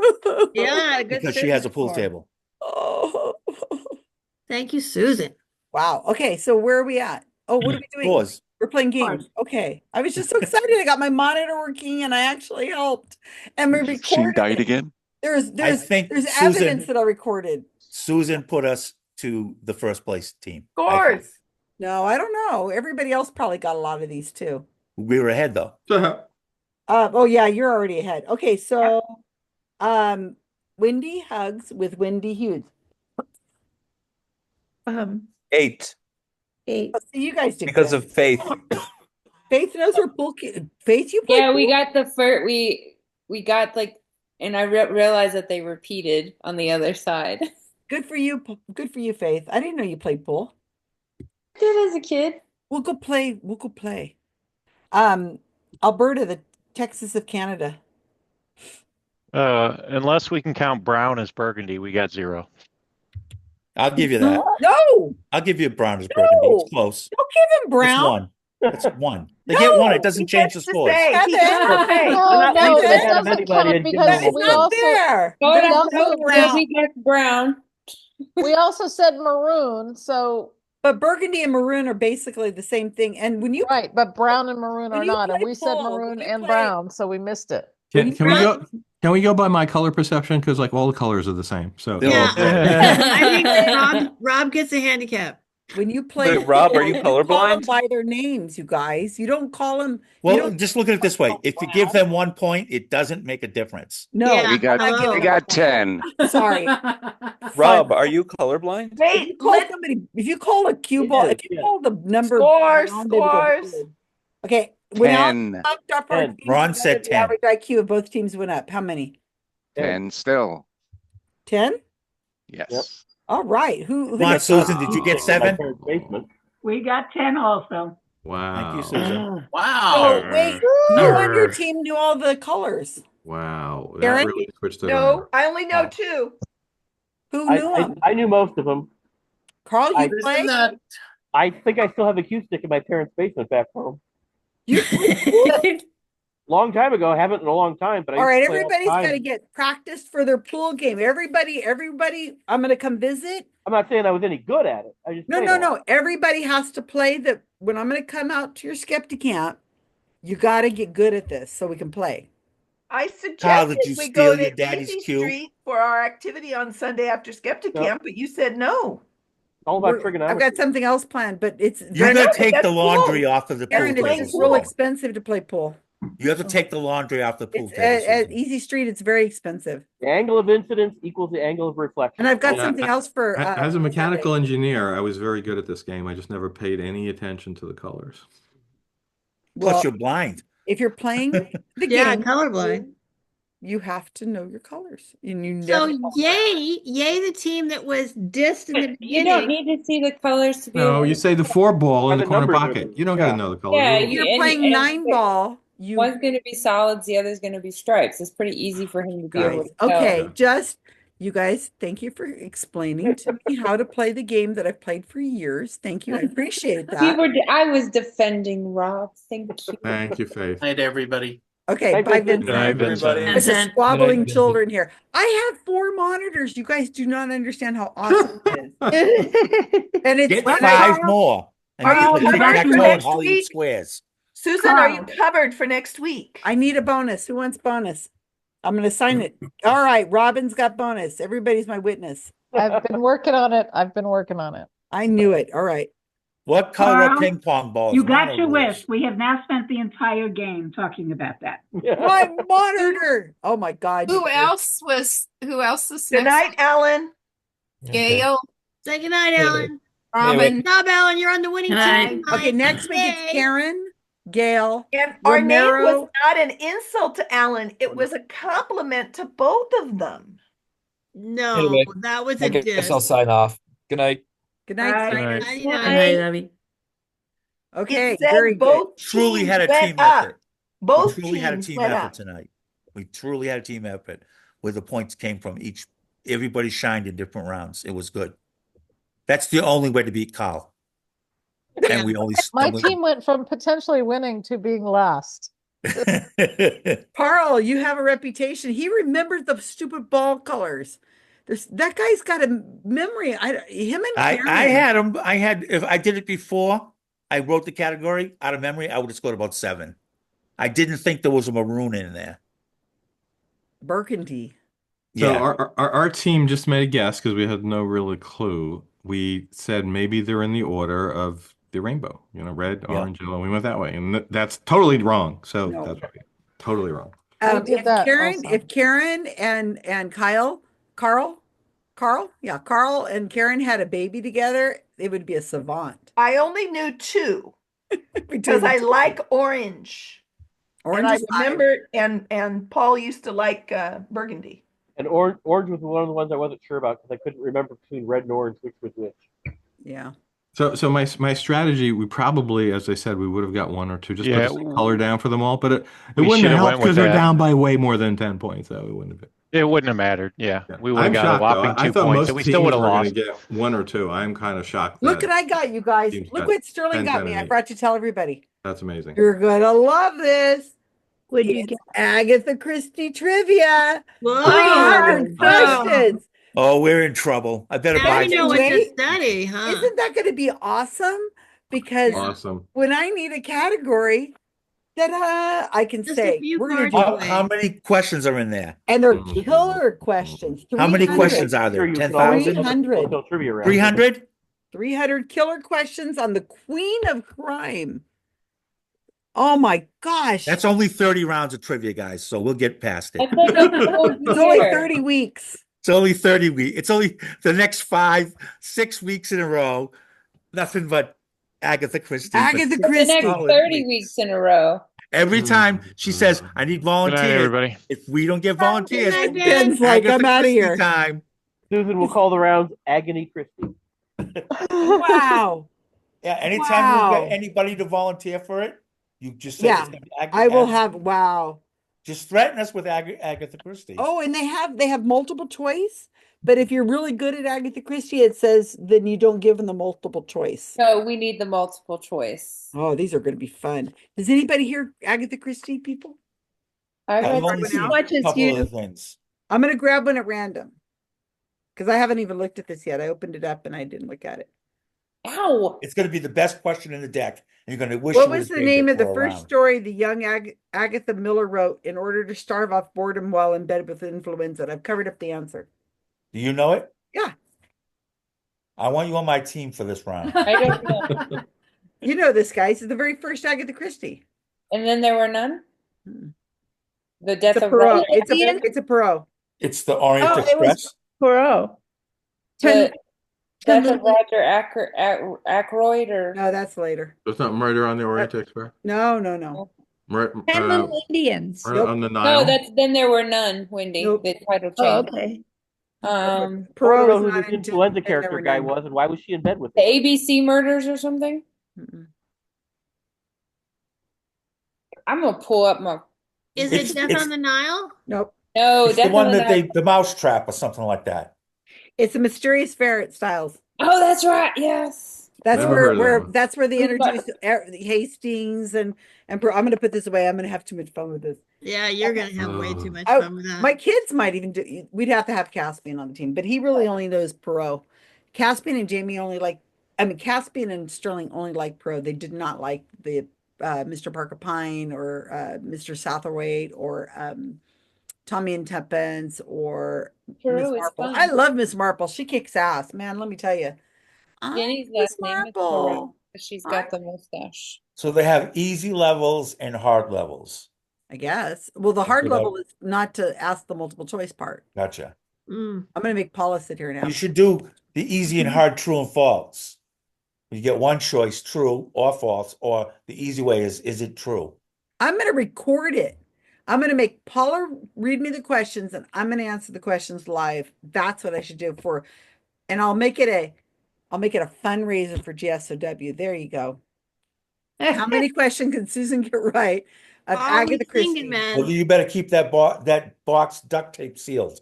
Yeah, good because she has a pool score. table. Oh. Thank you, Susan. Wow. Okay, so where are we at? Oh, what are we doing? Scores. We're playing games. Okay. I was just so excited. I got my monitor working and I actually helped. And we recorded. She died it. again? There's I think there's Susan- evidence that I recorded. Susan put us to the first place team. Scores. No, I don't know. Everybody else probably got a lot of these too. We were ahead though. Oh yeah, you're already ahead. Okay, so Wendy Hugs with Wendy Hughes. 8 8. So you guys did because good. of Faith. Faith knows her pool. Faith, you played Yeah, we pool? got the first. We got like, and I realized that they repeated on the other side. Good for you. Good for you, Faith. I didn't know you played pool. Did as a kid. We'll go play. We'll go play. Alberta, the Texas of Canada. Unless we can count brown as burgundy, we got 0. I'll give you that. No, I'll give you brown as burgundy. It's close. don't give him It's brown. one. It's one. They get one. It doesn't change the Gets to scores. say. He Kevin. gets to say. No, least this ahead of doesn't anybody count and give because them It's we not also fair. Go But to it's no brown. we got brown. we also said maroon, so But burgundy and maroon are basically the same thing. And when you right, but brown and maroon when are you not, and play we said pool, maroon when you and play brown, so we missed it. when Can you we play go? Can we go by my color perception? Because like all the colors are the same. So They're all Yeah, blue. I think Rob gets a handicap. when you play Wait, Rob, are pool, you call them colorblind? by their names, you guys. You don't call them. You Well, don't. just look at it this way. If you give them 1 point, it doesn't make a difference. No, Yeah, We got I'm not hello. giving we them a got point. 10. Sorry. Rob, are you colorblind? If Wait, you call somebody, if you call a cue ball, if you yeah. call the number Scores, round, they would go scores. blue. Okay, when Alan 10. talked up our 10. teams Ron together, said the 10. average IQ of both teams went up. How many? 10 still. 10? Yes. All right. Who Come on, gets Susan, did you get In my 7? parents' basement. We got 10 also. wow. Thank you, Susan. Wow. So wait, you on your team knew all the colors. Wow. That Karen? really switched it No, around. I only know 2. Who knew them? I knew most of them. Carl, you I- play? I think I still have a cue stick in my parents' basement back home. You play? Long time ago. I haven't in a long time, but I All right, used to play all the everybody's got to time. get practiced for their pool game. Everybody, I'm going to come visit. I'm not saying I was any good at it. I just No, played no, a lot. no. Everybody has to play that. When I'm going to come out to your skeptic camp, you got to get good at this so we can play. I Kyle, suggested did you we go steal your to daddy's Easy cue? Street for our activity on Sunday after Skeptic No. Camp, but you said no. All about I've trigonometry. got something else planned, but it's You very, gotta but take the that's laundry cool. off of the pool Aaron, it's playing just tables. real pool. expensive to play pool. You have to take the laundry off the pool It's table. at Susan. Easy Street, it's very expensive. The angle of incidence equals the angle of reflection. And I've got Yeah, something else for As a mechanical Sunday. engineer, I was very good at this game. I just never paid any attention to the colors. Plus, Well, you're blind. if you're playing the Yeah, game, colorblind. you have to know your colors. And you So never yay the team that was dissed in the You don't beginning. need to see the colors to be No, able you to. say the 4 ball in By the the corner numbers are pocket. there. You don't got to Yeah. know the color. Yeah, if you you're playing 9-ball, you one's going to be solids, the other's going to be stripes. It's pretty easy for him to be able guys. to tell. Okay, just you guys, thank you for explaining to me how to play the game that I've played for years. Thank you. I appreciate that. I was defending Rob. Thank you. Thank you, Faith. Night, everybody. Okay, Bye, bye, Vincent. Good night, Vincent. Vincent. Bunch of Vincent. squabbling Good night, children here. I have 4 monitors. You guys do not understand how awesome it is. And it's Get and 5 more. And Are you you can covered tic-tac-toe for and next Hollywood week? squares. Susan, are you covered for next week? I need a bonus. Who wants bonus? I'm going to sign it. All right, Robin's got bonus. Everybody's my witness. I've been working on it. I knew it. All right. What color are Carl, ping pong balls? You got Mono your rules. wish. We have now spent the entire game talking about that. My monitor. Oh my God. Who else was Good night, Alan. Gail, Say goodnight, Alan. Robin. Stop, Alan. You're on the winning team. Okay, next week it's Karen, Gail, And our name was Romero. not an insult to Alan. It was a compliment to both of them. No, Anyway, that was I a guess diss. I'll sign off. Good night. Good night, Simon. Good night, Abby. Okay, It said very good. both Truly teams had a went team up. effort. Both We truly had a teams team went effort up. tonight. We truly had a team effort where the points came from each. Everybody shined in different rounds. It was good. That's the only way to beat Carl. And we only. My and we- team went from potentially winning to being last. Carl, you have a reputation. He remembers the stupid ball colors. That guy's got a memory. Him and I Karen. had him. I had, if I did it before I wrote the category out of memory, I would have scored about 7. I didn't think there was a maroon in there. Burgundy. So Yeah. our team just made a guess because we had no really clue. We said maybe they're in the order of the rainbow. Red, orange, yellow. We went that way, and that's totally wrong. So No. that's right. Totally wrong. If Karen and Carl and Karen had a baby together, it would be a savant. I only knew two because Between I the two. like orange. Orange and I is fine. remember, and Paul used to like burgundy. And orange was one of the ones I wasn't sure about because I couldn't remember between red and orange which was which. Yeah. So my strategy, we probably, as I said, we would have got one or two, just put Yeah, the same color down for them all, but it we wouldn't should have have helped went with because they're that. down by way more than 10 points. Though it wouldn't have been. It wouldn't have mattered. Yeah, we would have I'm got a shocked though. whopping I 2 thought points, most and we teams still would were have going to lost. get one or two. I'm kind of shocked. Look that what I got, you guys. teams Look got what Sterling 10, got 10, me. and I 8. forgot to tell everybody. That's amazing. You're gonna love this. What'd you It's get? Agatha Christie trivia. Whoa. 300 questions. Oh, we're in trouble. I better Now buy you know some. what to Wait. study, huh? Isn't that going to be awesome? Because Awesome. when I need a category, ta-da, I can Just a say, few we're going to cards do away. How many questions are in there? And they're killer questions. How many 300. questions are there? 10,000? 300. 300? 300 killer questions on the queen of crime. Oh my gosh. That's only 30 rounds of trivia, guys, so we'll get past it. It's only 30 weeks. It's only 30 weeks. It's only the next 5-6 weeks in a row. Nothing but Agatha Christie. Agatha The Christie. next 30 weeks in a row. Every time she says, I need volunteers. everybody. If we don't get volunteers, Good night, Ben's like, Agatha I'm out of Christie here. time. Susan will call the rounds Agony Christie. Wow. Yeah, anytime Wow. we get anybody to volunteer for it, you just say Yeah, it's gonna be I will have, wow. Just threaten us with Agatha Christie. Oh, and they have multiple choice. But if you're really good at Agatha Christie, it says then you don't give them the multiple choice. No, we need the multiple choice. Oh, these are going to be fun. Does anybody hear Agatha Christie, people? I've I've read only this seen as a much as couple you. of things. I'm going to grab one at random because I haven't even looked at this yet. I opened it up and I didn't look at it. Ow. It's going to be the best question in the deck, and you're going to wish. What you was would've the saved name it of the for a first round. story the young Agatha Miller wrote in order to starve off boredom while in bed with influenza? And I've covered up the answer. Do you know it? Yeah. I want you on my team for this round. I don't know. You know this, guys. It's the very first Agatha Christie. And then there were none? Hmm. The death It's a of Perot. Roger. It's a Perot. It's the Orient Oh, it was Express. Poirot. The death Ten of Roger Ackroyd or No, that's later. It's not Murder on the Orient Express. No. Little Indians. Murder on the No, Nile. then there were none, Wendy. Nope. The title Oh, change. okay. I Perot don't know was who not this until influenza there character were guy none. was, and why was she in bed with The him? ABC murders or something? Mm-mm. I'm gonna pull up my. Is It's- it Death it's- on the Nile? Nope. No, It's the Death one on the that Nile. the mousetrap or something like that. It's a mysterious ferret, Styles. Oh, that's right. Yes. That's Never where heard of that one. that's where they Who's that? introduced Hastings and I'm going to put this away. I'm going to have too much fun with this. Yeah, you're gonna have way too much I- fun with that. My kids might even do. We'd have to have Caspian on the team, but he really only knows Perot. Caspian and Jamie only like. I mean, Caspian and Sterling only like Perot. They did not like the Mr. Parker Pine or Mr. Southwaite or Tommy and Tuppence or Miss Perot is Marple. fun. I love Miss Marple. She kicks ass, man. Let me tell you. Jenny's Miss last name is Marple. Perot, but she's got the mustache. So they have easy levels and hard levels. I guess. Well, the hard Okay, level is not to ask the multiple choice part. Gotcha. I'm going to make Paula sit here now. You should do the easy and hard true and false. You get one choice, true or false, or the easy way is it true? I'm going to record it. I'm going to make Paula read me the questions and I'm going to answer the questions live. That's what I should do and I'll make it a fundraiser for GSOW. There you go. How many questions can Susan get right of Agatha Christie? Well, you better keep that box duct tape sealed.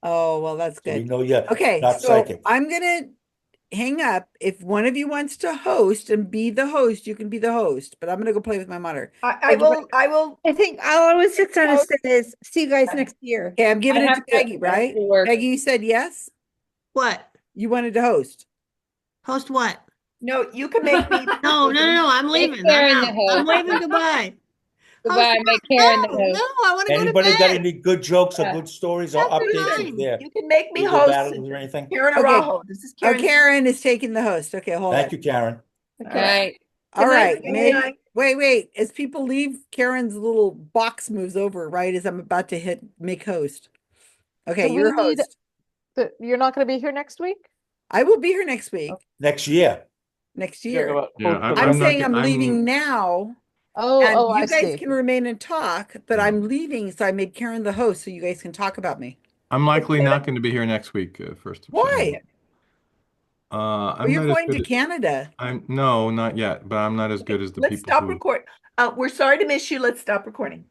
Oh, well, that's So we good. know you're Okay, not so psychic. I'm going to hang up. If one of you wants to host and be the host, you can be the host, but I'm going to go play with my monitor. I will. I think all I was just gonna say is see you guys next year. Okay, I'm giving I it to have to- Peggy, I have right? to work. Peggy, you said yes? What? You wanted to host. Host what? No, you can make me. No, I'm leaving. Karen I'm the out. host. I'm waving goodbye. Goodbye, make Karen the No, host. I want to go to Anybody got bed. any good jokes or Yeah. good stories or updates fine. there? You can make me Legal host. battles or anything? Karen Okay. Araujo. This is Oh, Karen. Karen is taking the host. Okay, hold on. Thank you, Karen. All right. All Good night, right. Karen. Wait. As people leave, Karen's little box moves over, right? As I'm about to hit make host. Okay, Do you're we need host. you're not going to be here next week? I will be here next week. Next year. Next You're talking year. about Yeah, host the I'm I'm not saying I'm leaving now. And Oh, you I guys see. can remain and talk, but I'm leaving, so I made Karen the host so you guys can talk about me. I'm likely not going to be here next week, first of Why? I'm You're not as going good to as- Canada. No, not yet, but I'm not as good as the Let's people stop who recording. We're sorry to miss you. Let's stop recording.